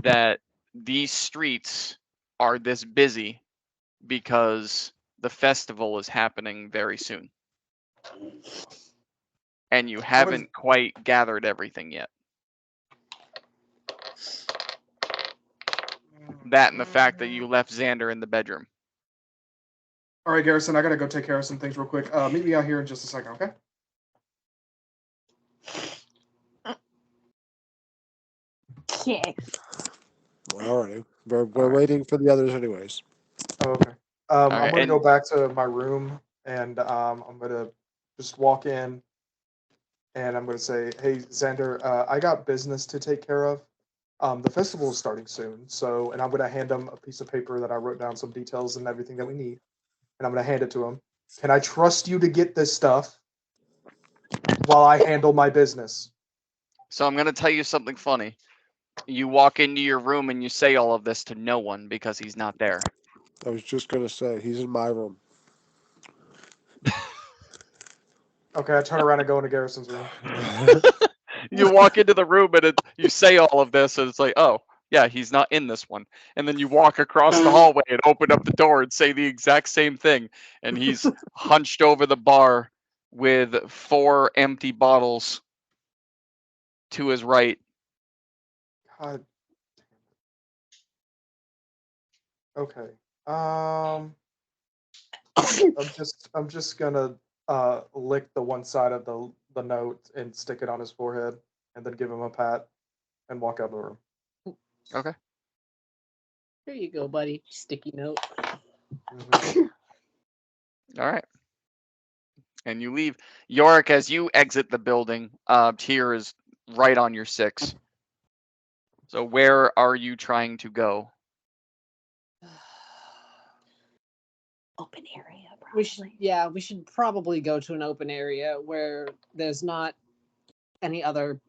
that these streets are this busy because the festival is happening very soon. And you haven't quite gathered everything yet. That and the fact that you left Xander in the bedroom. All right, Garrison, I gotta go take care of some things real quick. Meet me out here in just a second, okay? Yeah. Alrighty, we're waiting for the others anyways. Oh, okay. I'm Alright, gonna and- go back to my room and I'm gonna just walk in and I'm gonna say, "Hey, Xander, I got business to take care of. The festival is starting soon, so and I'm gonna hand him a piece of paper that I wrote down some details and everything that we need, and I'm gonna hand it to him. Can I trust you to get this stuff while I handle my business?" So I'm going to tell you something funny. You walk into your room and you say all of this to no one because he's not there. I was just gonna say he's in my room. Okay, I turn around and go into Garrison's room. You walk into the room and you say all of this and it's like, oh, Yeah, he's not in this one. And then you walk across the hallway and open up the door and say the exact same thing. And he's hunched over the bar with 4 empty bottles to his right. God. Okay. I'm just gonna lick the one side of the note and stick it on his forehead, and then give him a pat, and walk out of the room. Okay. Here you go, buddy. Sticky note. Mhm. All right. And you leave. Yorick, as you exit the building, Tyr is right on your 6. So where are you trying to go? Open area, We probably. we should probably go to an open area where there's not any other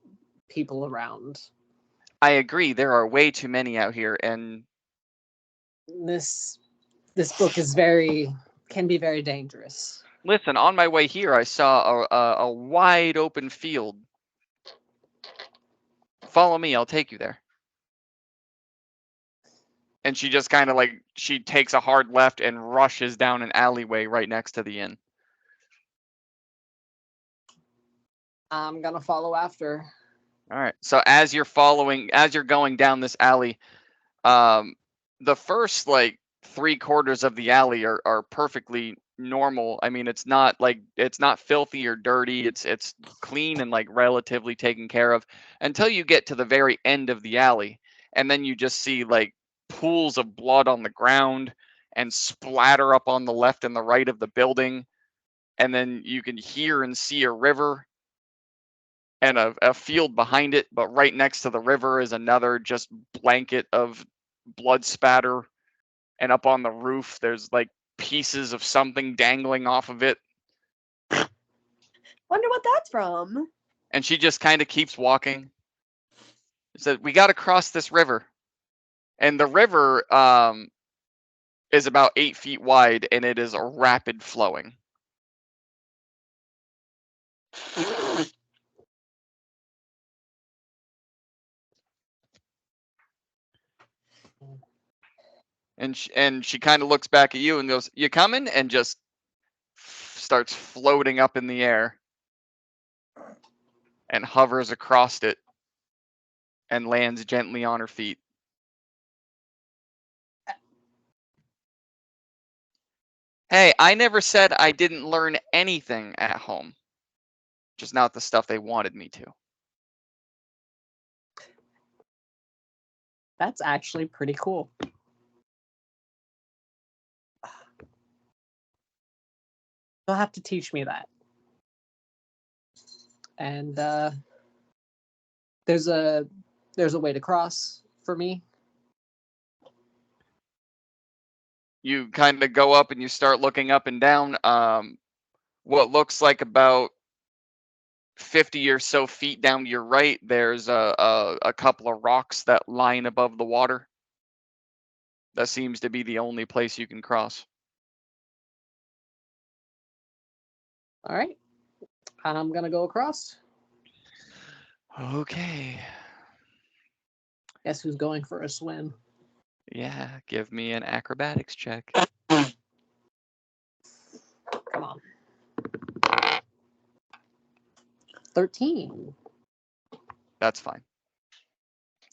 people around. I agree. There are way too many out here, and This book is can be very dangerous. listen. On my way here, I saw a wide open field. Follow me. I'll take you there. And she just kind of like she takes a hard left and rushes down an alleyway right next to the inn. I'm gonna follow after. All right. So as you're going down this alley, the first like 3/4 of the alley are perfectly normal. I mean, it's not filthy or dirty. It's clean and like relatively taken care of until you get to the very end of the alley, and then you just see like pools of blood on the ground and splatter up on the left and the right of the building, and then you can hear and see a river and a field behind it, but right next to the river is another just blanket of blood spatter, and up on the roof there's like pieces of something dangling off of it. Wonder what that's from. And she just kind of keeps walking. She said, "We got to cross this river." And the river is about 8 feet wide, and it is a rapid flowing. And she kind of looks back at you and goes, "You coming?" And just starts floating up in the air and hovers across it and lands gently on her feet. Hey, I never said I didn't learn anything at home. Just not the stuff they wanted me to. That's actually pretty cool. You'll have to teach me that. And there's a way to cross for me. You kind of go up and you start looking up and down. What looks like about 50 or so feet down to your right, there's a couple of rocks that line above the water. That seems to be the only place you can cross. All right. And I'm going to go across. Okay. Guess who's going for a swim? Yeah, give me an acrobatics check. Come on. 13. That's fine.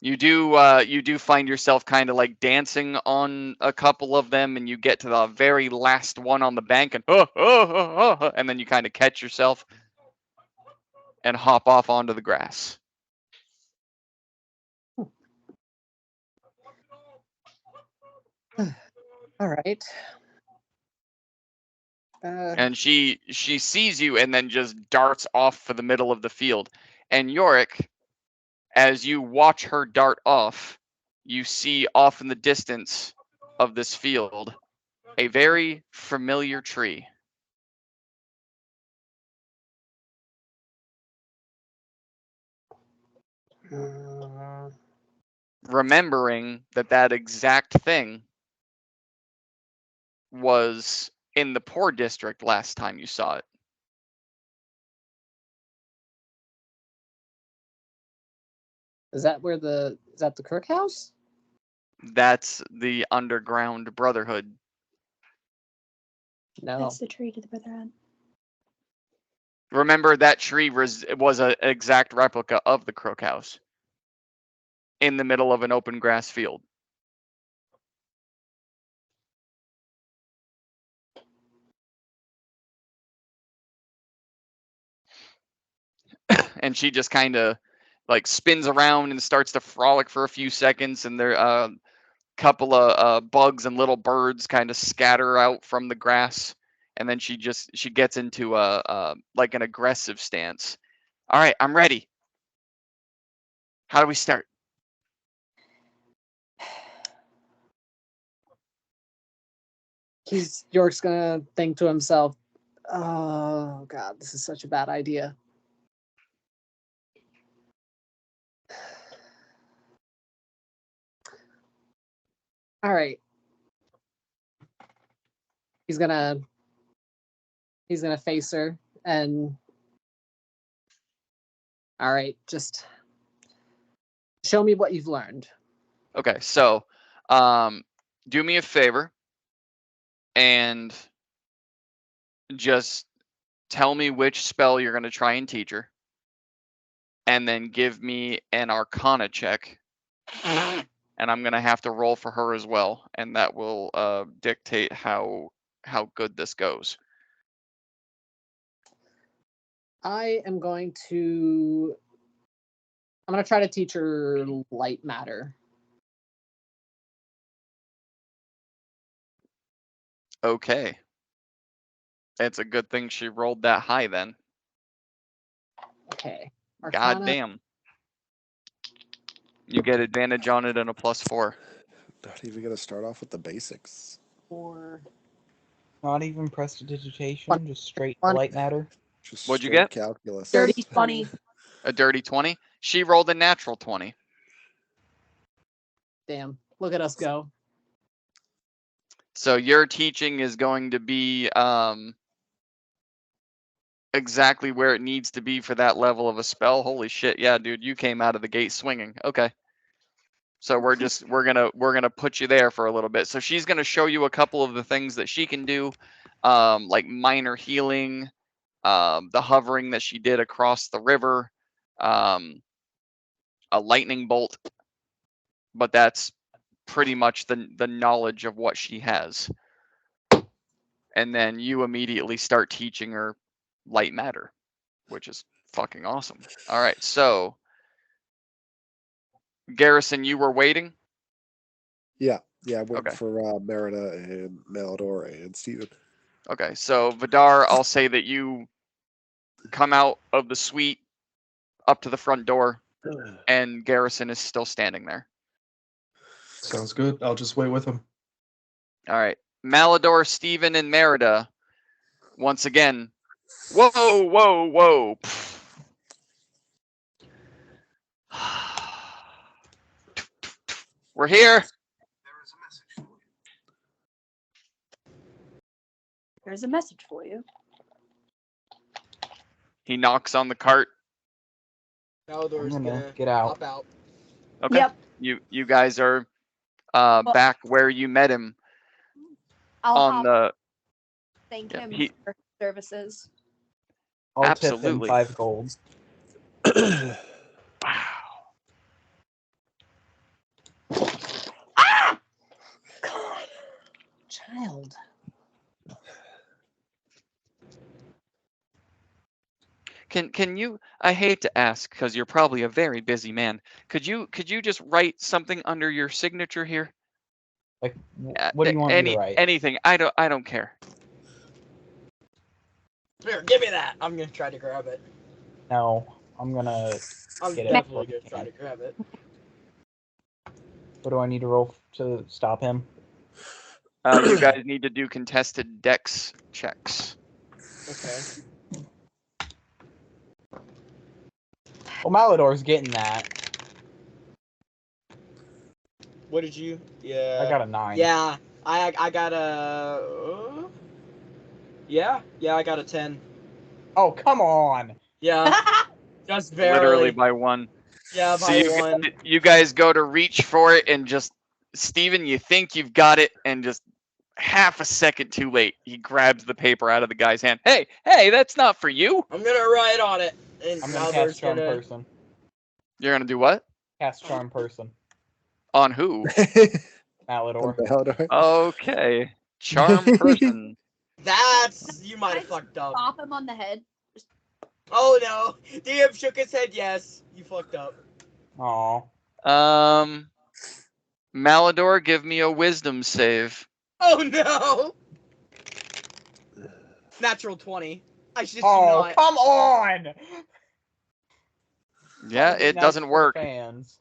You do find yourself kind of like dancing on a couple of them, and you get to the very last one on the bank, and and then you kind of catch yourself and hop off onto the grass. All right. And she sees you and then just darts off for the middle of the field. And Yorick, as you watch her dart off, you see off in the distance of this field a very familiar tree. Remembering that exact thing was in the poor district last time you saw it. Is that the Kirk house? That's the Underground Brotherhood. No. That's the tree to the Brotherhood. Remember, that tree was an exact replica of the Crook House in the middle of an open grass field. And she just kind of like spins around and starts to frolic for a few seconds, and there couple of bugs and little birds kind of scatter out from the grass, and then she gets into like an aggressive stance. All right, I'm ready. How do we start? York's gonna think to himself, "Oh God, this is such a bad idea." All right. He's gonna face her and, all right, just show me what you've learned. Okay, so do me a favor and just tell me which spell you're going to try and teach her, and then give me an Arcana check, and I'm going to have to roll for her as well, and that will dictate how good this goes. I'm going to try to teach her light matter. Okay. It's a good thing she rolled that high then. Okay. God Arcana. damn. You get advantage on it and a +4. Not even gonna start off with the basics. 4. Not even prestidigitation, just straight One. light matter. Just What'd you straight get? calculus. Dirty 20. A dirty 20? She rolled a natural 20. Damn. Look at us go. So your teaching is going to be exactly where it needs to be for that level of a spell. Holy shit, yeah, dude, you came out of the gate swinging. Okay. So we're gonna put you there for a little bit. So she's gonna show you a couple of the things that she can do, like minor healing, the hovering that she did across the river, a lightning bolt, but that's pretty much the knowledge of what she has. And then you immediately start teaching her light matter, which is fucking awesome. All right, so Garrison, you were waiting? Yeah, I'm waiting Okay. for Merida and Malador and Steven. Okay, so Vidar, I'll say that you come out of the suite up to the front door, and Garrison is still standing there. Sounds good. I'll just wait with him. All right, Malador, Steven, and Merida, once again, whoa. We're here. There's a message for you. He knocks on the cart. Malador's I'm gonna gonna get out. hop out. Okay. Yep. You guys are back where you met him I'll on hop the. thank yeah, him he- for his services. I'll tip him Absolutely. 5 gold. Wow. God. Child. Can you? I hate to ask because you're probably a very busy man. Could you just write something under your signature here? Like, what do you want me to write? Anything. I don't care. Here, give me that. I'm gonna try to grab it. No, I'm gonna. I'm Get it definitely before gonna try to grab it. What do I need to roll to stop him? You guys need to do contested dex checks. Okay. Well, Malador's getting that. What did you? Yeah. I got a 9. Yeah, I got a. Yeah, I got a 10. Oh, come on. Yeah, just barely. Literally by 1. Yeah, So by one. you guys go to reach for it and just Steven, you think you've got it, and just half a second too late, he grabs the paper out of the guy's hand. Hey, that's not for you. I'm gonna write on it, and I'm gonna Maldor's cast Charm gonna. Person. You're gonna do what? Cast Charm Person. On who? Malador. Malador. Okay. Charm person. That's you might have fucked up. Pop him on the head. Oh no, DM shook his head. Yes, you fucked up. Aw. Malador, give me a wisdom save. Oh no. Natural 20. I should Oh, not. come on! Yeah, Probably it nice doesn't for the work. Fans.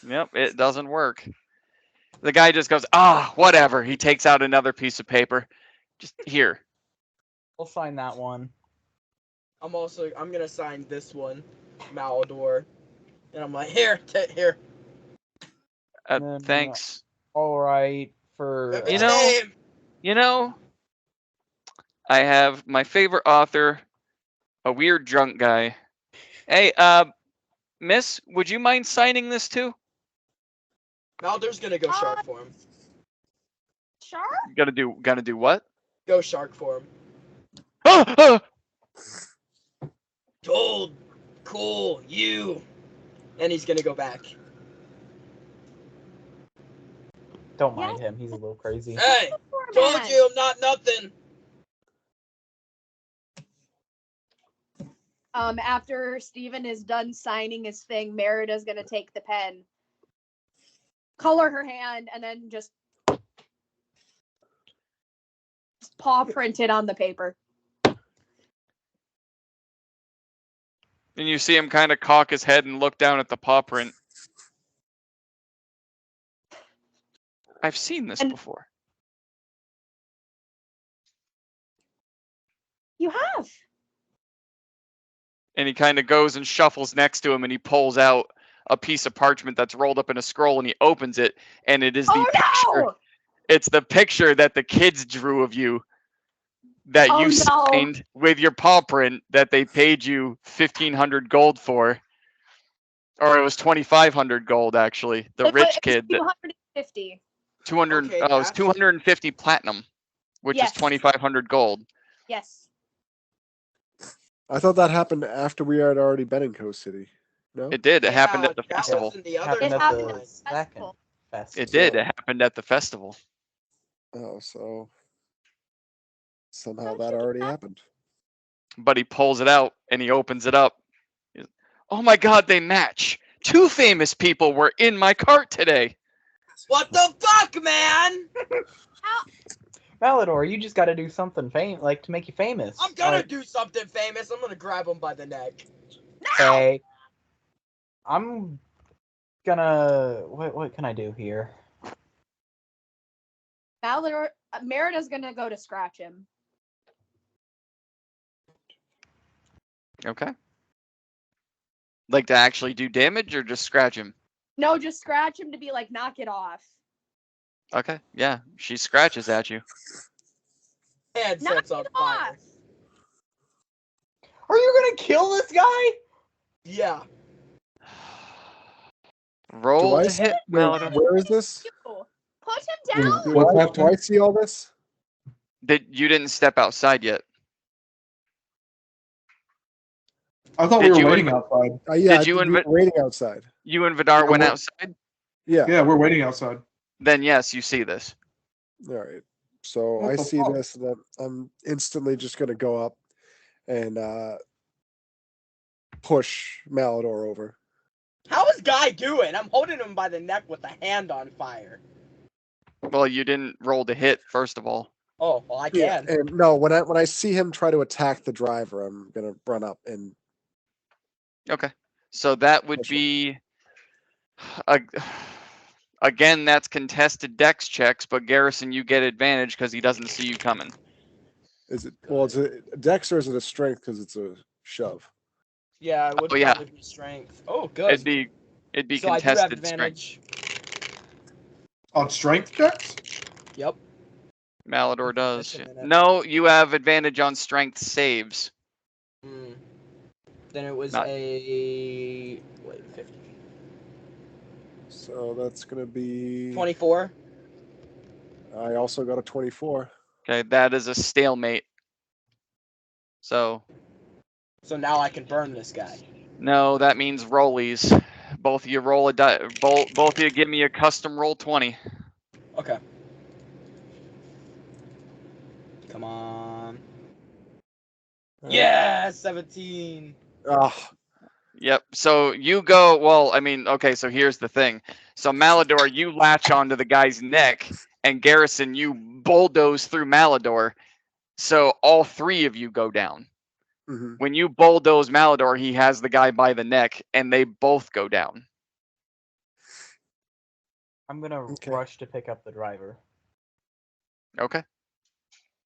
Yep, it doesn't work. The guy just goes, whatever. He takes out another piece of paper. Just here. We'll sign that one. I'm gonna sign this one, Malador, and I'm like, here. No. Thanks. All right, for Give me You the know- name. You know, I have my favorite author, a weird drunk guy. Hey, miss, would you mind signing this too? Maldor's gonna go shark for him. Sure. Gotta do what? Go shark for him. Ah! Told, cool, you. And he's gonna go back. don't mind him. He's a little crazy. Hey, told you I'm not nothing. After Steven is done signing his thing, Merida's gonna take the pen, color her hand, and then just paw print it on the paper. And you see him kind of cock his head and look down at the paw print. I've seen this And- before. You have. And he kind of goes and shuffles next to him, and he pulls out a piece of parchment that's rolled up in a scroll, and he opens it, and it is the Oh picture. no! It's the picture that the kids drew of you, that Oh, you no. signed with your paw print, that they paid you 1,500 gold for, or it was 2,500 gold actually. The rich kid, that 250. 200. Okay, Oh, it was that's- 250 platinum, which Yes. is 2,500 gold. Yes. I thought that happened after we had already been in Coast City. No? It did. It happened Yeah, at the that festival. was in the other Happened It at happened the at the second festival. fest. It did. It happened at the festival. Oh, so somehow that already happened. But he pulls it out and he opens it up. Oh my God, they match. 2 famous people were in my cart today. What the fuck, man? Malador, you just got to do something to make you famous. I'm gonna Like, do something famous. I'm gonna grab him by the neck. okay. I'm gonna. What can I do here? Merida's gonna go to scratch him. Okay. Like to actually do damage or just scratch him? No, just scratch him to be like, knock it off. Okay. Yeah. She scratches at you. Head Knock sets on it fire. off. Are you gonna kill this guy? Yeah. Roll Do I to see- hit, wait, Malador. where is this? You. Put him down. Do What's I, happening? do I see all this? You didn't step outside yet. I thought Did we you were waiting inv- outside. Yeah, Did you we were waiting outside. You and Vidar went what- outside? Yeah. Yeah, we're waiting outside. Then yes, you see this. All right. So What I the see fuck? this, and I'm instantly just gonna go up and push Malador over. How is Guy doing? I'm holding him by the neck with a hand on fire. Well, you didn't roll to hit, first of all. Oh, well, I Yeah, can. and no, when I see him try to attack the driver, I'm gonna run up and Okay. So that would Push him. be again, that's contested dex checks, but Garrison, you get advantage because he doesn't see you coming. is it it's a dex or is it a strength because it's a shove? Yeah, it would Oh, yeah. probably be strength. Oh, good. It'd be so I do have contested strength. advantage. On strength checks? Yep. Malador does. Just a minute. No, you have advantage on strength saves. Hmm. Then it was Not- a wait 50. So that's going to be. 24. I also got a 24. Okay, that is a stalemate. So So now I can burn this guy. no, that means rollies. Both of you roll a die. Both of you give me a custom roll 20. Okay. Come on. Yeah, 17. Ah, Yep. So you go. Well, I mean, okay. So here's the thing. So Malador, you latch onto the guy's neck, and Garrison, you bulldoze through Malador. So all three of you go down. mhm. When you bulldoze Malador, he has the guy by the neck, and they both go down. I'm gonna Okay. rush to pick up the driver. Okay.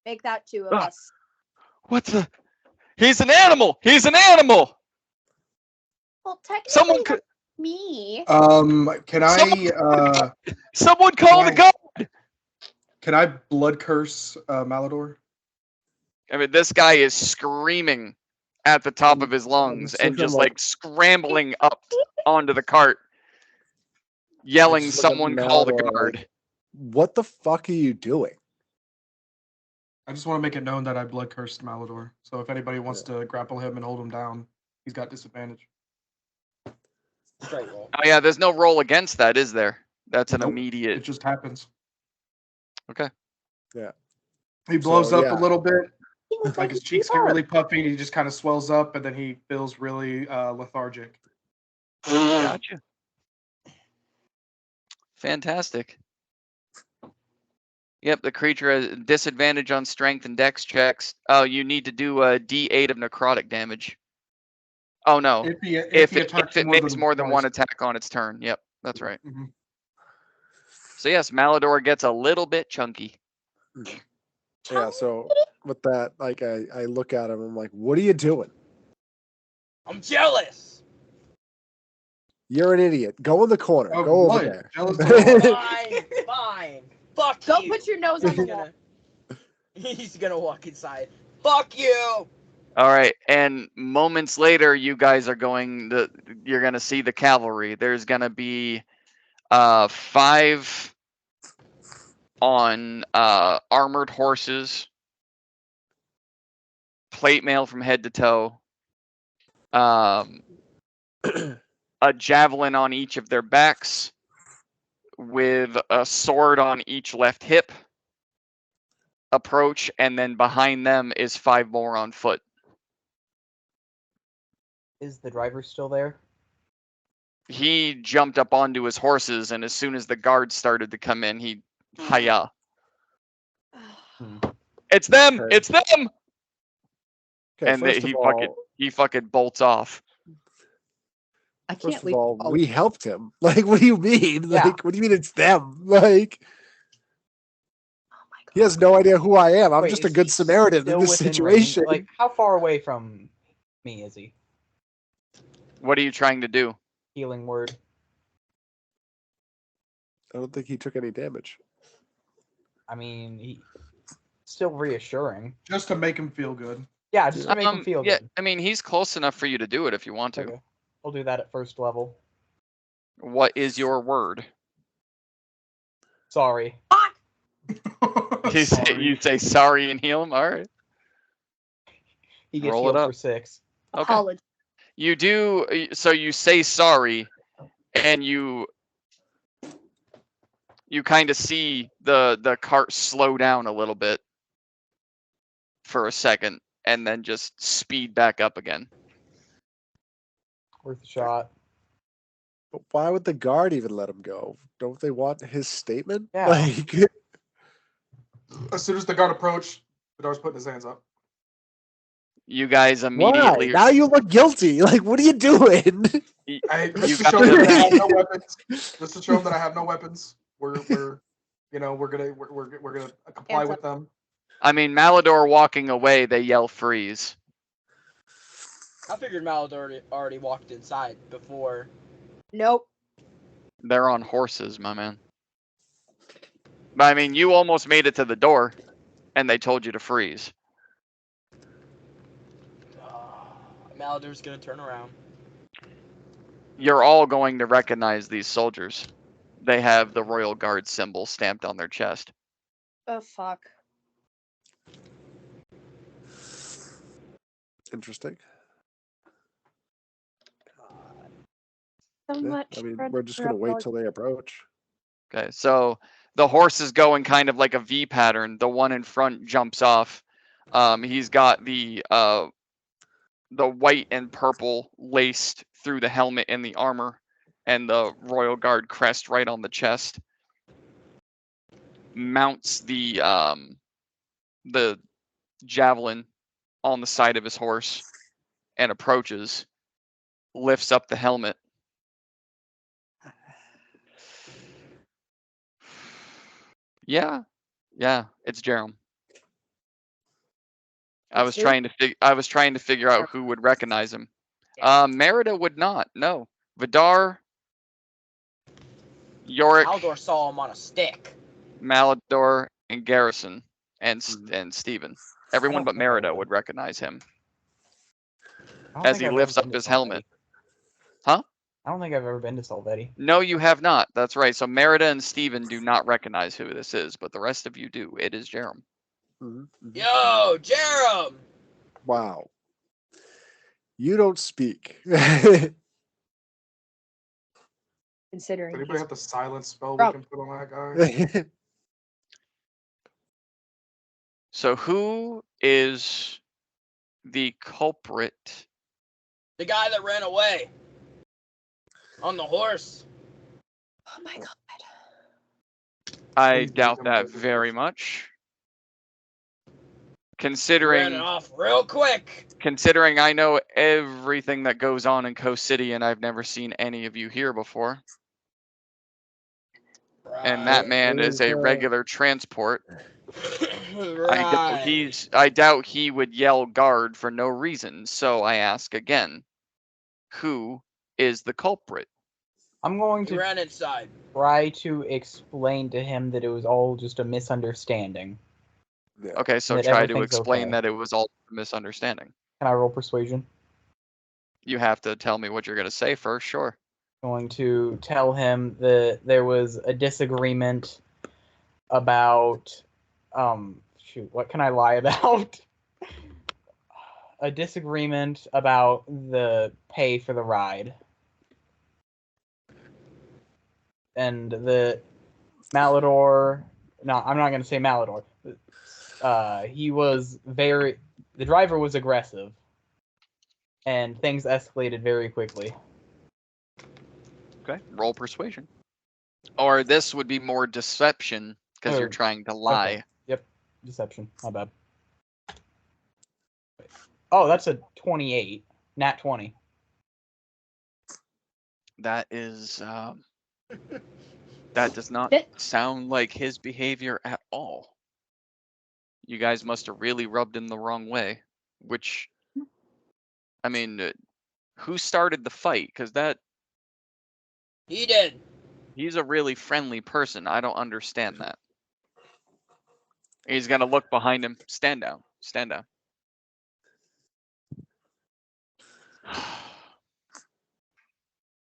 Make that two of Ah. us. What the? He's an animal. He's an animal. Well, technically, Someone could. me. Can I Someone call the Why? guard. can I blood curse Malador? I mean, this guy is screaming at the top of his lungs just and looking just like- like scrambling up onto the cart, yelling, just look at "Someone call the Malador like- guard!" What the fuck are you doing? I just want to make it known that I blood cursed Malador. So if anybody wants to grapple him and hold him down, he's got disadvantage. Straight roll. Oh yeah, there's no roll against that, is there? That's an Nope. It immediate. just happens. Okay. Yeah. He blows So, up yeah. a little bit, He looks like his a cheeks get sweetheart. really puffy, and he just kind of swells up, and then he feels really lethargic. Gotcha. Fantastic. Yep, the creature has disadvantage on strength and dex checks. Oh, you need to do a D8 of necrotic damage. Oh no, If he if attacks it makes more than one twice. attack on its turn. Yep, that's right. Mhm. So yes, Malador gets a little bit chunky. Yeah, so with that, like I look at him, I'm like, what are you doing? I'm jealous. You're an idiot. Go in the corner. Of Go over what? there. Jealous of what? Fine, fine. Fuck Go you. put your nose on the He's wall. gonna, he's gonna walk inside. Fuck you. All right, and moments later, you guys are you're gonna see the cavalry. There's gonna be 5 on armored horses, plate mail from head to toe, a javelin on each of their backs, with a sword on each left hip. Approach, and then behind them is 5 more on foot. Is the driver still there? He jumped up onto his horses, and as soon as the guards started to come in, he hiya. It's them! Okay. It's them! Okay, And first he of all, fucking bolts off. I first can't of leave. all, all- we helped him. Like, what do you mean? Yeah. Like, what do you mean it's them? Like, Oh my he has no idea who I am. I'm Wait, just a is good he Samaritan in still this within range? situation. Like, how far away from me is he? What are you trying to do? Healing word. I don't think he took any damage. I mean, he still reassuring. Just to make him feel good. Yeah, just to make him feel yeah, good. I mean, he's close enough for you to do it if you want to. Okay, we'll do that at first level. What is your word? Sorry. You say sorry and heal him? All right. He gets Roll it healed up. for 6. Okay. Apology. You do, so you say sorry, and you kind of see the cart slow down a little bit for a second, and then just speed back up again. Worth a shot. But why would the guard even let him go? Don't they want his statement? Yeah. Like, As soon as the guard approached, Vidar's putting his hands up. You guys why? immediately. Now you look guilty. Like, what are you doing? Just You to got show him that I have the- no weapons. Just to show him that I have no weapons. We're gonna comply Hands with up. them. I mean, Malador walking away, they yell freeze. I figured Malador already walked inside before. Nope. They're on horses, my man. But I mean, you almost made it to the door, and they told you to freeze. Malador's gonna turn around. You're all going to recognize these soldiers. they have the Royal Guard symbol stamped on their chest. Oh fuck. Interesting. So Yeah, much. I mean, for we're just gonna wait Royal- till they approach. Okay, so the horse is going kind of like a V pattern. The one in front jumps off. He's got the white and purple laced through the helmet and the armor, and the Royal Guard crest right on the chest. Mounts the javelin on the side of his horse and approaches. Lifts up the helmet. Yeah, it's Jerem. I was It's who? trying to figure out who would recognize him. Merida would not. No, Vidar, Yorick, Haldor saw him on a stick. Malador, and Garrison, and Mhm. and Steven. Everyone don't but think I Merida would. would recognize him I don't as think he I've lifts ever up been to his helmet. Salvetti. I don't think I've ever been to Salvetti. No, you have not. That's right. So Merida and Steven do not recognize who this is, but the rest of you do. It is Jerem. Mhm, mhm. Yo, Jerem! Wow. You don't speak. Considering Does anybody he's have the silence spell we Bro. can put on that guy? So who is the culprit? The guy that ran away. On the horse. oh my god. I Please leave doubt him that alone. very much. He ran it Considering off real quick. I know everything that goes on in Coast City and I've never seen any of you here before. And that Right. man It is was, a regular transport. Right. I doubt he would yell guard for no reason. So I ask again, who is the culprit? I'm going He to ran inside. try to explain to him that it was all just a misunderstanding. Yeah. Okay, so That try to everything's explain okay. that it was all a misunderstanding. Can I roll persuasion? You have to tell me what you're going to say first, sure. Going to tell him that there was a disagreement about shoot, what can I lie about? A disagreement about the pay for the ride. And the Malador, no, I'm not going to say Malador. The driver was aggressive. And things escalated very quickly. Okay, roll persuasion. Or this would be more deception because you're Oh, trying to lie. Okay. Yep, deception. My bad. Oh, that's a 28. Nat 20. That is that does not sound like his behavior at all. You guys must have really rubbed him the wrong way. Which, I mean, who started the fight? Because He did. he's a really friendly person. I don't understand that. He's gonna look behind him. Stand down. Stand down.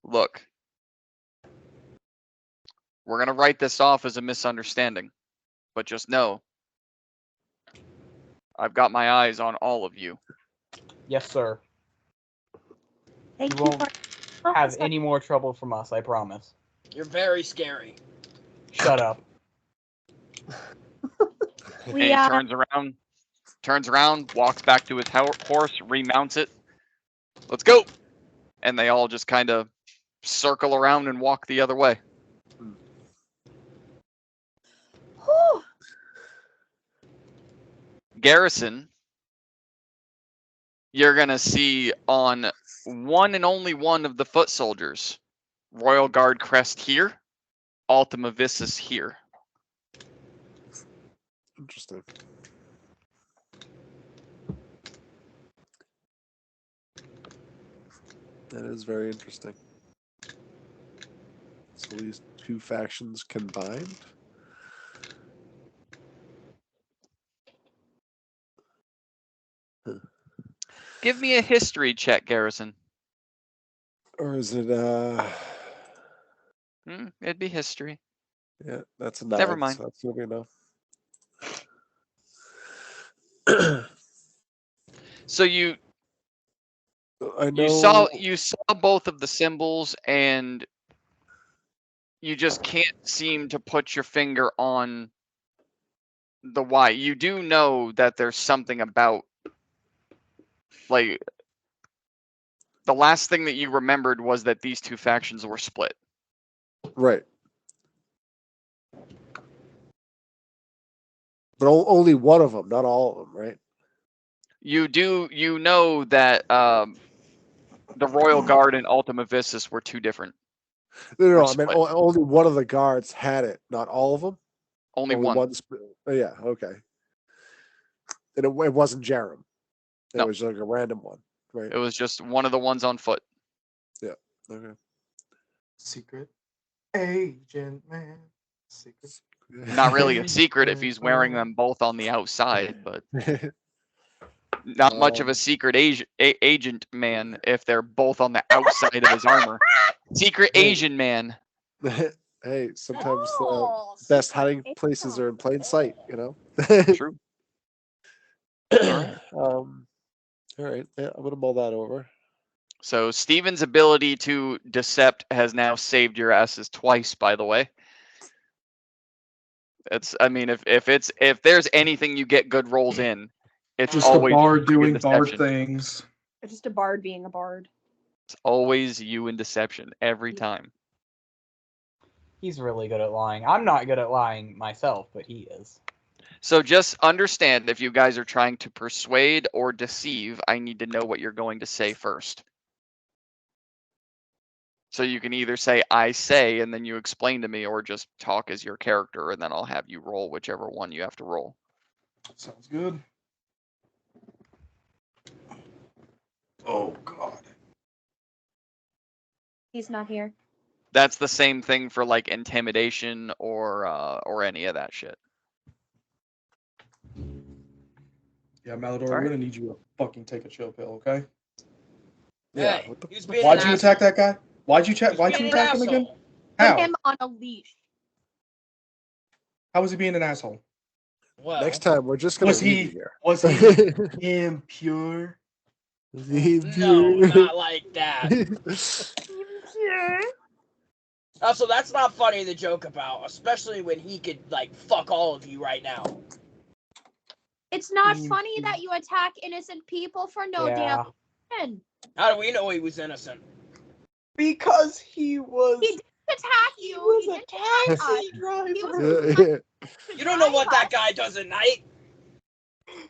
Look, we're gonna write this off as a misunderstanding, but just know I've got my eyes on all of you. Yes, sir. Thank You you won't for have any more trouble from us, I promise. You're very scary. Shut up. And we he turns around, walks back to his horse, remounts it. Let's go. And they all just kind of circle around and walk the other way. Whew. Garrison, you're going to see on one and only one of the foot soldiers, Royal Guard crest here, Ultima Vissus here. Interesting. That is very interesting. So these two factions combined? Give me a history check, Garrison. Or is it It'd be history. Yeah, that's a 9. Never mind. So that's gonna be enough. So you I know. you saw both of the symbols, and you just can't seem to put your finger on the why. You do know that there's something about, like, the last thing that you remembered was that these two factions were split. Right. But only one of them, not all of them, right? You know that the Royal Guard and Ultima Vistus were two different. No, Or I meant split. only one of the guards had it, not all of them. Only one. Oh, yeah, okay. And it wasn't Jerem. It No. was like a random one, right? It was just one of the ones on foot. Okay. Secret agent man. Secret. Not really a secret if he's wearing them both on the outside, but not much of a secret agent man if they're both on the outside of his armor. Secret Asian man. Hey, sometimes the Oh, best secret hiding agent. places are in plain sight, you know? True. All right. Yeah, I'm gonna mull that over. So Steven's ability to decept has now saved your asses twice, by the way. I mean, if there's anything you get good rolls in, it's Just a always bard you in doing bard deception. things. It's just a bard being a bard. It's always you in deception every time. He's really good at lying. I'm not good at lying myself, but he is. So just understand, if you guys are trying to persuade or deceive, I need to know what you're going to say first. So you can either say, I say, and then you explain to me, or just talk as your character, and then I'll have you roll whichever one you have to roll. Sounds good. Oh God. He's not here. That's the same thing for like intimidation or any of that shit. Yeah, Malador, Alright. we're gonna need you to fucking take a chill pill, okay? Yeah. Hey, what the he was fuck? being Why'd an you attack asshole. that guy? Why'd you He was attack being him an again? asshole. Put How? him on a leash. How was he being an asshole? Well, Next time we're just gonna Was leave he you here. was he impure? no, not like that. Also, that's not funny to joke about, especially when he could, like, fuck all of you right now. It's not Mm, funny that you attack innocent people for no Yeah. damn reason. How do we know he was innocent? Because he was. He didn't attack He you. was He a didn't attack us. taxi driver. He was Yeah. You don't know what that guy does at night.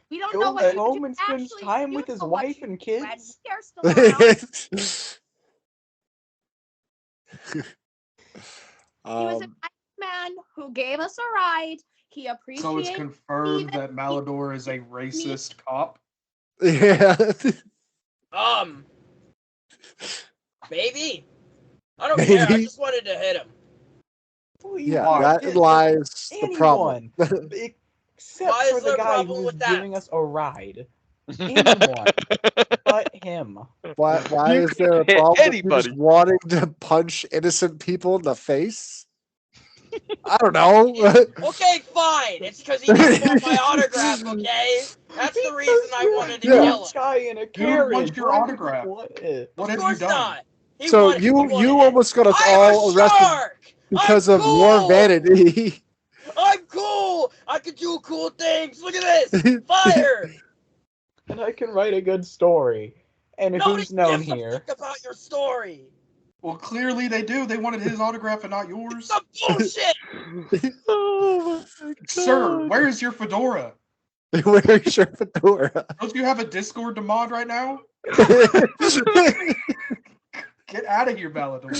We don't know Goes what you home do. and spends Actually, time you with his know what wife you and do when kids. they're still around. He was a nice man who gave us a ride. He So it's appreciated. confirmed that Malador is a racist cop. Yeah. Maybe. I don't care. I Maybe. just wanted to hit him. Yeah, Why? that lies the problem. Anyone, except Why is for there the a guy problem who was with that? giving us a ride. Anyone but him. Why You is there a hit problem with you anybody. just wanting to punch innocent people in the face? I don't know. Okay, fine. It's because he didn't want my autograph, okay? That's the reason I wanted to Yeah. kill him. Guy in a wants carriage. your Why would autograph? you want it? What Of have you course done? not. He So wanted- he wanted you it. almost got us I'm all a arrested shark! because I'm of your cool! vanity. I'm cool! I can do cool things! Look at this! Fire! And I can write a good story. And Nobody who's known gives a here? fuck about your story! Well, clearly they do. They wanted his autograph and not yours. Some bullshit! Oh my Sir, where is your fedora? Where's your fedora? Don't you have a Discord to mod right now? Get out of here, Malador.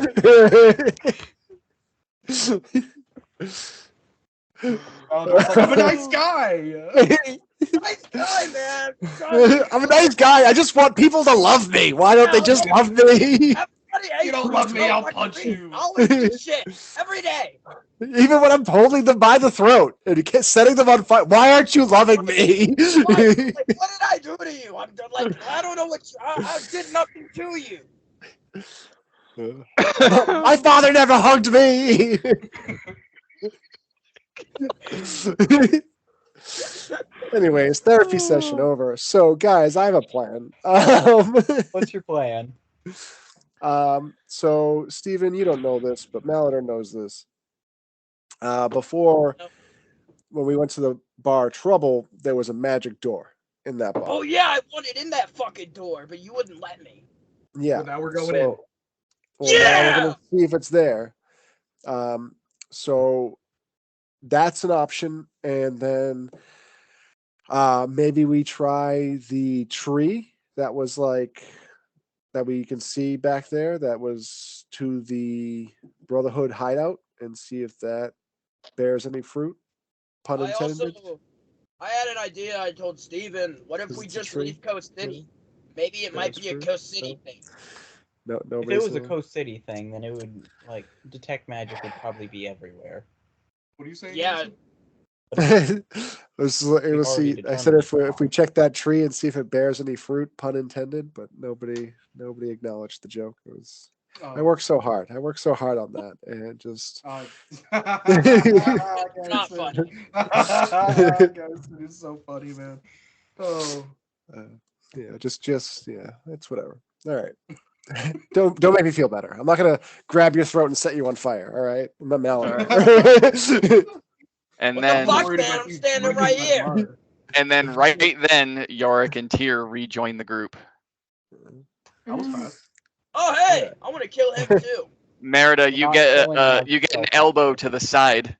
Malador's like, I'm a nice guy. Nice guy, man! I'm trying to- I'm a nice guy. I just want people to love me. Why don't they just love me? Everybody hates You don't me. love me, I'll Don't punch fucking you. I'll eat your shit every day. Even when I'm holding them by the throat and setting them on fire. Why aren't you loving me? What? Like, what did I do to you? I'm like, I don't know what I did nothing to you. My father never hugged me. Anyways, therapy session over. So, guys, I have a plan. What's your plan? So Steven, you don't know this, but Malador knows this. Before, when we went to the bar Trouble, there was a magic door in that bar. Oh yeah, I wanted in that fucking door, but you wouldn't let me. Yeah. Well, now we're going in. Well, now we're gonna see if it's there. So that's an option, and then maybe we try the tree that was like that we can see back there. That was to the Brotherhood hideout, and see if that bears any fruit. Pun intended. I had an idea. I told Steven, what if Is we it a just tree? leave Coast City? Maybe it might be a true. Coast City thing. No, If nobody's it was a there. Coast City thing, then it would like detect magic would probably be everywhere. What are you saying? Yeah. Jason? We'll see. I said if we check that tree and see if it bears any fruit, pun intended, but nobody acknowledged the joke. It was I worked so hard. I worked so hard on that, and it just Not funny. Garrison is so funny, man. Oh, yeah, just yeah, it's whatever. All right. Don't make me feel better. I'm not gonna grab your throat and set you on fire. All right, I'm not Malador. And What then the fuck, man? I'm standing right here. and then right then Yorick and Tyr rejoin the group. that was fast. Oh hey, I want to kill him too. Merida, you not get going down you get an stealth. elbow to the side.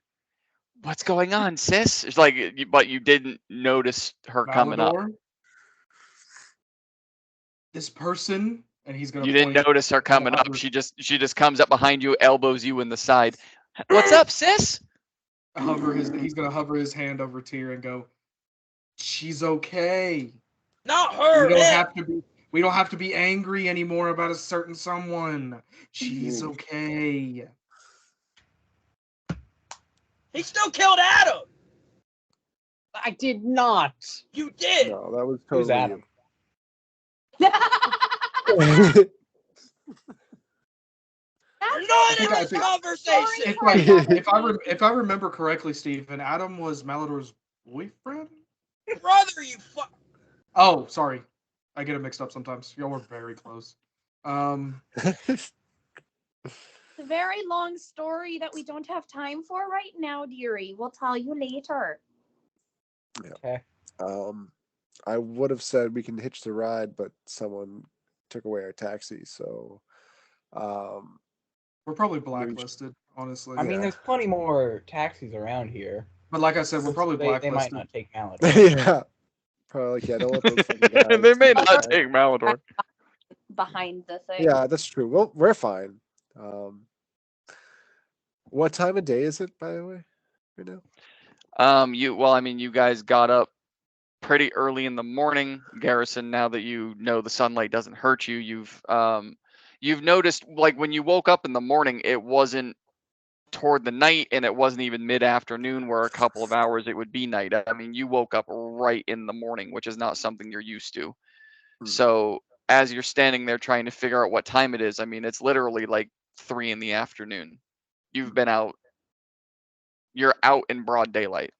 What's going on, sis? It's like, but you didn't notice her coming up. Malador, this person, and he's gonna. You didn't point notice her coming up. hovers- She just comes up behind you, elbows you in the side. What's up, sis? He's gonna hover his hand over Tyr and go, "She's okay. Not her. We don't have to be angry anymore about a certain someone. She's Ooh. okay." He still killed Adam. I did not. You did. No, that was Who's totally Adam? you. You're not in I this think- conversation. If I remember correctly, Stephen, Adam was Malador's boyfriend. Brother, you fuck. Oh, sorry, I get it mixed up sometimes. Y'all were very close. It's a very long story that we don't have time for right now, dearie. We'll tell you later. Okay. I would have said we can hitch the ride, but someone took away our taxi, so We're probably blacklisted, honestly. I mean, Yeah. there's plenty more taxis around here. But like I said, we're probably They might blacklisted. not take Malador. yeah. Probably like, yeah, don't let those fucking guys They may do not that. take Malador. Behind the thing. Yeah, that's true. Well, we're fine. What time of day is it, by the way, right now? You guys got up pretty early in the morning, Garrison. Now that you know the sunlight doesn't hurt you, you've noticed, like, when you woke up in the morning, it wasn't toward the night, and it wasn't even mid-afternoon where a couple of hours it would be night. I mean, you woke up right in the morning, which is not something you're used to. So as you're standing there trying to figure out what time it is, I mean, it's literally like 3 in the afternoon. You've been out. You're out in broad daylight.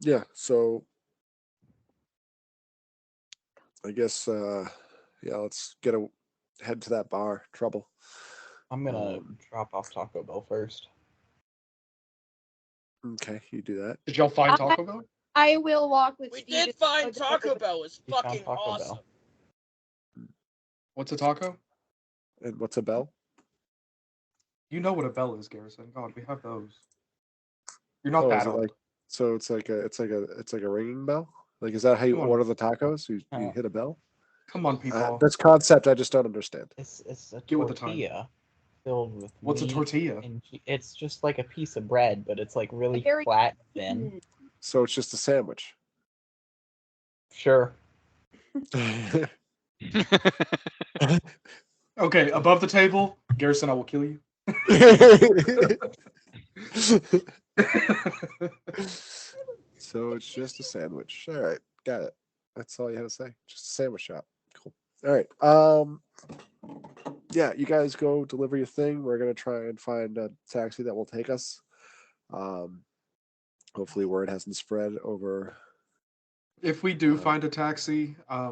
Yeah, so I guess let's head to that bar, Trouble. I'm gonna drop off Taco Bell first. Okay, you do that. Did y'all find Taco Bell? I will walk with We Steve. did find Taco Bell. It's We found fucking Taco Bell. awesome. What's a taco? And what's a bell? You know what a bell is, Garrison. God, we have those. You're not Oh, that is it old. like so? It's like a ringing bell. Like, is that how you Come on. order the tacos? You Oh. hit a bell. Come on, people. This concept I just don't understand. It's a Get with the time. tortilla filled with What's a meat tortilla? and it's just like a piece of bread, but it's like really Very- flat and thin. So it's just a sandwich. Sure. Okay, above the table, Garrison, I will kill you. So it's just a sandwich. All right, got it. That's all you had to say. Just a sandwich shop. Cool. All right. Yeah, you guys go deliver your thing. We're gonna try and find a taxi that will take us. Hopefully, word hasn't spread over. If we do Uh, find a taxi, I a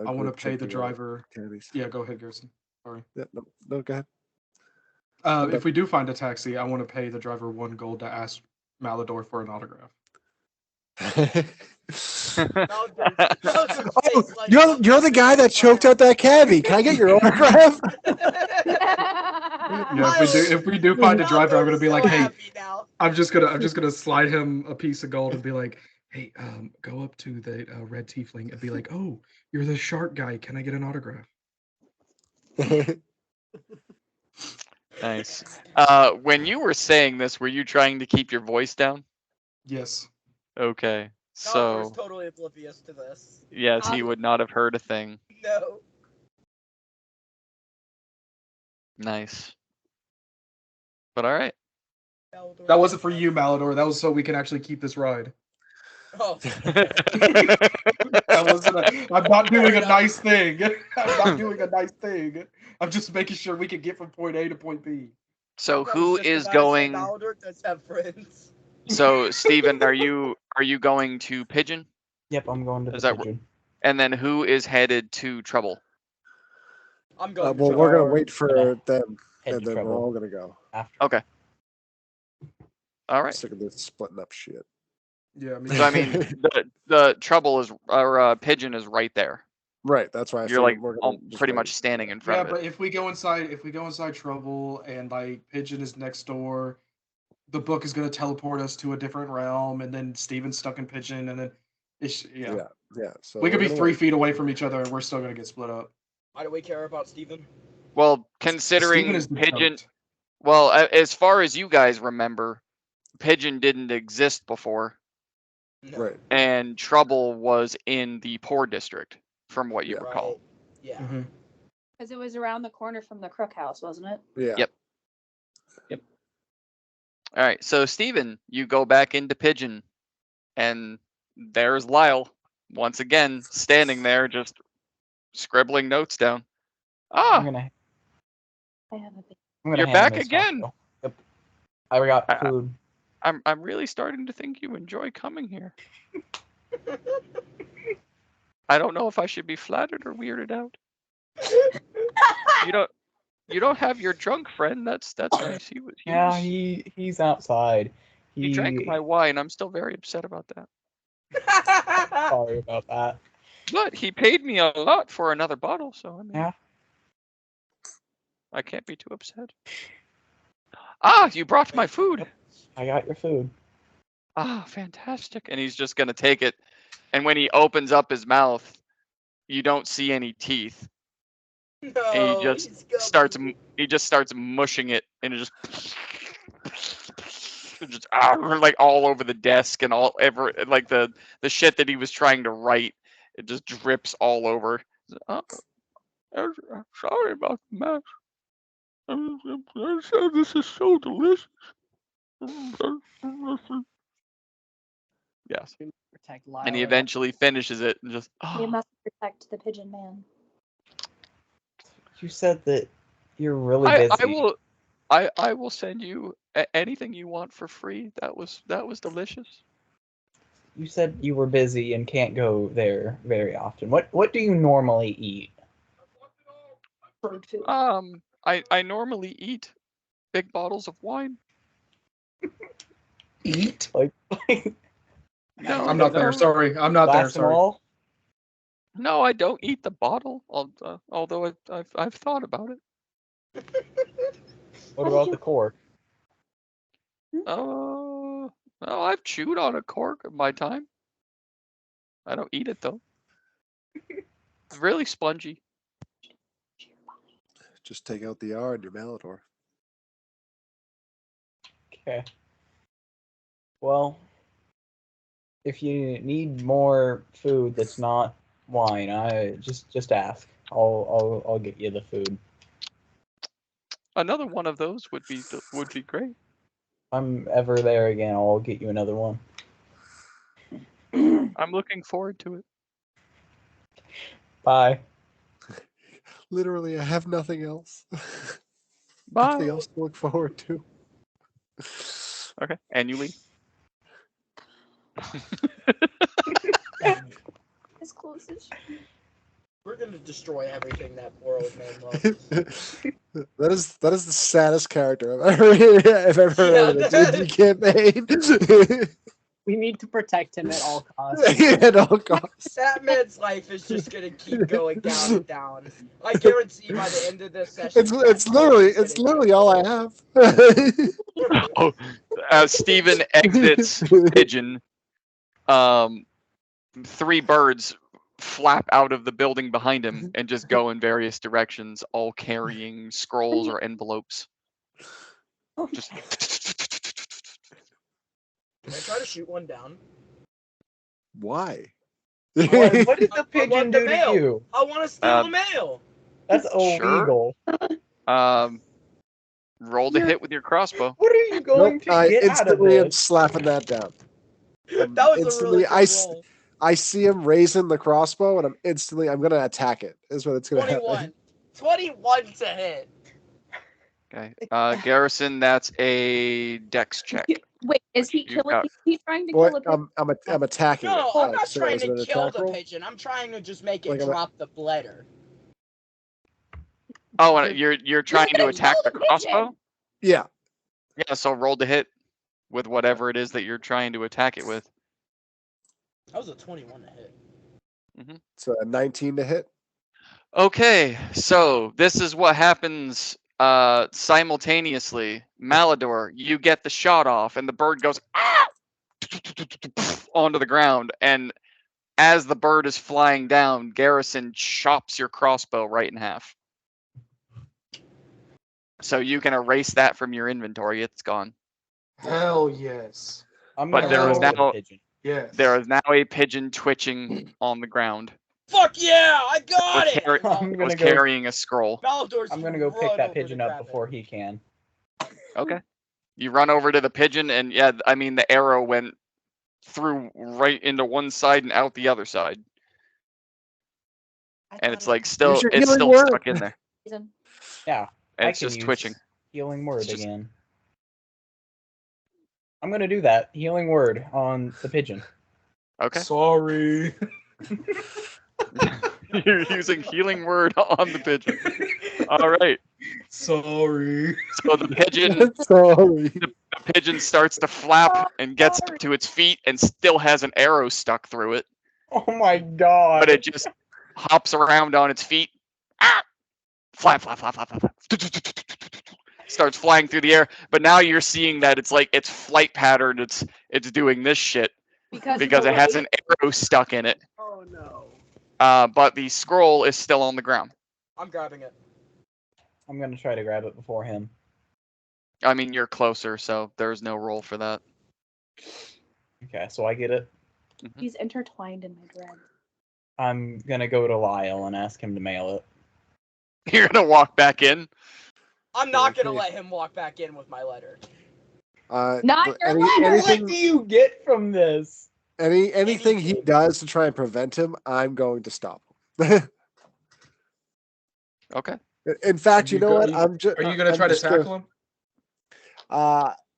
want to group pay the jumping out driver. cabbies. Yeah, go ahead, Garrison. Sorry. Yeah, no, go ahead. If we do find a taxi, I want to pay the driver 1 gold to ask Malador for an autograph. Oh, you're the guy that choked out that cabbie. Can I get your autograph? Yeah, if we do find a driver, I'm gonna be like, hey, happy now. I'm just gonna slide him a piece of gold and be like, hey, go up to the red tiefling and be like, oh, you're the shark guy. Can I get an autograph? Nice. When you were saying this, were you trying to keep your voice down? Yes. Okay. Malador's So totally oblivious to this. yes, he would not have heard a thing. No. Nice. But all right. Malador That wasn't for doesn't you, have- Malador. That was so we can actually keep this ride. Oh. That wasn't I'm not doing Fair a enough. nice thing. I'm not doing a nice thing. I'm just making sure we can get from point A to point B. So I was who just is about to say going? Malador does have friends. So Steven, are you going to Pigeon? Yep, I'm going to Is the that pigeon. And then who is headed to Trouble? I'm going. well, to we're gonna Or wait for gonna them, Head and to then we're trouble all gonna go. after. Okay. All right. Sick of this splitting up shit. Yeah, me So I mean, the Trouble is or Pigeon is right there. Right. That's why I You're figured like we're gonna just pretty wait. much standing in front Yeah, of but it. if we go inside Trouble and like Pigeon is next door, the book is gonna teleport us to a different realm, and then Steven's stuck in Pigeon, and then Yeah. So we could we're be gonna 3 wait. feet away from each other, and we're still gonna get split up. Why do we care about Steven? Well, Steven considering is the Pigeon, choked. well, as far as you guys remember, Pigeon didn't exist before, No. Right. and Trouble was in the poor district, from what you Yeah. recall. Right. Yeah. Mhm. Because it was around the corner from the Crook House, wasn't it? Yeah. Yep. All right, so Steven, you go back into Pigeon, and there's Lyle once again standing there, just scribbling notes down. I'm Ah, gonna I have a big. I'm gonna You're hand him back his again. taco. Yep. I got I- food. I'm really starting to think you enjoy coming here. I don't know if I should be flattered or weirded out. You don't have your drunk friend. That's nice. He Yeah, he's outside. he drank my wine. I'm still very upset about that. Sorry about that. But he paid me a lot for another bottle, so I mean, Yeah. I can't be too upset. Ah, you brought my food. I got your food. Ah, fantastic. And he's just gonna take it. And when he opens up his mouth, you don't see any teeth. No, And he just he's gonna- starts mushing it, and it just like all over the desk and like the shit that he was trying to write, it just drips all over. Oh, I'm sorry about the mess. This is so delicious. Yes. Protect Lyle. And he eventually finishes it and just You must protect the pigeon man. You said that you're really busy. I will send you anything you want for free. That was delicious. You said you were busy and can't go there very often. What do you normally eat? Bird food. I normally eat big bottles of wine. Eat? Like No, I'm not there. no. Sorry, I'm not there. glass and Sorry. all? No, I don't eat the bottle. Although I've thought about it. What about the cork? Oh, I've chewed on a cork in my time. I don't eat it though. It's really spongy. Just take out the R in your Malador. Okay. Well, if you need more food that's not wine, I just ask. I'll get you the food. Another one of those would be great. If I'm ever there again, I'll get you another one. I'm looking forward to it. Bye. Literally, I have nothing else. Bye. Nothing else to look forward to. Okay, and you leave. As close as We're gonna destroy everything that poor old man loves. That is the saddest character I've ever heard in a D&D campaign. We need to protect him at all costs. At all costs. That man's life is just gonna keep going down and down. I guarantee by the end of this session. It's literally all I have. Oh, as Steven exits Pigeon, 3 birds flap out of the building behind him and just go in various directions, all carrying scrolls or envelopes. Just Can I try to shoot one down? Why? What did the I pigeon want the do to mail. you? I want to steal the mail. That's Sure. illegal. roll to hit with your crossbow. What are you going Nope, to I get out of instantly am this? slapping that down. That was Instantly, a really good roll. I see him raising the crossbow, and I'm gonna attack it. Is what it's gonna 21. happen. 21 to hit. Okay. Garrison, that's a dex check. Wait, is he You killing? got- Is he trying to Boy, kill a pigeon? I'm attacking No, it. I'm not So trying is it to an kill attack the roll? pigeon. I'm trying to just make it Like, drop the letter. Oh, and you're trying to gonna attack kill the the pigeon. crossbow? Yeah. Yeah, so roll to hit with whatever it is that you're trying to attack it with. That was a 21 to hit. So a 19 to hit. Okay, so this is what happens simultaneously. Malador, you get the shot off, and the bird goes ah! onto the ground, and as the bird is flying down, Garrison chops your crossbow right in half. So you can erase that from your inventory. It's gone. Hell yes. I'm But gonna there is roll with the now- pigeon. Yes. There is now a pigeon twitching on the ground. Fuck yeah! I got Was it! carry- I'm It gonna was go. carrying a scroll. Malador's I'm gonna gonna go pick run that over pigeon to up grab it. before he can. Okay. You run over to the pigeon, and yeah, I mean, the arrow went through right into one side and out the other side. And it's like still, Use your it's healing still word. stuck in there. Yeah, And I it's can just use twitching. Healing word It's just- again. I'm gonna do that. Healing word on the pigeon. Okay. Sorry. You're using healing word on the pigeon. All right. Sorry. So the pigeon starts to flap and gets up to its feet and still has an arrow stuck through it, Oh my god! but it just hops around on its feet. Ah! Flap, flap, flap, flap, flap, flap. Starts flying through the air, but now you're seeing that it's like its flight pattern. It's doing this shit because it has an arrow stuck in it. Oh no. But the scroll is still on the ground. I'm grabbing it. I'm gonna try to grab it before him. I mean, you're closer, so there's no roll for that. Okay, so I get it. He's intertwined in my dread. I'm gonna go to Lyle and ask him to mail it. You're gonna walk back in. I'm not gonna Okay. let him walk back in with my letter. Not your letter! What anything, do you get from this? anything he Anything. does to try and prevent him, I'm going to stop him. Okay. In fact, Are you you know what? going- I'm just. Are you gonna try to tackle him?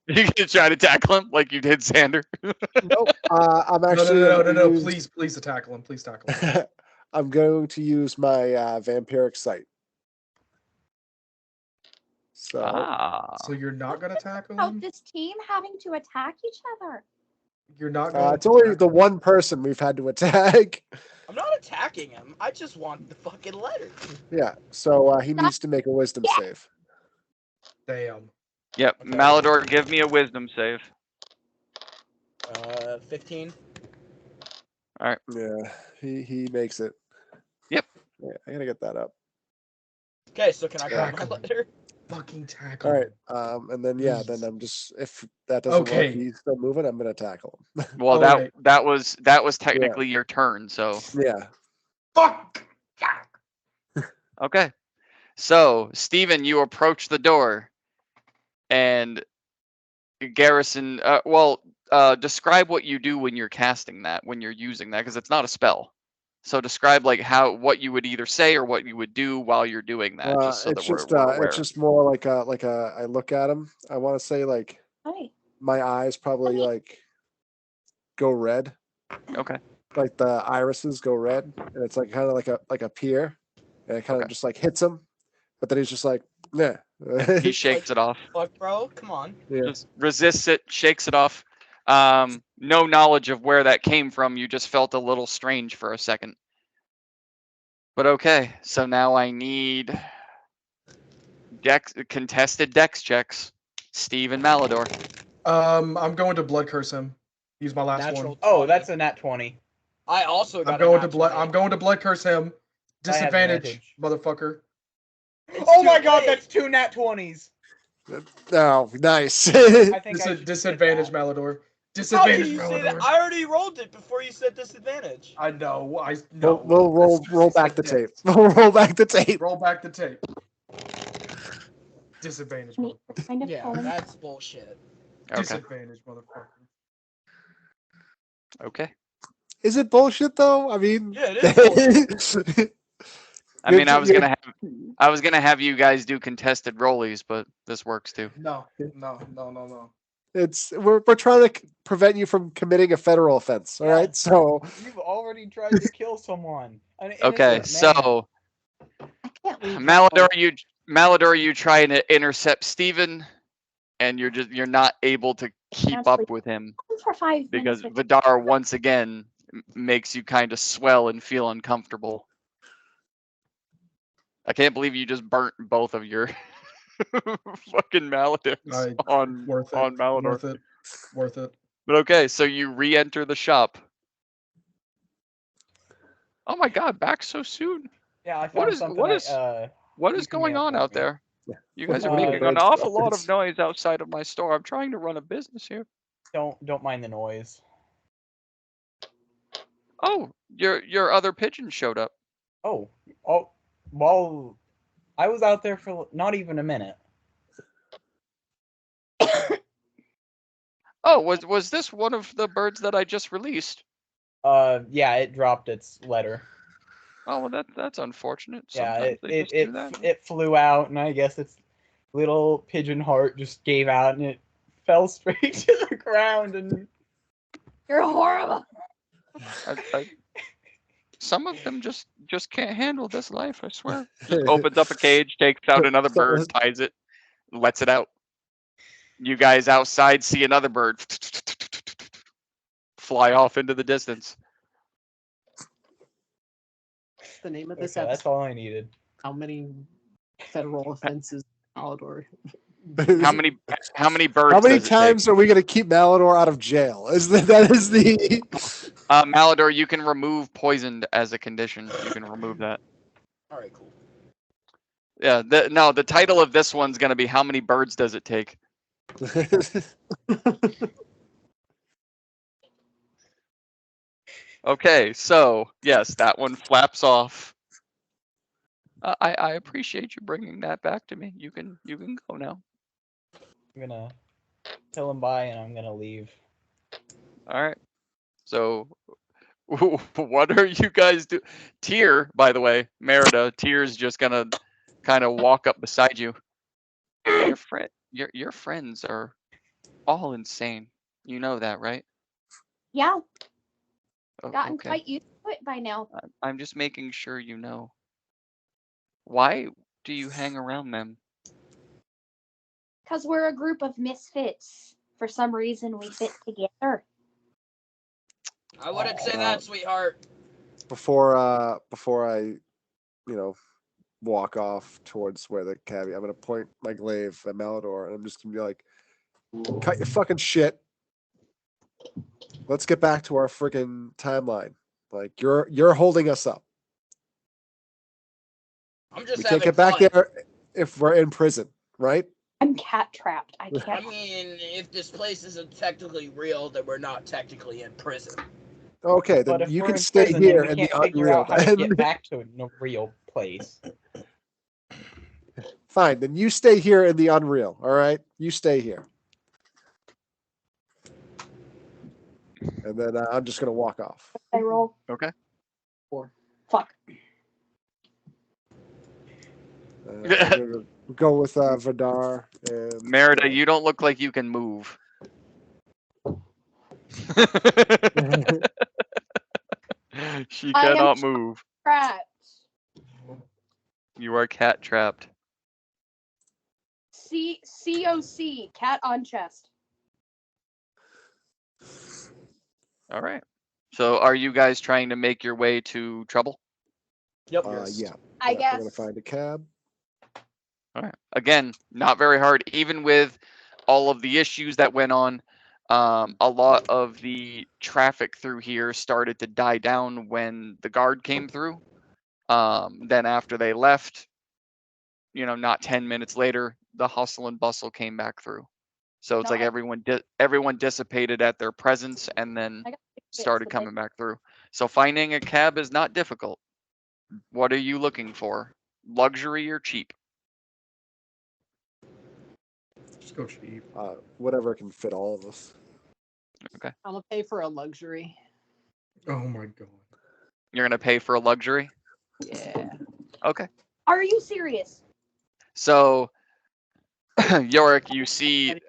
You gonna try to tackle him like you did Xander? Nope. I'm No, actually. no. gonna use- Please tackle him. Please tackle him. I'm going to use my vampiric sight. So Ah. So you're not gonna tackle About him? this team having to attack each other. You're not going. it's only the one person we've had to attack. I'm not attacking him. I just want the fucking letter. Yeah. So he needs to make a wisdom save. Damn. Yep. Okay. Malador, give me a wisdom save. 15. Yeah. He makes it. Yep. Yeah, I gotta get that up. Okay, so can I grab my Tackle. letter? Fucking tackle. All him. right. And then then Please. I'm just if that doesn't Okay. work, he's still moving. I'm gonna tackle him. Well, Alright. that was technically your turn. So Yeah. Fuck. okay. So Steven, you approach the door, and Garrison. Describe what you do when you're casting that, when you're using that, because it's not a spell. So describe like what you would either say or what you would do while you're doing that, just so that we're aware. It's just more like I look at him. I want to say like Hi. my eyes probably like go red, Okay. like the irises go red, and it's like kind of like a peer, and it kind of Okay. just like hits him, but then he's just like, yeah. He shakes it off. Fuck, bro, come on. Yeah. Just resists it, shakes it off. No knowledge of where that came from. You just felt a little strange for a second. But okay, so now I need contested dex checks. Steve and Malador. I'm going to blood curse him. He's my last Natural one. Oh, 20. that's a nat 20. I also got I'm going a to nat blood. 20. I'm going to blood curse him. I have Disadvantage, advantage. motherfucker. It's Oh too my god, late. that's 2 nat 20s. Oh, nice. I think I should get Disadvantage, that. Malador. How Disadvantage, can you say that? Malador. I already rolled it before you said disadvantage. I know. I know. We'll roll back the tape. We'll roll back the tape. Roll back the tape. Disadvantage, Me- motherfucker. Kind of Yeah, tone. that's bullshit. Okay. Disadvantage, motherfucker. Okay. Is it bullshit though? I mean, Yeah, it is bullshit. I mean, I You're- was gonna have you guys do contested rollies, but this works too. No. It's we're trying to prevent you from committing a federal offense. All right, Yes. so You've already tried to kill someone. An Okay, innocent man. so I can't leave. Malador, you try to intercept Steven, and you're not able to keep up Honestly, with him for 5 because minutes. Vidar once again makes you kind of swell and feel uncomfortable. I can't believe you just burnt both of your fucking Maladors on Worth it. Malador. Worth it. But okay, so you re-enter the shop. Oh my god, back so soon. Yeah, I What found is- something. what is- What You is can going get on that, out yeah. there? Yeah. You What guys are the making an birds awful about lot this? of noise outside of my store. I'm trying to run a business here. Don't mind the noise. Oh, your other pigeon showed up. Oh, well, I was out there for not even a minute. Oh, was this one of the birds that I just released? Yeah, it dropped its letter. Oh, well, that's unfortunate. Yeah, Sometimes they just do that. it flew out, and I guess its little pigeon heart just gave out, and it fell straight to the ground. And You're horrible. Some of them just can't handle this life. I swear. Just opens up a cage, takes out another bird, ties it, lets it out. You guys outside see another bird fly off into the distance. The name of this okay, that's episode. all I needed. How many federal offenses Malador? How many birds? How many does it times are we going to keep Malador out of jail? That is the take? Malador, you can remove poisoned as a condition. You can remove that. All right, cool. Yeah. The title of this one's gonna be "How many birds does it take?" Okay, so yes, that one flaps off. I appreciate you bringing that back to me. You can go now. I'm gonna tell him bye, and I'm gonna leave. All right. So, what are you guys do? Tyr, by the way, Merida. Tyr's just gonna kind of walk up beside you. Your friends are all insane. You know that, right? Yeah, Oh, gotten okay. quite used to it by now. I'm just making sure you know. Why do you hang around them? Because we're a group of misfits. For some reason, we fit together. I wouldn't say that, sweetheart. before I, walk off towards where the cabbie, I'm gonna point my glaive at Malador, and I'm just gonna be like, "Cut your fucking shit. Let's get back to our freaking timeline. Like you're holding us up. I'm just We having can't get back fun. there if we're in prison, right?" I'm cat trapped. I I can't. mean, if this place isn't technically real, then we're not technically in prison. Okay, then But if you we're can in stay prison, here then in we the can't figure unreal. out how to then. get back to a real place. Fine, then you stay here in the unreal. All right, you stay here, and then I'm just gonna walk off. I roll. Okay. 4. Fuck. I'm gonna go with Vidar and Merida, you don't look like you can move. She I am cannot move. Trapped. You are cat trapped. COC, cat on chest. All right. So, are you guys trying to make your way to trouble? Yep. yeah. I We're guess. gonna find a cab. All right. Again, not very hard, even with all of the issues that went on. A lot of the traffic through here started to die down when the guard came through. Then after they left, not 10 minutes later, the hustle and bustle came back through. So it's like Nice. everyone dissipated at their presence and then I got started coming back through. So finding a cab is not difficult. What are you looking for? Luxury or cheap? Just go cheap. Whatever can fit all of us. I'm gonna pay for a luxury. Oh my god. You're gonna pay for a luxury? Yeah. Okay. Are you serious? So, Yorick, you see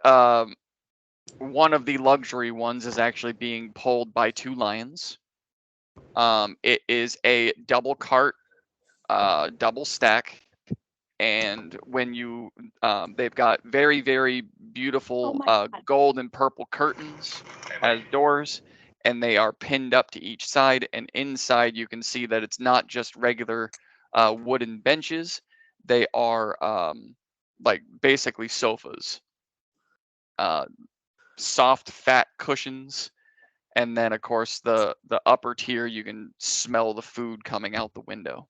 one of the luxury ones is actually being pulled by 2 lions. It is a double cart, double stack, and when you, they've got very, very beautiful my God. gold and purple curtains as doors, and they are pinned up to each side. And inside, you can see that it's not just regular wooden benches; they are like basically sofas, soft, fat cushions. And then, of course, the upper tier, you can smell the food coming out the window.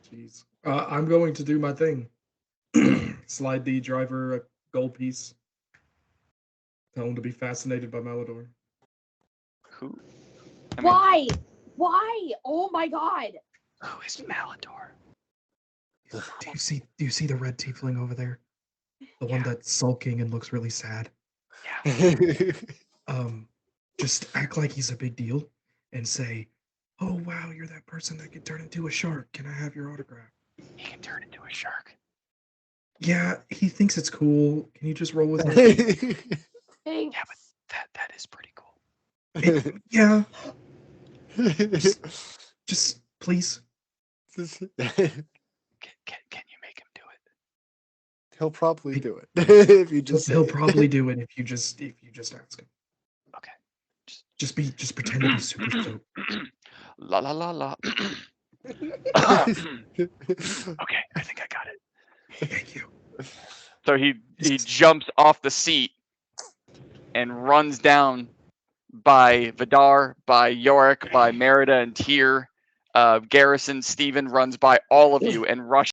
Jeez. I'm going to do my thing. Slide the driver a gold piece. Tell him to be fascinated by Malador. Who? I mean, Why? Why? Oh my God. who is Malador? Do you see the red tiefling over there? The one that's sulking and looks really sad. Just act like he's a big deal and say, "Oh wow, you're that person that can turn into a shark. Can I have your autograph?" He can turn into a shark. Yeah, he thinks it's cool. Can you just roll with it? Thanks. Yeah, but that is pretty cool. Yeah, just please. Can you make him do it? He'll probably do it if you just. He'll say it. probably do it if you just ask him. Okay. Just pretend to be super stoked. La la la la. Okay, I think I got it. Thank you. So he jumps off the seat and runs down by Vidar, by Yorick, by Merida and Tyr. Garrison, Steven runs by all of you and rushes